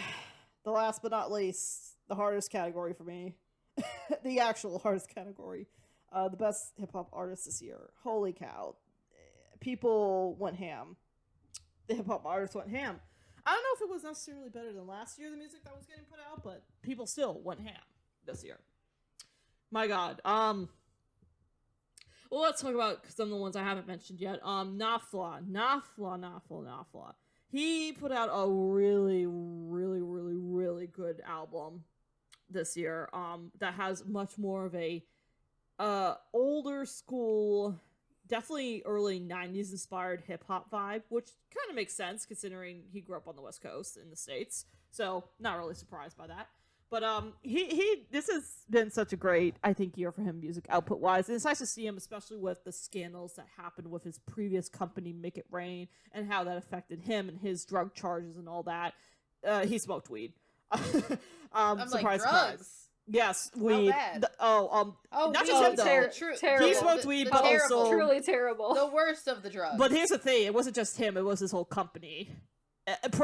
the last but not least, the hardest category for me. The actual hardest category. The best hip-hop artist this year. Holy cow. People went ham. The hip-hop artists went ham. I don't know if it was necessarily better than last year, the music that was getting put out, but people still went ham this year. My god. Well, let's talk about some of the ones I haven't mentioned yet. Nafla. He put out a really, really, really, really good album this year. That has much more of a older school, definitely early 90s inspired hip-hop vibe, which kind of makes sense considering he grew up on the West Coast in the States, so not really surprised by that. But he this has been such a great, I think, year for him music output wise. And it's nice to see him, especially with the scandals that happened with his previous company, Make It Rain, and how that affected him and his drug charges and all that. He smoked weed. I'm surprise, like, drugs? surprise. Yes, weed. bad? Not just him though. Terrible. He smoked weed, the but terrible, also Truly terrible. the worst of the drugs. But here's the thing: it wasn't just him; it was his whole company.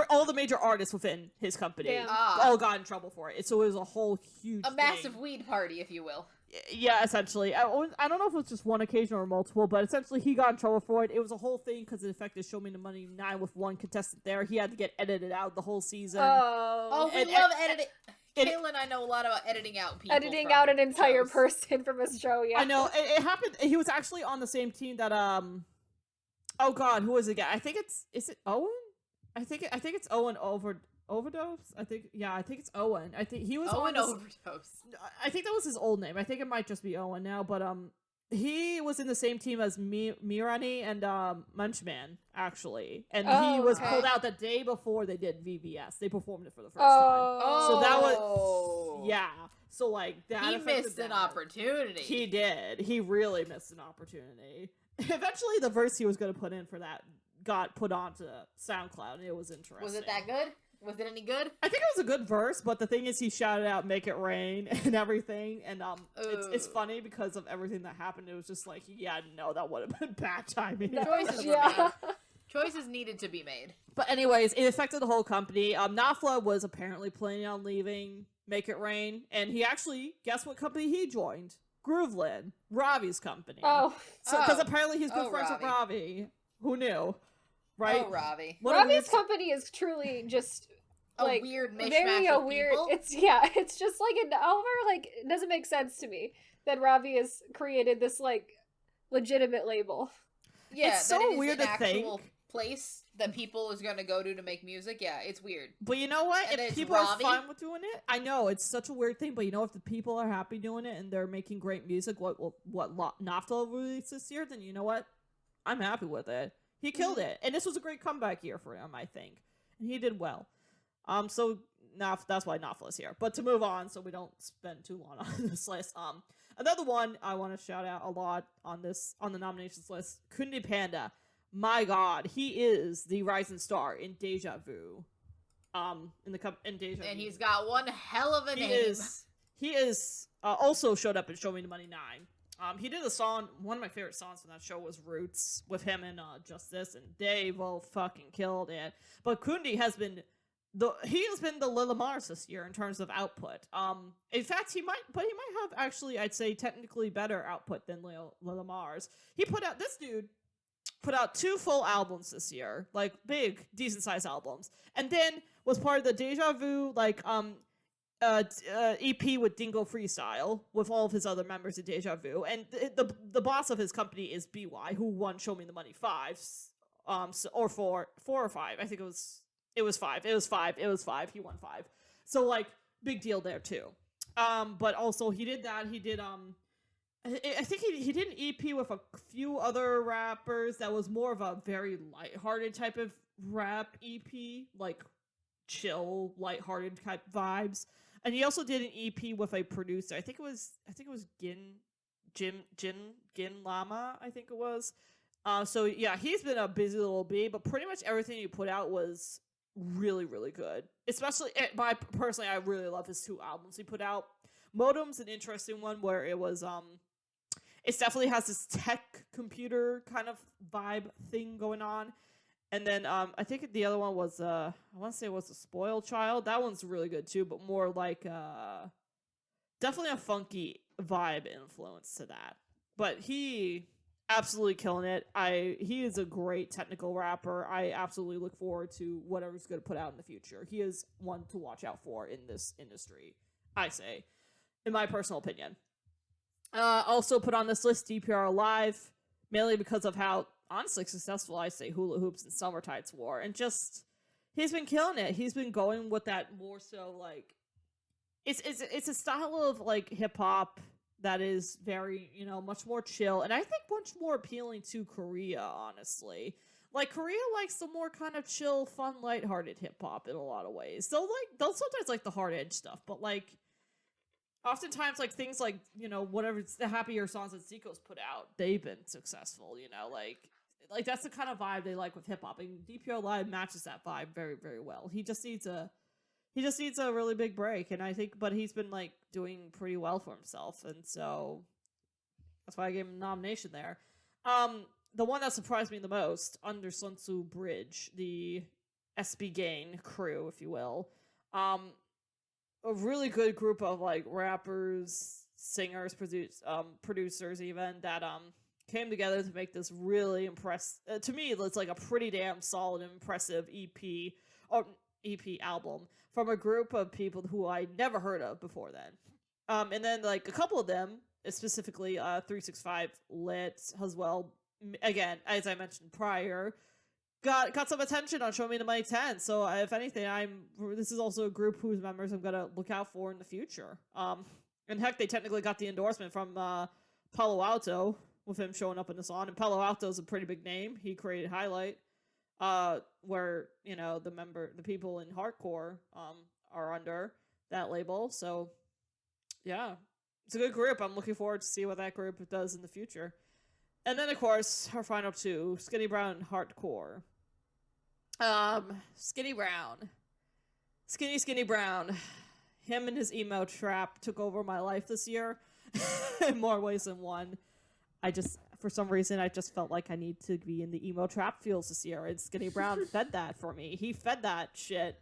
All the major artists within his company Damn. all got in trouble for it. So it was a whole huge, massive thing. weed party, if you will. Yeah, essentially. I don't know if it was just one occasion or multiple, but essentially he got in trouble for it. It was a whole thing because it affected Show Me the Money 9 with one contestant there. He had to get edited out the whole season. Oh, we And- love editing. and- Kayla and I know a lot about editing out people. Editing from out an entire shows. person from a show, yeah. I know. It happened. He was actually on the same team that, oh god, who was it again? I think is it Owen? I think it's Owen Overdose. I think it's Owen. I think he was Owen on Overdose. I think that was his old name. I think it might just be Owen now, but he was in the same team as Mirani and Munchman actually, and he was okay. pulled out the day before they did VVS. They performed it for the first time. Oh. So that was yeah. So like that He affected missed an that. opportunity. He did. He really missed an opportunity. Eventually, the verse he was going to put in for that got put onto SoundCloud, and it was interesting. Was it that good? Was it any good? I think it was a good verse, but the thing is, he shouted out "Make It Rain" and everything, and it's funny because of everything that happened. It was just like, yeah, no, that would have been bad timing. Choices were Yeah. made. Choices needed to be made. But anyways, it affected the whole company. Nafla was apparently planning on leaving Make It Rain, and he actually, guess what company he joined? Grooveland, Ravi's company. Oh. So because apparently he's good Oh, friends with Ravi. Ravi. Who knew? Right? Oh, Ravi. What a weird Ravi's company is truly just A like weird mishmash very of weird. people? It's it's just like however, like it doesn't make sense to me that Ravi has created this like legitimate label. Yeah, It's so that it is weird an to actual think. place that people is going to go to make music. Yeah, it's weird. But you know what? And If it's people Ravi? are fine with doing it, I know it's such a weird thing. But you know, if the people are happy doing it and they're making great music, what Nafta released this year, then you know what? I'm happy with it. He killed it, and this was a great comeback year for him, I think, and he did well. So that's why Nafla is here. But to move on, so we don't spend too long on this list. Another one I want to shout out a lot on the nominations list, Kundi Panda. My God, he is the rising star in Deja Vu. In Deja Vu. And he's got one hell of a He name. is also showed up in Show Me the Money 9. He did a song, one of my favorite songs from that show was Roots, with him and Justice, and they both fucking killed it. But Kundi has been the Lil Mars this year in terms of output. In fact, he might have actually, I'd say, technically better output than Lil Mars. This dude put out 2 full albums this year, like big, decent sized albums, and then was part of the Deja Vu EP with Dingo Freestyle with all of his other members of Deja Vu, and the boss of his company is BY, who won Show Me the Money 5, or 4 or 5. I think it was 5. He won 5. So like big deal there too. But also he did that. He did I think he did an EP with a few other rappers that was more of a very lighthearted type of rap EP, like chill, lighthearted type vibes. And he also did an EP with a producer. I think it was Gin Lama, I think it was. So yeah, he's been a busy little bee, but pretty much everything he put out was really, really good. Especially, personally, I really love his 2 albums he put out. Modem's an interesting one where it was, it definitely has this tech computer kind of vibe thing going on. And then I think the other one was I want to say it was The Spoiled Child. That one's really good too, but more like definitely a funky vibe influence to that. But he absolutely killing it. He is a great technical rapper. I absolutely look forward to whatever he's going to put out in the future. He is one to watch out for in this industry, I say, in my personal opinion. Also put on this list DPR Live, mainly because of how honestly successful I say Hula Hoops and Summer Tights were, and just he's been killing it. He's been going with that more so like it's a style of like hip hop that is very, much more chill, and I think much more appealing to Korea, honestly. Like, Korea likes the more kind of chill, fun, lighthearted hip-hop in a lot of ways. They'll sometimes like the hard edge stuff, but like, oftentimes, like, things like, you know, whatever the happier songs that Zico's put out, they've been successful, you know, like that's the kind of vibe they like with hip-hop, and DPR Live matches that vibe very, very well. He just needs a really big break, and I think, but he's been, like, doing pretty well for himself, and so that's why I gave him a nomination there. The one that surprised me the most, Under Sun Tzu Bridge, the SB Gain crew, if you will, a really good group of, like, rappers, singers, producers even, that came together to make this really impressive, to me, it's like a pretty damn solid, impressive EP album from a group of people who I never heard of before then. And then, like, a couple of them, specifically 365 Lit as well, again, as I mentioned prior, got some attention on Show Me the Money 10. So if anything, this is also a group whose members I'm gonna look out for in the future. And heck, they technically got the endorsement from Palo Alto with him showing up in the song. And Palo Alto is a pretty big name. He created Highlight, where, you know, the people in hardcore are under that label. So yeah, it's a good group. I'm looking forward to see what that group does in the future. And then, of course, our final two, Skinny Brown and Hardcore. Skinny Brown. Skinny Brown. Him and his emo trap took over my life this year in more ways than one. For some reason, I just felt like I need to be in the emo trap feels this year, and Skinny Brown fed that for me. He fed that shit.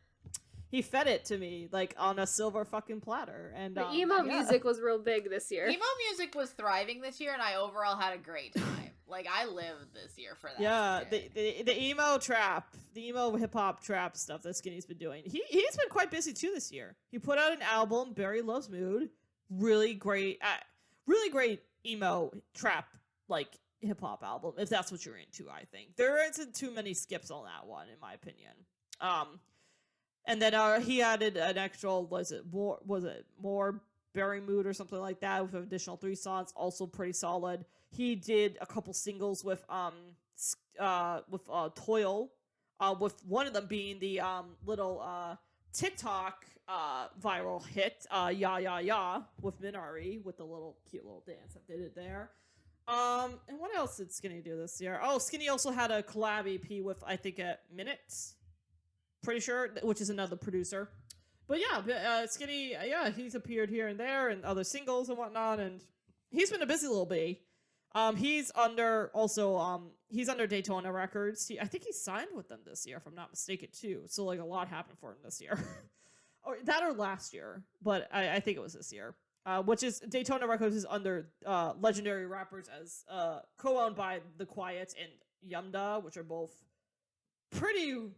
He fed it to me, like, on a silver fucking platter. And the emo music was real big this year. Emo music was thriving this year, and I overall had a great time. Like, I lived this year for that. Yeah, the emo trap, the emo hip-hop trap stuff that Skinny's been doing. He's been quite busy, too, this year. He put out an album, Barry Loves Mood. Really great emo trap, like, hip-hop album, if that's what you're into, I think. There isn't too many skips on that one, in my opinion. And then he added an extra, was it more Barry Mood or something like that, with an additional 3 songs, also pretty solid. He did a couple singles with Toil, with one of them being the little TikTok viral hit, Ya Ya Ya, with Minari, with the cute little dance that they did there. And what else did Skinny do this year? Oh, Skinny also had a collab EP with, I think, Minutes. Pretty sure, which is another producer. But yeah, Skinny, he's appeared here and there and other singles and whatnot, and he's been a busy little bee. He's under Daytona Records. I think he signed with them this year, if I'm not mistaken, too. So, like, a lot happened for him this year. or last year, but I think it was this year. Which is, Daytona Records is under legendary rappers as co-owned by The Quiet and Yumda, which are both pretty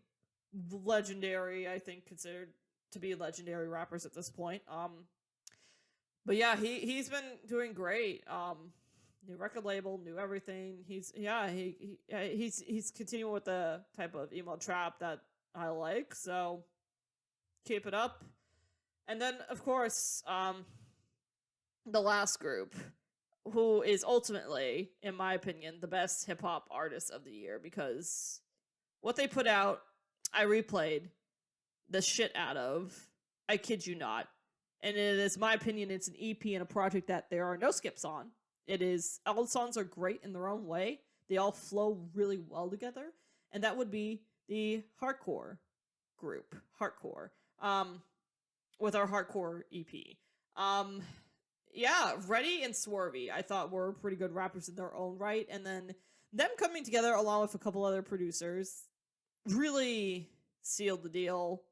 legendary, I think, considered to be legendary rappers at this point. But yeah, he's been doing great. New record label, new everything. He's continuing with the type of emo trap that I like, so keep it up. And then, of course, the last group, who is ultimately, in my opinion, the best hip-hop artist of the year, because what they put out, I replayed the shit out of. I kid you not. And it is my opinion, it's an EP and a project that there are no skips on. All the songs are great in their own way. They all flow really well together. And that would be the Hardcore group. Hardcore. With our Hardcore EP. Reddy and Swervy, I thought, were pretty good rappers in their own right. And then them coming together along with a couple other producers really sealed the deal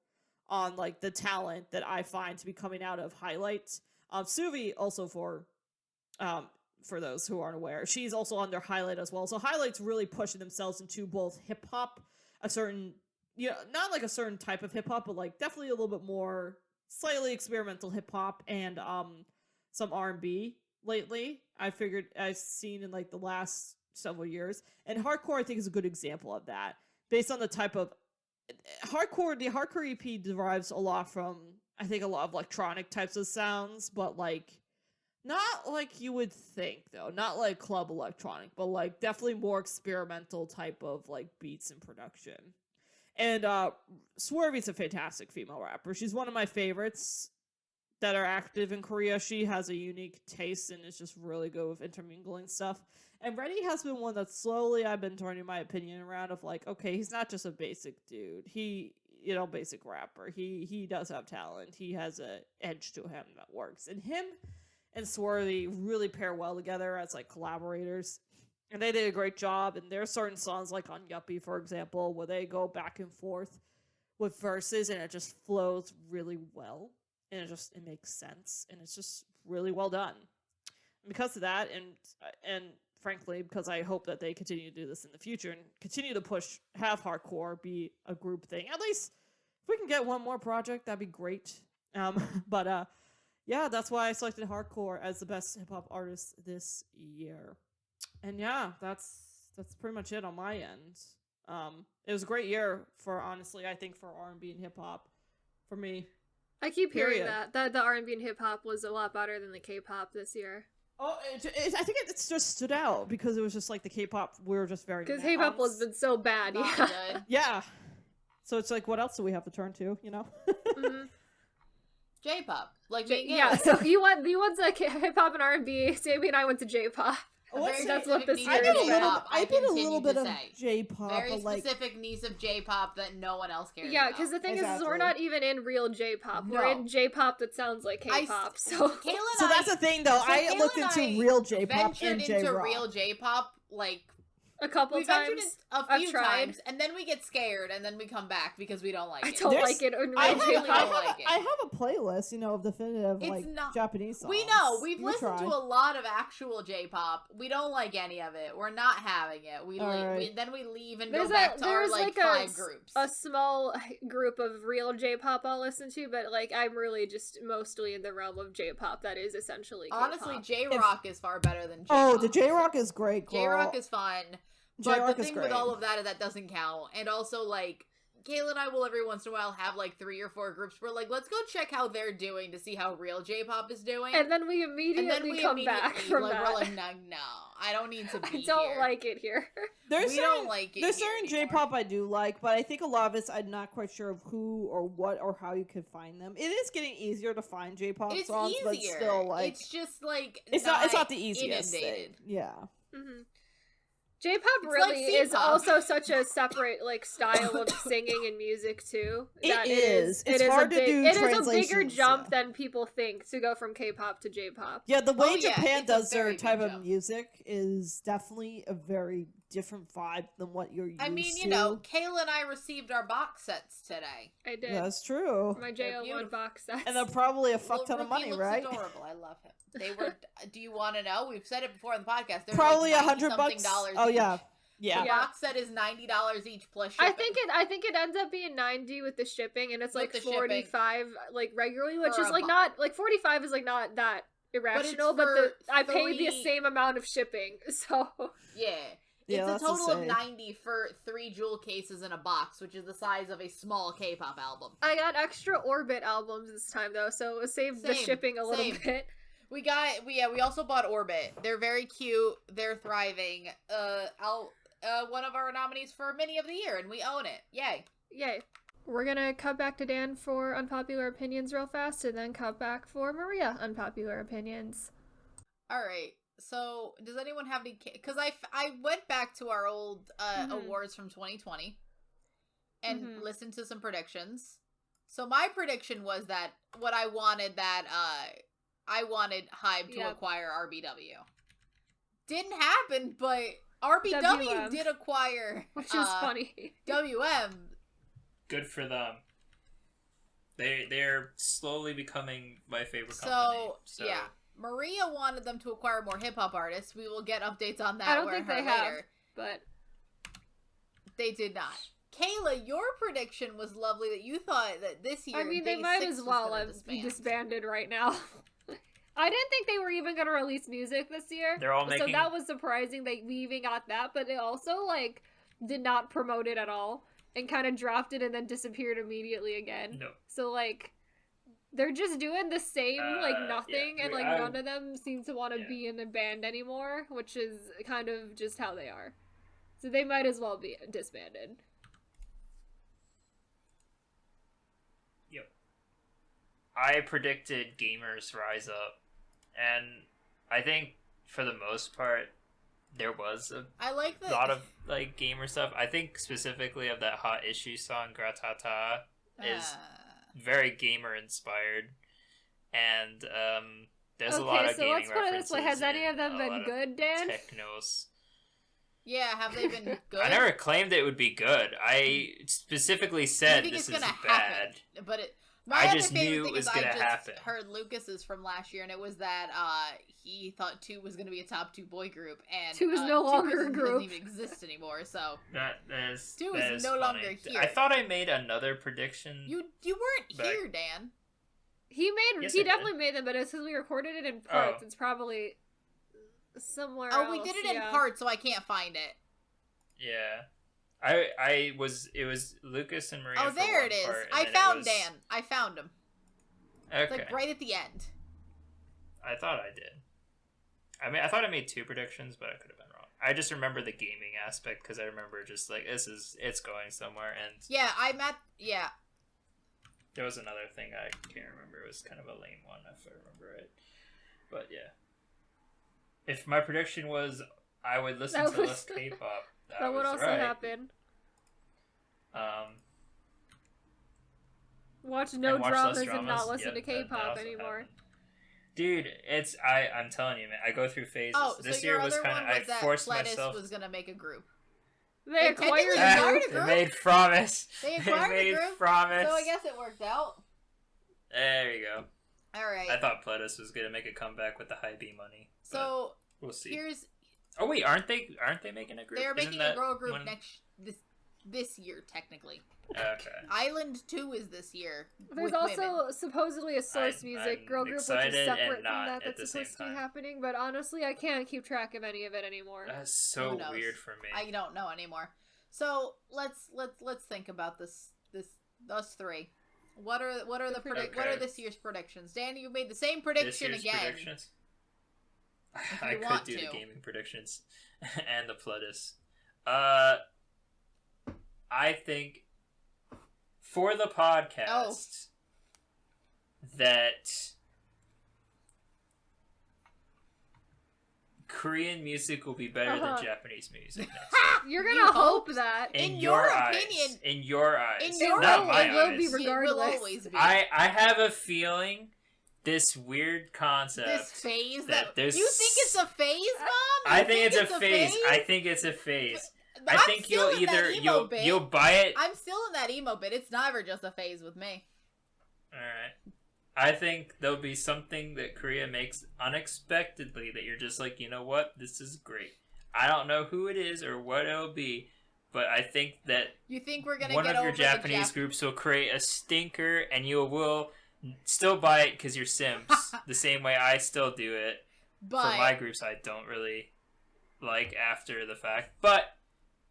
on, like, the talent that I find to be coming out of Highlight. Suvi, also for those who aren't aware, she's also under Highlight as well. So Highlight's really pushing themselves into both hip-hop, a certain, not like a certain type of hip-hop, but, like, definitely a little bit more slightly experimental hip-hop and some R&B lately. I've seen in, like, the last several years. And Hardcore, I think, is a good example of that. Based on the type of the Hardcore EP derives a lot from, I think, a lot of electronic types of sounds, but, like, Not like you would think, though. Not like club electronic, but like definitely more experimental type of like beats and production. And Swervy's a fantastic female rapper. She's one of my favorites that are active in Korea. She has a unique taste and is just really good with intermingling stuff. And Reddy has been one that slowly I've been turning my opinion around of like, okay, he's not just a basic dude. He, basic rapper. He does have talent. He has a edge to him that works. And him and Swervy really pair well together as like collaborators. And they did a great job. And there are certain songs like on Yuppie, for example, where they go back and forth with verses and it just flows really well. And it makes sense. And it's just really well done. And because of that, and frankly, because I hope that they continue to do this in the future and continue to have hardcore be a group thing. At least if we can get one more project, that'd be great. Yeah, that's why I selected hardcore as the best hip hop artist this year. And yeah, that's pretty much it on my end. It was a great year for, honestly, I think for R&B and hip hop for me. I keep hearing that the R&B and hip hop was a lot better than the K-pop this year. Oh, I think it just stood out because it was just like the K-pop. We were just very because K-pop has been so bad. Yeah, yeah. So it's like, what else do we have to turn to? Mm-hmm. J-pop, like yeah. So you went to hip hop and R&B. Sammy and I went to J-pop. That's what this year is. I did a little bit of J-pop. Very specific niche of J-pop that no one else cares about. Yeah, because the thing is we're not even in real J-pop. We're in J-pop that sounds like K-pop. So that's the thing, though. I looked into real J-pop and J-rock. Into real J-pop, like, a couple times. A few times, and then we get scared, and then we come back because we don't like it. I don't like it. I have a playlist, of definitive Japanese songs. We know we've listened to a lot of actual J-pop. We don't like any of it. We're not having it. Then we leave and go back to our like 5 groups. A small group of real J-pop I'll listen to, but like I'm really just mostly in the realm of J-pop. That is essentially K-pop. Honestly, J-rock is far better than J-pop. Oh, the J-rock is great. J-rock is fun. But the thing with all of that doesn't count. And also, like, Kayla and I will every once in a while have, like, 3 or 4 groups where, like, let's go check how they're doing to see how real J-pop is doing. And then we immediately come back from that. We're like, no, I don't need to be here. I don't like it here. We don't like it. There's certain J-pop I do like, but I think a lot of it's I'm not quite sure of who or what or how you can find them. It is getting easier to find J-pop songs, but still, like... It's just, like, it's not the easiest thing. Yeah. Mm-hmm. J-pop really is also such a separate like style of singing and music too. It is. It's hard to do. It is a bigger jump than people think to go from K-pop to J-pop. Yeah, the way Japan does their type of music is definitely a very different vibe than what you're used to. I mean, Kayla and I received our box sets today. I did. That's true. My JO1 box sets. And they're probably a fuck ton of money, right? Adorable. I love him. They were. Do you want to know? We've said it before on the podcast. They're probably like $100. Oh yeah. The box set is $90 each plus shipping. I think it ends up being $90 with the shipping, and it's like $45 like regularly, which is like not like $45 is like not that irrational, but I paid the same amount of shipping, so it's a total of $90 for 3 jewel cases in a box, which is the size of a small K-pop album. I got extra Orbit albums this time though, so it saved the shipping a little bit. We also bought Orbit. They're very cute. They're thriving. One of our nominees for Mini of the Year, and we own it. Yay. We're gonna cut back to Dan for unpopular opinions real fast, and then cut back for Maria unpopular opinions. All right. So, does anyone have any? Because I went back to our old awards from 2020 and listened to some predictions. So my prediction was that I wanted Hybe to acquire RBW. Didn't happen, but RBW did acquire, which is funny. WM. Good for them. They're slowly becoming my favorite company. So yeah, Maria wanted them to acquire more hip hop artists. We will get updates on that. I don't think they have, but they did not. Kayla, your prediction was lovely that you thought that this year. I mean, they might as well have disbanded right now. I didn't think they were even going to release music this year. They're all making... So that was surprising that we even got that, but they also, like, did not promote it at all and kind of dropped it and then disappeared immediately again. No. So, like, they're just doing the same, like, nothing, yeah. and, like, none of them seem to want to be in a band anymore, which is kind of just how they are. So they might as well be disbanded. Yep. I predicted gamers rise up, and I think for the most part, there was a lot of like gamer stuff. I think specifically of that Hot Issue song, Gratata, is very gamer inspired, and there's a lot of gaming let's put it this way: has any of them and been good, Dan? Technos. Yeah, have they been good? I never claimed it would be good. I specifically said this is bad. But I just knew it was gonna happen. I heard Lucas's from last year, and it was that he thought 2 was gonna be a top 2 boy group, and 2 is no longer a group. Doesn't even exist anymore. So that is 2 is no longer here. I thought I made another prediction. You weren't here, Dan. He definitely made them, but it's because we recorded it in parts. It's probably somewhere else. Oh, we did it in parts, so I can't find it. Yeah. It was Lucas and Maria. Oh, there it is. I found Dan. I found him. Okay. It's like right at the end. I thought I did. I mean, I thought I made 2 predictions, but I could have been wrong. I just remember the gaming aspect because I remember just like it's going somewhere, and yeah. There was another thing I can't remember. It was kind of a lame one if I remember it. But yeah, if my prediction was I would listen to less K-pop. That would also happen. Watch dramas and not listen to K-pop anymore. Happened. Dude, I'm telling you, man. I go through phases. Oh, this so year was kind of I forced myself. was gonna make a group. They acquired a group. They made promise. They acquired a group. Promise. So I guess it worked out. There you go. All right. I thought Pledis was gonna make a comeback with the high B money. So we'll see. Oh wait, aren't they making a group? They're making a girl group this year technically. Okay. Island 2 is this year. There's also supposedly a Source Music girl group, which is separate from that's supposed to be happening. But honestly, I can't keep track of any of it anymore. That's so weird for me. I don't know anymore. So let's think about this us 3. What are this year's predictions? Dan, you made the same prediction this year's again. Predictions? I could do the gaming predictions and the Pledis. I think for the podcast that Korean music will be better than Japanese music next year. You're gonna hope that. In your opinion. In your eyes. Not my eyes. It will be regardless. It will always be. I have a feeling this weird concept. This phase that there's... You think it's a phase, Mom? I think it's a phase. I think it's a phase. I think you'll buy it. I'm still in that emo bit. It's never just a phase with me. Alright. I think there'll be something that Korea makes unexpectedly that you're just like, you know what? This is great. I don't know who it is or what it'll be, but I think that you think we're gonna one of your Japanese groups will create a stinker and you will still buy it because you're Sims. The same way I still do it. But for my groups, I don't really like after the fact. But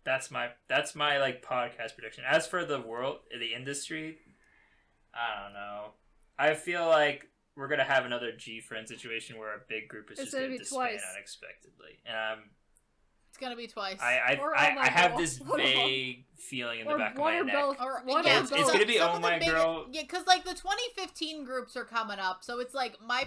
that's my like podcast prediction. As for the world, the industry, I don't know. I feel like we're gonna have another G-Friend situation where a big group is just gonna disband unexpectedly, and it's gonna be twice. I have this vague feeling in the back of my neck. It's gonna be Oh My Girl. Yeah, because like the 2015 groups are coming up, so it's like my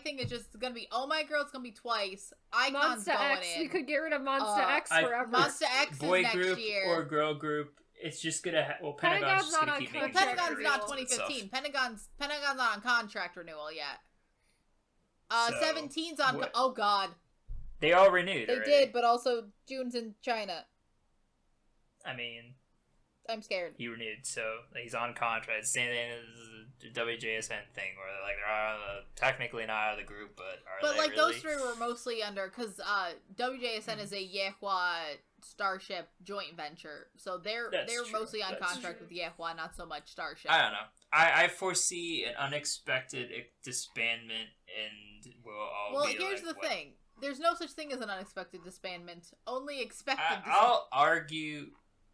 thing is just gonna be Oh My Girl. It's gonna be twice. Icon's Monsta going X. in. We could get rid of Monsta X forever. Monsta X boy is group next year. or girl group. It's just gonna Pentagon's just gonna keep making Pentagon's not 2015. Pentagon's not on contract renewal yet. 17's on. Oh God. They all renewed. They did, but also June's in China. I mean, I'm scared. He renewed, so he's on contract. It's the WJSN thing, where they're technically not out of the group, but are they like really? Those 3 were mostly under because WJSN is a Yehua Starship joint venture, so they're mostly on contract with Yehua, not so much Starship. I don't know. I foresee an unexpected disbandment, and we'll all. Well, here's the thing. There's no such thing as an unexpected disbandment. Only expected. I'll argue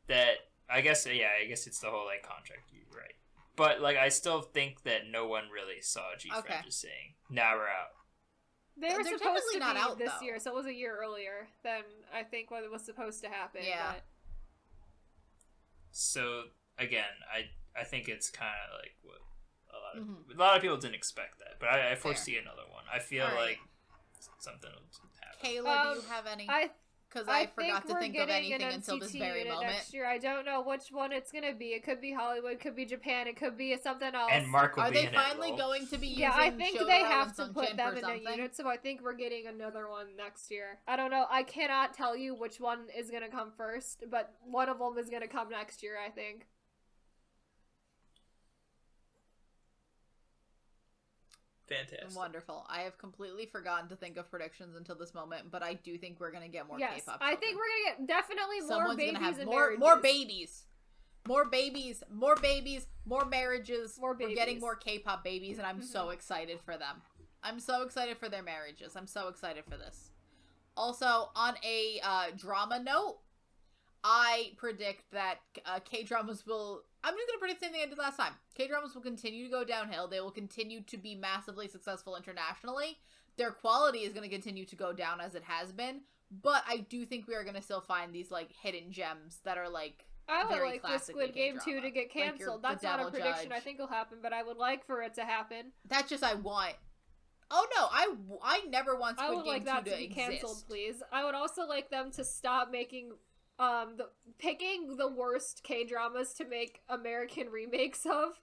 that. I guess it's the whole like contract. You're right, but like I still think that no one really saw G-Friend Okay. just saying, now we're out. They were They're supposed technically to not be out, this though. year, so it was a year earlier than I think what was supposed to happen. Yeah. But... So again, I think it's kind of like what a lot of people didn't expect that, but I foresee another one. I feel All right. like something will happen. Kayla, do you have any? Because I forgot to think of anything until this very moment. Next year. I don't know which one it's gonna be. It could be Hollywood, could be Japan, it could be something else. And Mark will Are be they in finally it, lol. going to be using Yeah, I think Shotaro they and have to Sungchin put them for in something? a unit, so I think we're getting another one next year. I don't know. I cannot tell you which one is gonna come first, but one of them is gonna come next year, I think. Fantastic. Wonderful. I have completely forgotten to think of predictions until this moment, but I do think we're gonna get more Yes, K-pop. I think we're gonna get definitely more Someone's babies gonna have and more marriages. more babies. More babies, more babies, more marriages. More We're getting babies. more K-pop babies, and I'm so excited for them. I'm so excited for their marriages. I'm so excited for this. Also, on a drama note, I predict that K-dramas will... I'm just going to predict the same thing I did last time. K-dramas will continue to go downhill. They will continue to be massively successful internationally. Their quality is going to continue to go down as it has been. But I do think we are going to still find these, like, hidden gems that are, like, I would very like the classically Squid Game K-drama. 2 to get Like your canceled. The That's not a Devil prediction Judge. I think will happen, but I would like for it to happen. That's just I want. Oh no, I never want I Squid would Game like that 2 to be canceled, exist. please. I would also like them to stop making picking the worst K-dramas to make American remakes of.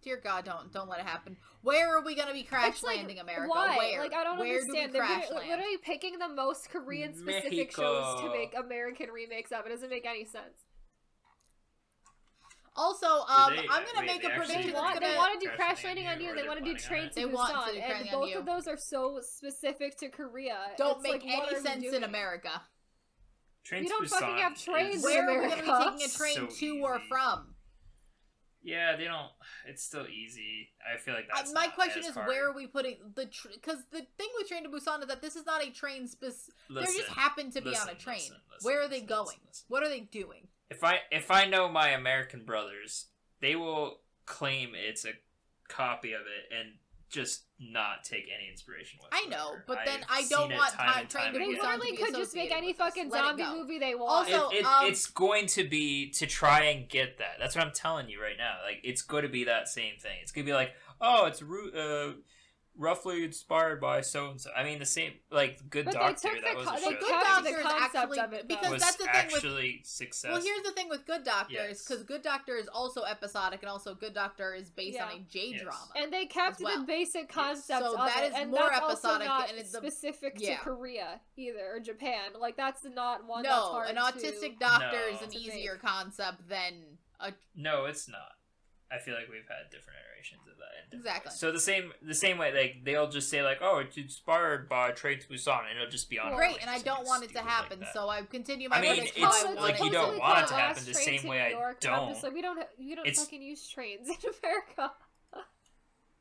Dear God, don't let it happen. Where are we gonna be crash It's like, landing, America? why? Where? Like, I don't Where understand. Do we They're crash land? literally picking the most Korean-specific shows to Mexico. make American remakes of. It doesn't make any sense. Also, they- I'm gonna wait, make they a actually- prediction. They that's want gonna... to do Crash Landing on You. They want to do Train to They want to Busan, do and Train on both You. of those are so specific to Korea. Don't It's make like, what any are we sense in doing? America. Train We to don't fucking Busan have trains is- in Where are we gonna be America. taking a train So to or easy. from? Yeah, they don't. It's still easy. I feel like that's My not question as is, hard. where are we putting the? Because the thing with Train to Busan is that this is not a train. They just Listen, happen to be on a listen, train. listen, Where are they listen, going? listen. What are they doing? If I know my American brothers, they will claim it's a copy of it and just not take any inspiration whatsoever. I know, but then I've I don't seen it want time and Train time to They again. Busan literally to be could just make associated any with this. fucking Let it zombie go. movie they want. Also, It's going to be to try and get that. That's what I'm telling you right now. Like, it's going to be that same thing. It's going to be like, oh, it's roughly inspired by so and so. I mean, the same, like, Good But they Doctor. took That the was a co- show they Good kept that the Doctor is concept actually of it, though. because was that's the thing with. actually successful. Well, here's the thing with Good Doctor is Yes. because Good Doctor is also episodic, and also Good Doctor is based on a J drama. And they kept as well. the basic concepts So of that it, is and more that's also episodic, not and it's the- specific yeah. to Korea either, or Japan. Like, that's not one that's No, hard an to... autistic doctor No. is an to easier make. concept than a. No, it's not. I feel like we've had different iterations of that. in different Exactly. ways. So the same way, like they'll just say like, "Oh, it's inspired by Train to Busan," and it'll just be on. Great, like, and I something don't want it to stupid happen, like that. so I continue my I mean, prediction. it's how I like want you it don't to want it go. to happen the same way I I'm don't. just like, we don't It's- fucking use trains in America.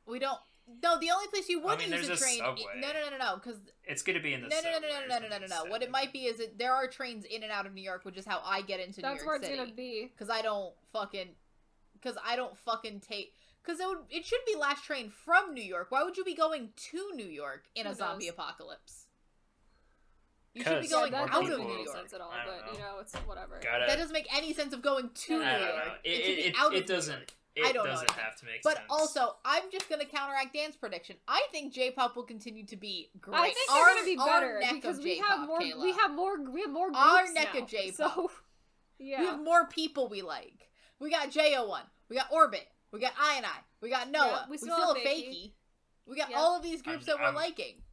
We don't. No, the only place you would mean, use there's a a train. subway. No, because It's gonna be in the no. subway. What it might be is that there are trains in and out of New York, which is how I get into That's New where York it's City. gonna be. Because I don't fucking take. Because it should be last train from New York. Why would you be going to New York in a Who zombie knows? apocalypse? You should be 'Cause going that more out doesn't of people- make New any York. sense at all, I don't but, you know, it's whatever. Gotta. That doesn't make any sense of going to I New I don't York. know. It should be It out of New doesn't. York. It I don't know doesn't anything. have to make But sense. also, I'm just gonna counteract Dan's prediction. I think J-pop will continue to be great. I think our, they're gonna be our better neck because of we J-pop, have more. Kayla. We have more groups Our neck now, of J-pop. So, yeah. We have more people we like. We got JO1. We got Orbit. We got I and I. We got Noah. Yeah, we we still still have have Fakey. Fakey. We got Yeah. all of these groups that we're I'm- liking.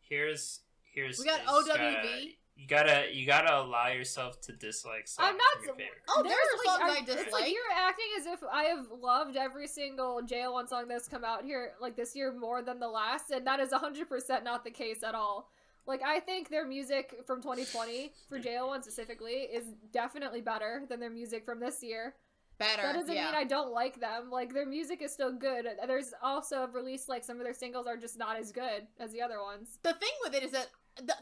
Here's. We got is, OWV. You gotta allow yourself to dislike songs I'm not. from your favorite. Oh, there There's, are songs I It's like dislike. you're acting as if I have loved every single JO1 song that's come out here, like this year, more than the last, and that is 100% not the case at all. Like, I think their music from 2020, for JO1 specifically, is definitely better than their music from this year. Better. That doesn't yeah. mean I don't like them. Like, their music is still good. There's also released, like, some of their singles are just not as good as the other ones. The thing with it is that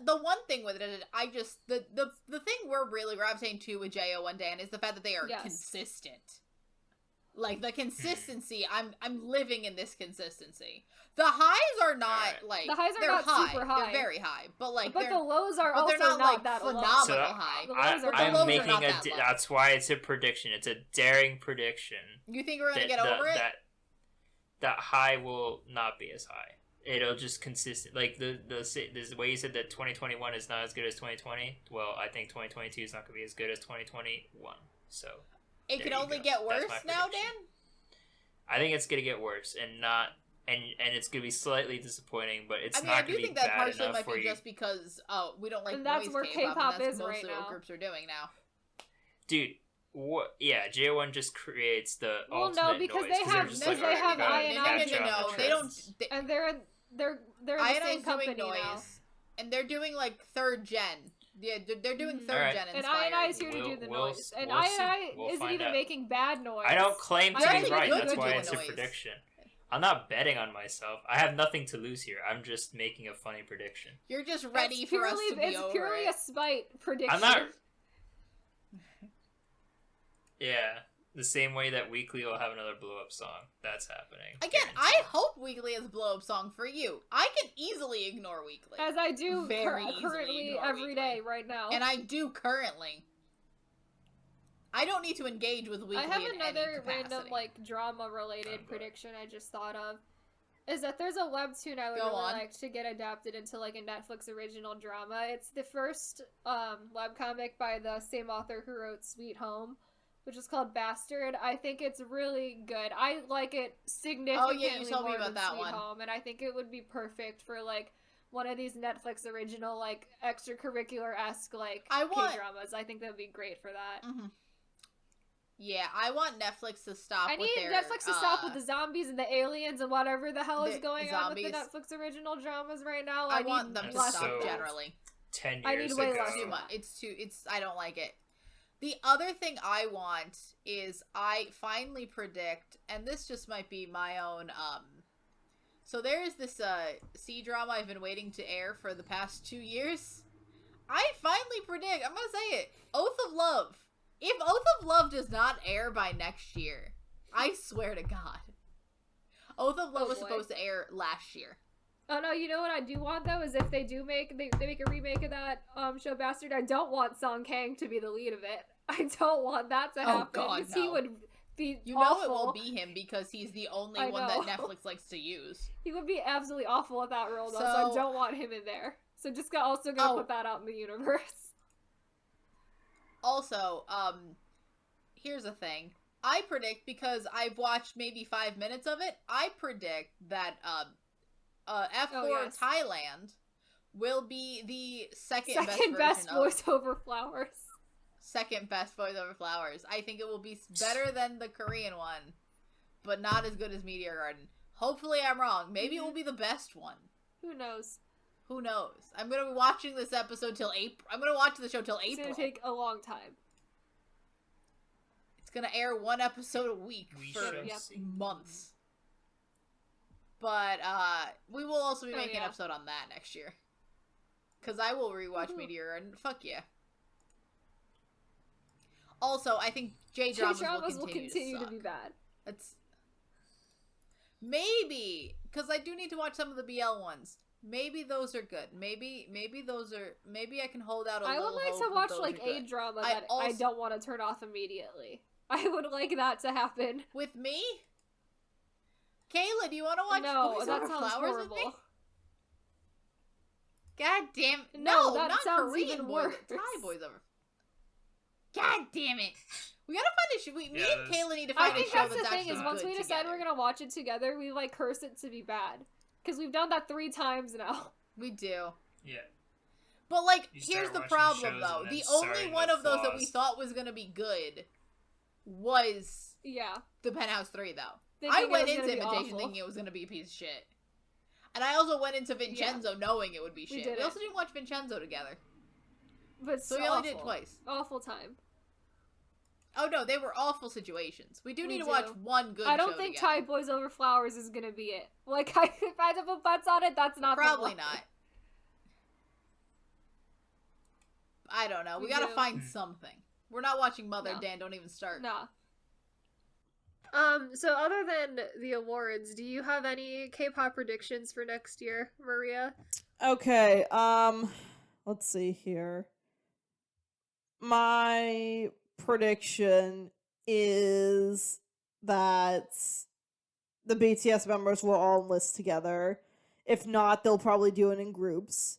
the one thing with it is I just the thing we're really gravitating to with Jo and Dan is the fact that they are consistent. Like the consistency, I'm living in this consistency. The highs are not like the highs are they're not high. super high. They're very high, but the lows are also not like that phenomenal so high. I'm making that's why it's a prediction. It's a daring prediction. You think we're gonna get over it? That high will not be as high. It'll just consistent. Like the way you said that 2021 is not as good as 2020. Well, I think 2022 is not gonna be as good as 2021. So. It can only get worse now, Dan? I think it's gonna get worse, and it's gonna be slightly disappointing, but it's not gonna be bad enough for you. I think that partially might be just because we don't like and that's noise where K-pop, and that's is right now. What groups are doing now. Dude, what? Yeah, J1 just creates the ultimate no, because noise. they have I&I. No, they don't. And they're in the same company now. And they're doing like third gen. Yeah, they're doing third gen inspired. And I&I is here to do the noise. And I&I isn't even making bad noise. I don't claim to be right. That's why it's a prediction. I'm not betting on myself. I have nothing to lose here. I'm just making a funny prediction. You're just ready for us to be over. It's purely a spite prediction. I'm not. Yeah. The same way that Weekly will have another blow-up song. That's happening. Again, I hope Weekly has a blow-up song for you. I can easily ignore Weekly. As I do currently every day right now. And I do currently. I don't need to engage with Weekly. I have another random, drama-related prediction I just thought of. Is that there's a webtoon I would like to get adapted into, a Netflix original drama. It's the first webcomic by the same author who wrote Sweet Home, which is called Bastard. I think it's really good. I like it significantly more than Sweet Home, and I think it would be perfect for, one of these Netflix original, extracurricular-esque, K-dramas. I think that would be great for that. Mm-hmm. Yeah, I want Netflix to stop with their... Netflix to stop with the zombies and the aliens and whatever the hell is going on with the Netflix original dramas right now. I want them to stop generally. 10 years I need way ago. less. Too much. I don't like it. The other thing I want is I finally predict, and this just might be my own, so there's this, C-drama I've been waiting to air for the past 2 years. I finally predict, I'm gonna say it, Oath of Love. If Oath of Love does not air by next year, I swear to God. Oath of Love was supposed to air last year. Oh no, you know what I do want though is if they do make a remake of that show Bastard, I don't want Song Kang to be the lead of it. I don't want that to happen. Oh God, no. He would be You awful. know it will be him because he's the only one that Netflix likes to use. He would be absolutely awful at that role though, so I don't want him in there. So just gonna put that out in the universe. Also, here's the thing. I predict, because I've watched maybe 5 minutes of it, I predict that F4 Thailand will be the second best voiceover flowers. Second best voiceover flowers. I think it will be better than the Korean one, but not as good as Meteor Garden. Hopefully I'm wrong. Maybe it will be the best one. Who knows? Who knows? I'm gonna be watching this episode till April. I'm gonna watch the show till April. It's gonna take a long time. It's gonna air one episode a week for months. But we will also be making an episode on that next year. Because I will rewatch Meteor and fuck yeah. Also, I think J-dramas will continue to be bad. It's maybe because I do need to watch some of the BL ones. Maybe those are good. Maybe those are. Maybe I can hold out a little. I would like to watch a drama that I don't want to turn off immediately. I would like that to happen with me. Kayla, do you want to watch Boys Over Flowers with me? God damn it. No, that not sounds Korean even worse. Thai Boys Over. God damn it. We gotta find a show. Me and Kayla need to find a show that's actually good. I think that's the thing is once we decide we're gonna watch it together, we curse it to be bad. Because we've done that 3 times now. We do. Yeah. But here's the problem though. The only one of those that we thought was gonna be good was the Penthouse 3 though. I went into Invitation thinking it was gonna be a piece of shit. And I also went into Vincenzo knowing it would be shit. We also didn't watch Vincenzo together. But so we only did it twice. Awful time. Oh no, they were awful situations. We do need to watch one good show I don't think Thai Boys Over Flowers is gonna be it. If I had to put bets on it, that's not probably not. I don't know. We We gotta do. find something. We're not watching Mother. No. Dan, don't even start. Nah. So other than the awards, do you have any K-pop predictions for next year, Maria? Okay, let's see here. My prediction is that the BTS members will all enlist together. If not, they'll probably do it in groups.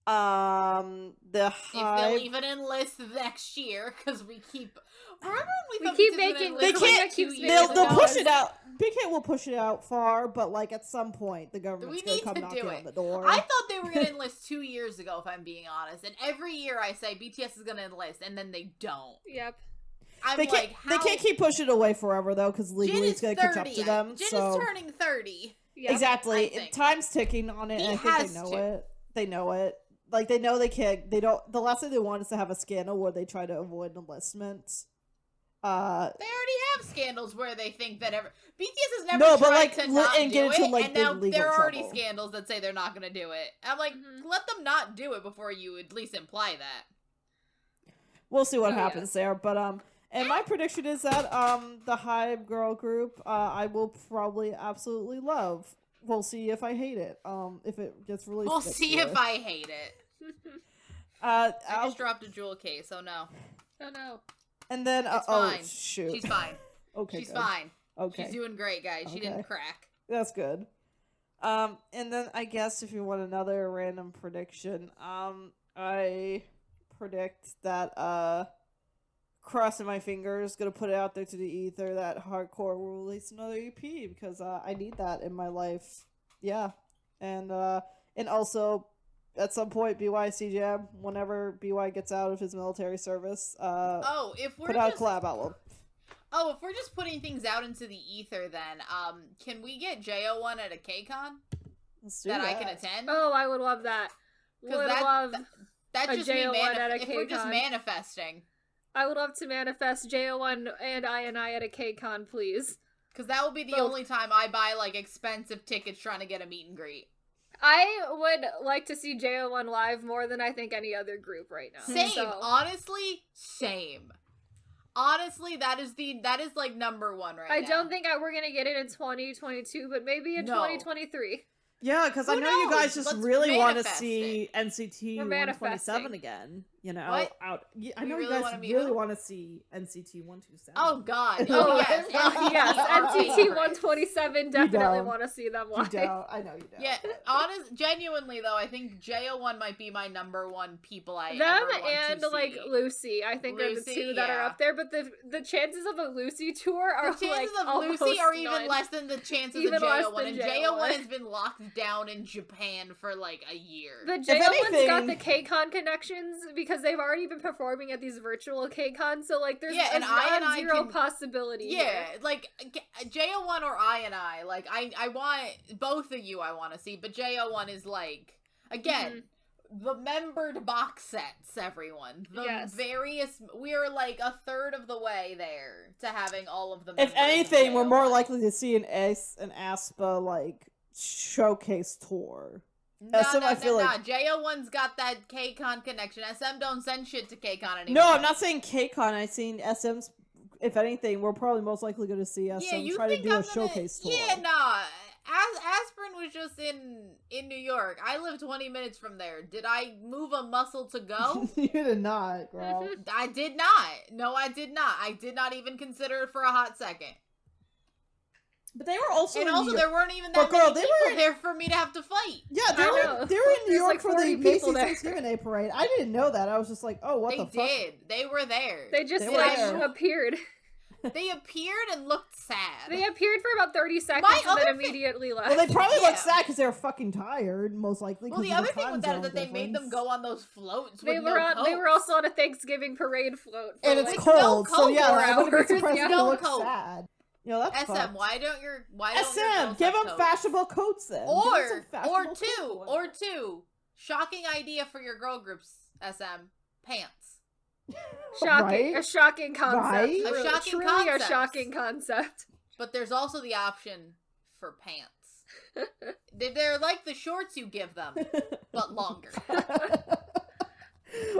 The If they'll Hive... even enlist next year, because we keep... Remember when We thought keep BTS was gonna making- enlist They for can't- like 2 keeps years making They'll ago? push it out. Big Hit will push it out far, but like at some point, the government's We gonna need come to knocking do on it. the door. I thought they were going to enlist 2 years ago, if I'm being honest. And every year I say BTS is going to enlist, and then they don't. Yep. I'm They can't. like, how? They can't keep pushing it away forever though, because Jin legally is it's gonna catch 30. up to them. Jin so is turning 30. Yep. I exactly, think. time's ticking on it. He And I think has they know to. it. They know it. Like they know they can't. They don't. The last thing they want is to have a scandal where they try to avoid enlistment. They already have scandals where they think that BTS has never No, but, tried like, to not and do get into, it, like, and big now legal there are already trouble. scandals that say they're not going to do it. I'm like, Mhm. let them not do it before you at least imply that. We'll see what Oh, happens there, but and my prediction is that the Hive girl group I will probably absolutely love. We'll see if I hate it. If it gets released. We'll next see year. if I hate it. I just dropped a jewel case, so no. Oh no. and then It's oh fine. shoot, She's fine. okay, She's good. fine. Okay, She's doing great, guys. She Okay. didn't crack. that's good. And then I guess if you want another random prediction, I predict that crossing my fingers, gonna put it out there to the ether that hardcore will release another EP because I need that in my life. Yeah, and also at some point BY Jam, whenever BY gets out of his military service, Oh, if we're put out just a collab album. Oh, if we're just putting things out into the ether, then can we get JO1 at a KCON Let's do that that. I can attend? Oh, I would love that. 'Cause Would that- love. That's a just me JO1 at a if we're just KCON. manifesting, I would love to manifest JO1 and I at a KCON, please. because that will be the Both. only time I buy like expensive tickets trying to get a meet and greet. I would like to see JO1 live more than I think any other group right now. Same, So, honestly, same. Honestly, that is like number one right I now. don't think we're gonna get it in 2022, but maybe in No. 2023. Yeah, because I Who know you guys knows? just Let's really want to manifest see NCT We're 127 manifesting. again. You know, What? out. I You know really you guys wanna meet really who? want to see NCT 127. Oh God! Oh, Oh yes, Oh, yes, NCT NCT 127 definitely don't. want to see them You live. don't. I know you don't. Yeah, genuinely though, I think JO1 might be my number one people I Them ever want and to like see. Lucy, I think are the Lucy, two that are yeah. up there. But the chances of a Lucy tour are The chances like of Lucy almost are even none. less than the chances Even of less JO1, than and JO1. JO1 has been locked down in Japan for like a year. But JO1's got the anything- KCON connections because they've already been performing at these virtual KCONs, so like there's Yeah, and I and I zero can- possibility. Yeah, here. like JO1 or I, like I want both of you. I want to see, but JO1 is like again the membered box sets. Everyone, the Yes. various. We are like a third of the way there to having all of the. If members of anything, we're more JO1. likely to see an aespa like showcase tour. No, SM, I feel like- JO1's got that KCON connection. SM don't send shit to KCON anymore. No, I'm not saying KCON. I've seen SM's. If anything, we're probably most likely going to see SM Yeah, you try to think do I'm a gonna... showcase tour. Yeah, nah. Aspirin was just in New York. I live 20 minutes from there. Did I move a muscle to go? You did not, girl. I did not. No, I did not. I did not even consider it for a hot second. But they were also And in also, New there York. weren't even But that girl, many they people were- there for me to have to fight. Yeah, I they know. were in New There's York like for 40 the people Macy's there. Thanksgiving Day parade. I didn't know that. I was just like, oh, what They the fuck? did. They were there. They just They were like there. appeared. They appeared and looked sad. They appeared for about 30 seconds My and then other immediately left. Well, they probably Yeah. looked sad because they were fucking tired, most likely. Well, 'cause the of other thing time with that is zone that they made them difference. go on those floats They with were no on. They coats. were also on a Thanksgiving parade float. For And it's like, With cold, no so coat yeah, for I wouldn't be hours. surprised Yeah. if they No looked coat. sad. You know, that's SM, fucked. why don't your girls SM, have give them coats? fashionable coats then. Give 'em some fashionable coats. two. Shocking idea for your girl groups, SM. Pants. shocking, Right? a shocking concept. Right? A Really, shocking truly a concept. shocking concept. But there's also the option for pants. They're like the shorts you give them, but longer.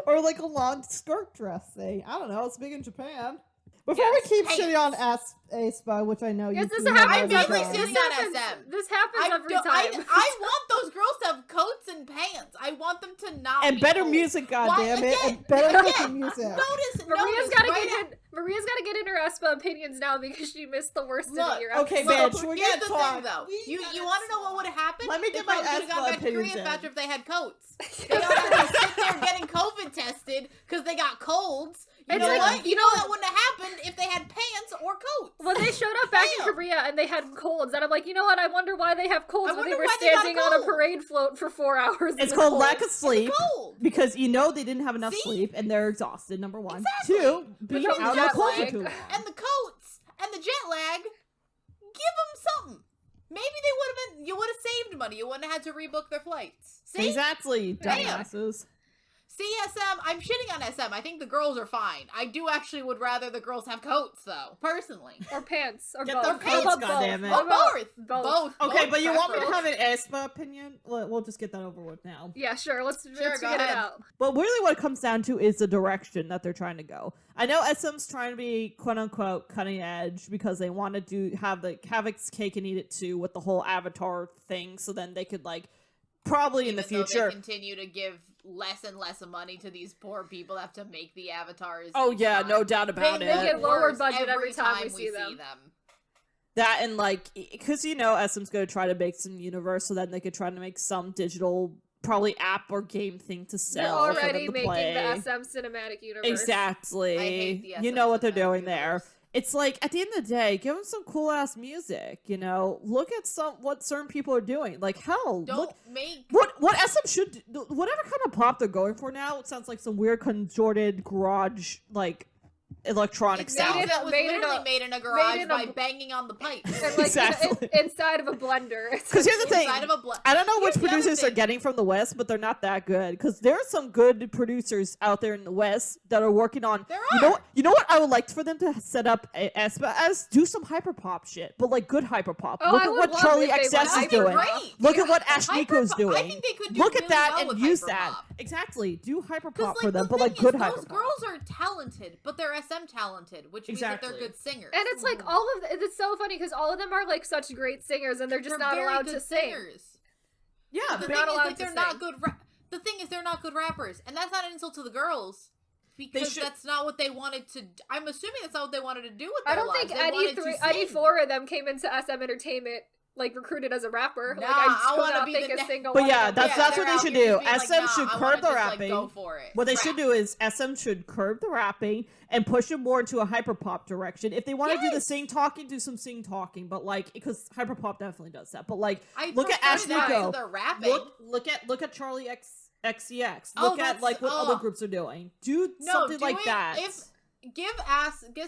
Or like a long skirt dress thing. I don't know. It's big in Japan. Before Yes, we keep pants. shitting on aespa, which I know Yes, you this two have happens. I'm already mainly done. sitting This on happens. SM. This happens every time. I want those girls to have coats and pants. I want them to not And be better cold. music, Why- goddammit. again, And better again, fucking music. Maria's notice, gotta right get in. Maria's gotta get in her aespa opinions now because she missed the worst of Look, the year. okay, episode. bitch, we're Here's gonna the talk. thing, though. We You gotta want to know what talk. would have happened? Let me They get my probably could've gone aespa back to Korea opinions faster in. if they had coats. They don't have to sit there getting COVID tested because they got colds. You It's know like- what? you You know- know that wouldn't have happened if they had pants or coats. When they showed up back in Damn. Korea and they had colds, and I'm like, you know what? I wonder why they have colds I when they wonder were why they got a standing on a cold. parade float for 4 hours. in It's the called cold. lack of sleep. Cold. Because you know they didn't have enough See? sleep and they're exhausted, number one. Exactly. 2, being from out in the jet cold for lag. too long. And the coats and the jet lag, give them something. Maybe they would have been. You would have saved money. You wouldn't have had to rebook their flights. See? Exactly, Damn. dumbasses. CSM, I'm shitting on SM. I think the girls are fine. I do actually would rather the girls have coats, though, personally. Or pants. Or Get both. their What coats, about both? goddammit. What Or about- both. Okay, Both but you want me to preferable. have an aespa opinion? We'll just get that over with now. Yeah, sure. Let's Sure, get go it ahead. out. But really what it comes down to is the direction that they're trying to go. I know SM's trying to be quote-unquote cutting edge because they want to have the Havoc's cake and eat it too with the whole Avatar thing, so then they could, like, probably in the Even though future... they continue to give less and less money to these poor people that have to make the avatars. Oh each yeah, time. no doubt about They it. get lower worse budget every time we see them. That and, like, because, you know, SM's going to try to make some universe, so then they could try to make some digital, probably app or game thing to They're sell for them already to making play. the SM cinematic universe. Exactly. I hate the You SM know what they're cinematic doing there. universe. It's like at the end of the day, give them some cool ass music. You know, look at what certain people are doing. Like hell, Don't look make what SM should do, whatever kind of pop they're going for now. It sounds like some weird contorted garage like electronic it sound. made that was made in literally a- made in a garage in a- by banging on the pipes. And like Exactly. inside of a blender. Because here's the thing. Inside of a I don't know which Here's the other producers are thing. getting from the West, but they're not that good. Because there are some good producers out there in the West that are working on. There You know what I would like for them to set up as do some hyperpop shit, but like good hyperpop. Oh, Look I at would what love Charlie if they XS went is Hyper doing. great. Look Yeah. at what Ash Nico's doing. I think they could do Look really at that well and with use hyperpop. that. Exactly. Do hyperpop Because, for them, the but like thing good is, hyperpop. those girls are talented, but they're SM talented, which means that Exactly. they're good singers. And it's like all of it's so funny because all of them are like such great singers and they're just They're not very allowed good to sing. singers. Yeah, The they're thing not is, allowed like, to they're not sing. good. The thing is, they're not good rappers, and that's not an insult to the girls because should- that's not what they wanted to. I'm assuming that's not what they wanted to do with their I don't lives. think They wanted to Eddie sing. four of them came into SM Entertainment like recruited as a rapper. Nah, like I I do wanna not be think the a ne- single But one yeah, of them. that's they're what they out should here do. just being like, SM nah, should I curb wanna the just, rapping. Like, go for it. What they Rap. should do is SM should curb the rapping and push it more into a hyperpop direction. If they want to do the Yes. sing talking, do some sing talking. But like, because hyperpop definitely does that. But like, I look at prefer Ash that Nico. to the rapping. Look at Charlie XCX. Oh, Look at that's- like what oh. other groups are doing. Do No, something do like it that. Give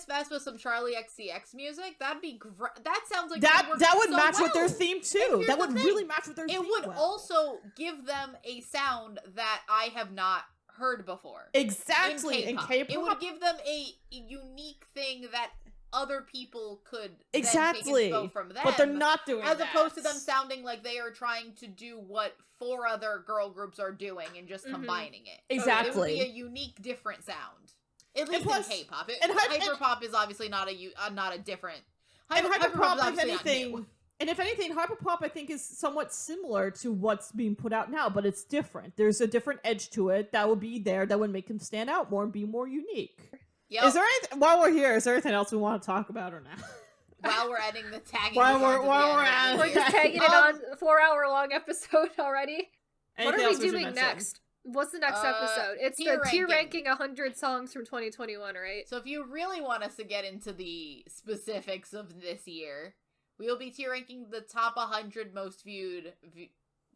Vespa some Charlie XCX music. That'd be great. That sounds like that it would that would so match with their well. theme too. here's That the would thing. really match with their It theme. would well. also give them a sound that I have not heard before. exactly in K-pop. It would give them a unique thing that other people could then Exactly. take inspo from them. But they're not doing as that. opposed to them sounding like they are trying to do what 4 other girl groups are doing and just Mhm. combining it. Exactly. It would be a unique, different sound. At least plus- in K-pop. and Hyperpop is obviously not a different. And Hyperpop is hyperpop, if obviously not anything, new. and if anything, hyperpop I think is somewhat similar to what's being put out now, but it's different. There's a different edge to it that would be there that would make them stand out more and be more unique. Yep. Is there anything, while we're here? Is there anything else we want to talk about or not? While we're adding the tagging. While this on we're- to the while end we're of at the it. We're year. just tagging it on a 4-hour long episode already. What Anything are else we should doing mention? next? What's the next Uh, episode? It's tier the tier ranking. ranking 100 songs from 2021, right? So if you really want us to get into the specifics of this year, we will be tier ranking the top 100 most viewed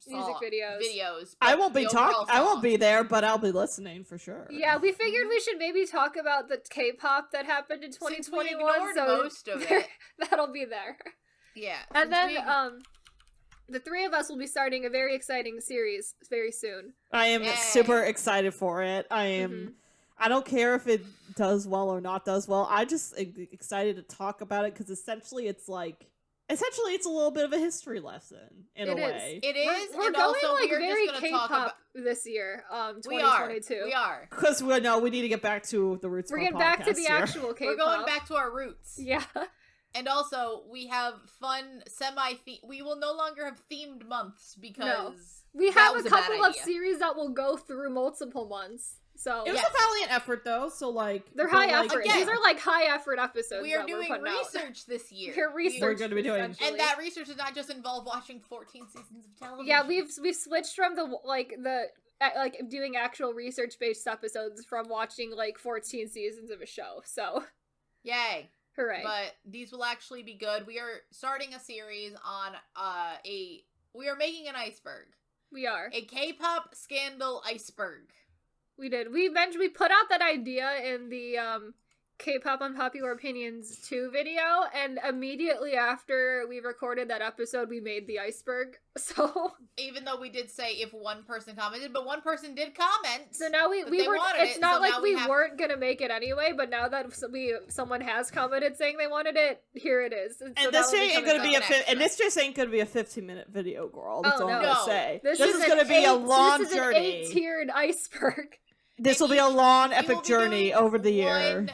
Music videos. I won't but be the overall I won't song. be there, but I'll be listening for sure. Yeah, we figured we should maybe talk about the K-pop that happened in Since we 2021. ignored So most of it. that'll be there. Yeah. And since then the three of us will be starting a very exciting series very soon. I am Yay. super excited for it. I am. Mhm. I don't care if it does well or not does well. I just excited to talk about it because essentially it's like essentially it's a little bit of a history lesson in a It is. way. It is. We're and going also like we are very just going to talk about. K-pop this year, We are. 2022. We are. Because we need to get back to the roots. We're of our getting back to podcast the here. actual K-pop. We're going back to our roots. Yeah. And also, we have fun we will no longer have themed months because We that have was a bad couple of idea. series that will go through multiple months. So It was Yes. a valiant effort though, so like they're but, high like, effort. again, These are like high effort episodes. we are that we're doing putting out. research this year. We're research. We're gonna be doing- essentially. And that research does not just involve watching 14 seasons of television. Yeah, we've switched from the doing actual research based episodes from watching like 14 seasons of a show. So Yay. hooray! But these will actually be good. We are starting a series on we are making an iceberg. We are. A K-pop scandal iceberg. We did. We put out that idea in the K-pop Unpopular Opinions 2 video, and immediately after we recorded that episode, we made the iceberg. So Even though we did say if one person commented, but one person did comment. so now we they were. wanted It's it, not so like now we we have- weren't gonna make it anyway, but now that someone has commented saying they wanted it, here it is. So And this that'll ain't coming gonna up be next. and this just ain't gonna be a 15-minute video, girl. That's Oh, all I'm no. gonna say. This is an gonna be a long This is an journey. 8-tiered iceberg. This will And be a long, we will epic be journey doing over the year. One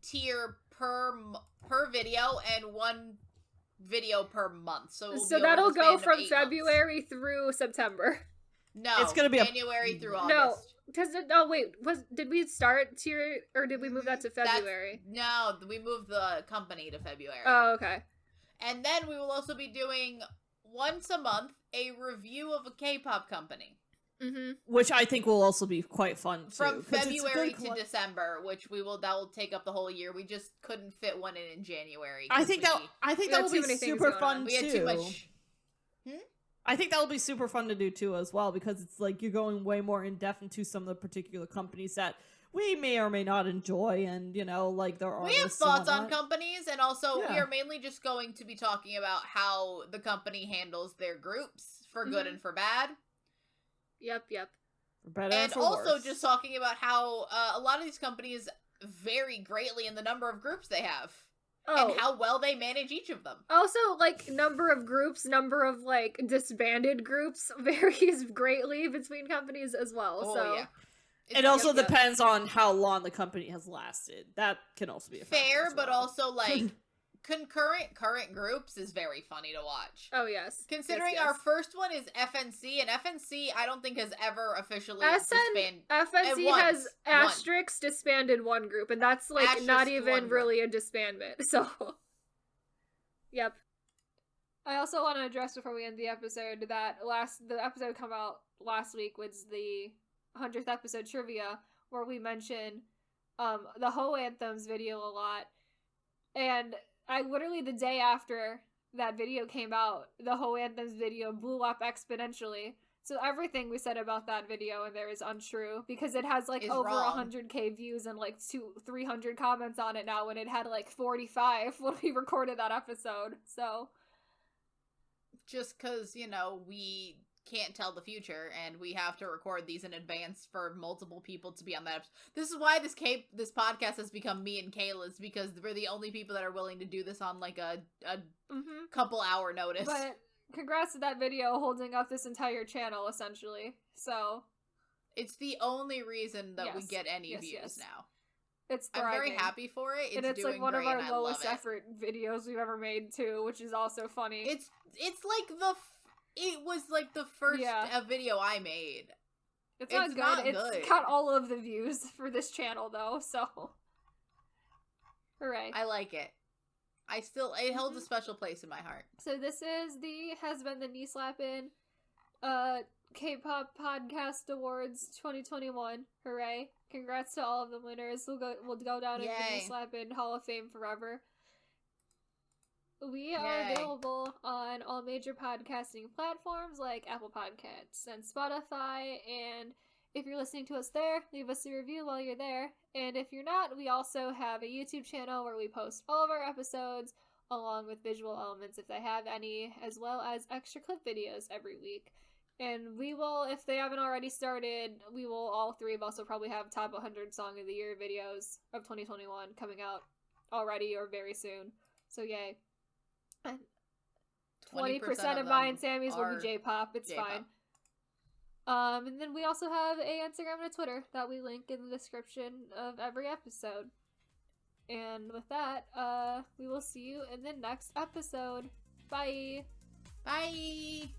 tier per video and one video per month. So, it will So be over that'll the go span of from 8 months. February through September. No, It's gonna be a- January through No. August. Did we start tier or did we move that to February? No, we moved the company to February. Oh, okay. And then we will also be doing once a month a review of a K-pop company Mm-hmm. Which I think will also be quite fun too. from 'cause it's a February good to December, which that will take up the whole year. We just couldn't fit one in January. I 'cause think we that We will had be too many things super going fun on. we had too. too much. I think that will be super fun to do too as well, because it's like you're going way more in depth into some of the particular companies that we may or may not enjoy, and like there are We have thoughts on companies, and also we Yeah. are mainly just going to be talking about how the company handles their groups for good Mhm. and for bad. Yep. for better And for also worse. just talking about how a lot of these companies vary greatly in the number of groups they have Oh. and how well they manage each of them. Also, like, number of groups, number of, like, disbanded groups varies greatly between companies as well, Oh, so. yeah. It also Yep, yep. depends on how long the company has lasted. That can also be a factor Fair, as but well. also, like, current groups is very funny to watch. Oh, yes. Considering Yes, our yes. first one is FNC, and FNC I don't think has ever officially SN disbanded. FNC once. has asterisk disbanded one group, and that's, like, Asterisk not one even group. really a disbandment, so. Yep. I also want to address before we end the episode that the episode come out last week was the 100th episode trivia, where we mentioned the Ho Anthems video a lot, and I literally the day after that video came out, the Ho Anthems video blew up exponentially. So everything we said about that video in there is untrue, because it has like Is over wrong. 100k views and like 300 comments on it now, when it had like 45 when we recorded that episode. So Just because, we can't tell the future, and we have to record these in advance for multiple people to be on that episode. This is why this podcast has become me and Kayla's, because we're the only people that are willing to do this on, like, a couple hour notice. but congrats to that video holding up this entire channel essentially. So It's the only reason that we Yes. get any Yes, views yes. now. it's I'm thriving. very happy for it. and it's doing like one great, of our and I love lowest it. effort videos we've ever made too, which is also funny. It's like it was like the first video I made. It's not It's good. not It's good. got all of the views for this channel though, so hooray. I like it. It holds Mm-hmm. a special place in my heart. So this has been the Knee Slappin K-pop Podcast Awards 2021. Hooray. Congrats to all of the winners. We'll go down in the Knee Yay. Slappin Hall of Fame forever. We are Yay. available on all major podcasting platforms like Apple Podcasts and Spotify, and if you're listening to us there, leave us a review while you're there. And if you're not, we also have a YouTube channel where we post all of our episodes along with visual elements if they have any, as well as extra clip videos every week. And we will, if they haven't already started, we will, all three of us will probably have top 100 Song of the Year videos of 2021 coming out already or very soon. So yay. And 20% of mine and Sammy's will are be J-pop. It's J-pop. fine. And then we also have a Instagram and a Twitter that we link in the description of every episode. And with that, we will see you in the next episode. Bye! Bye!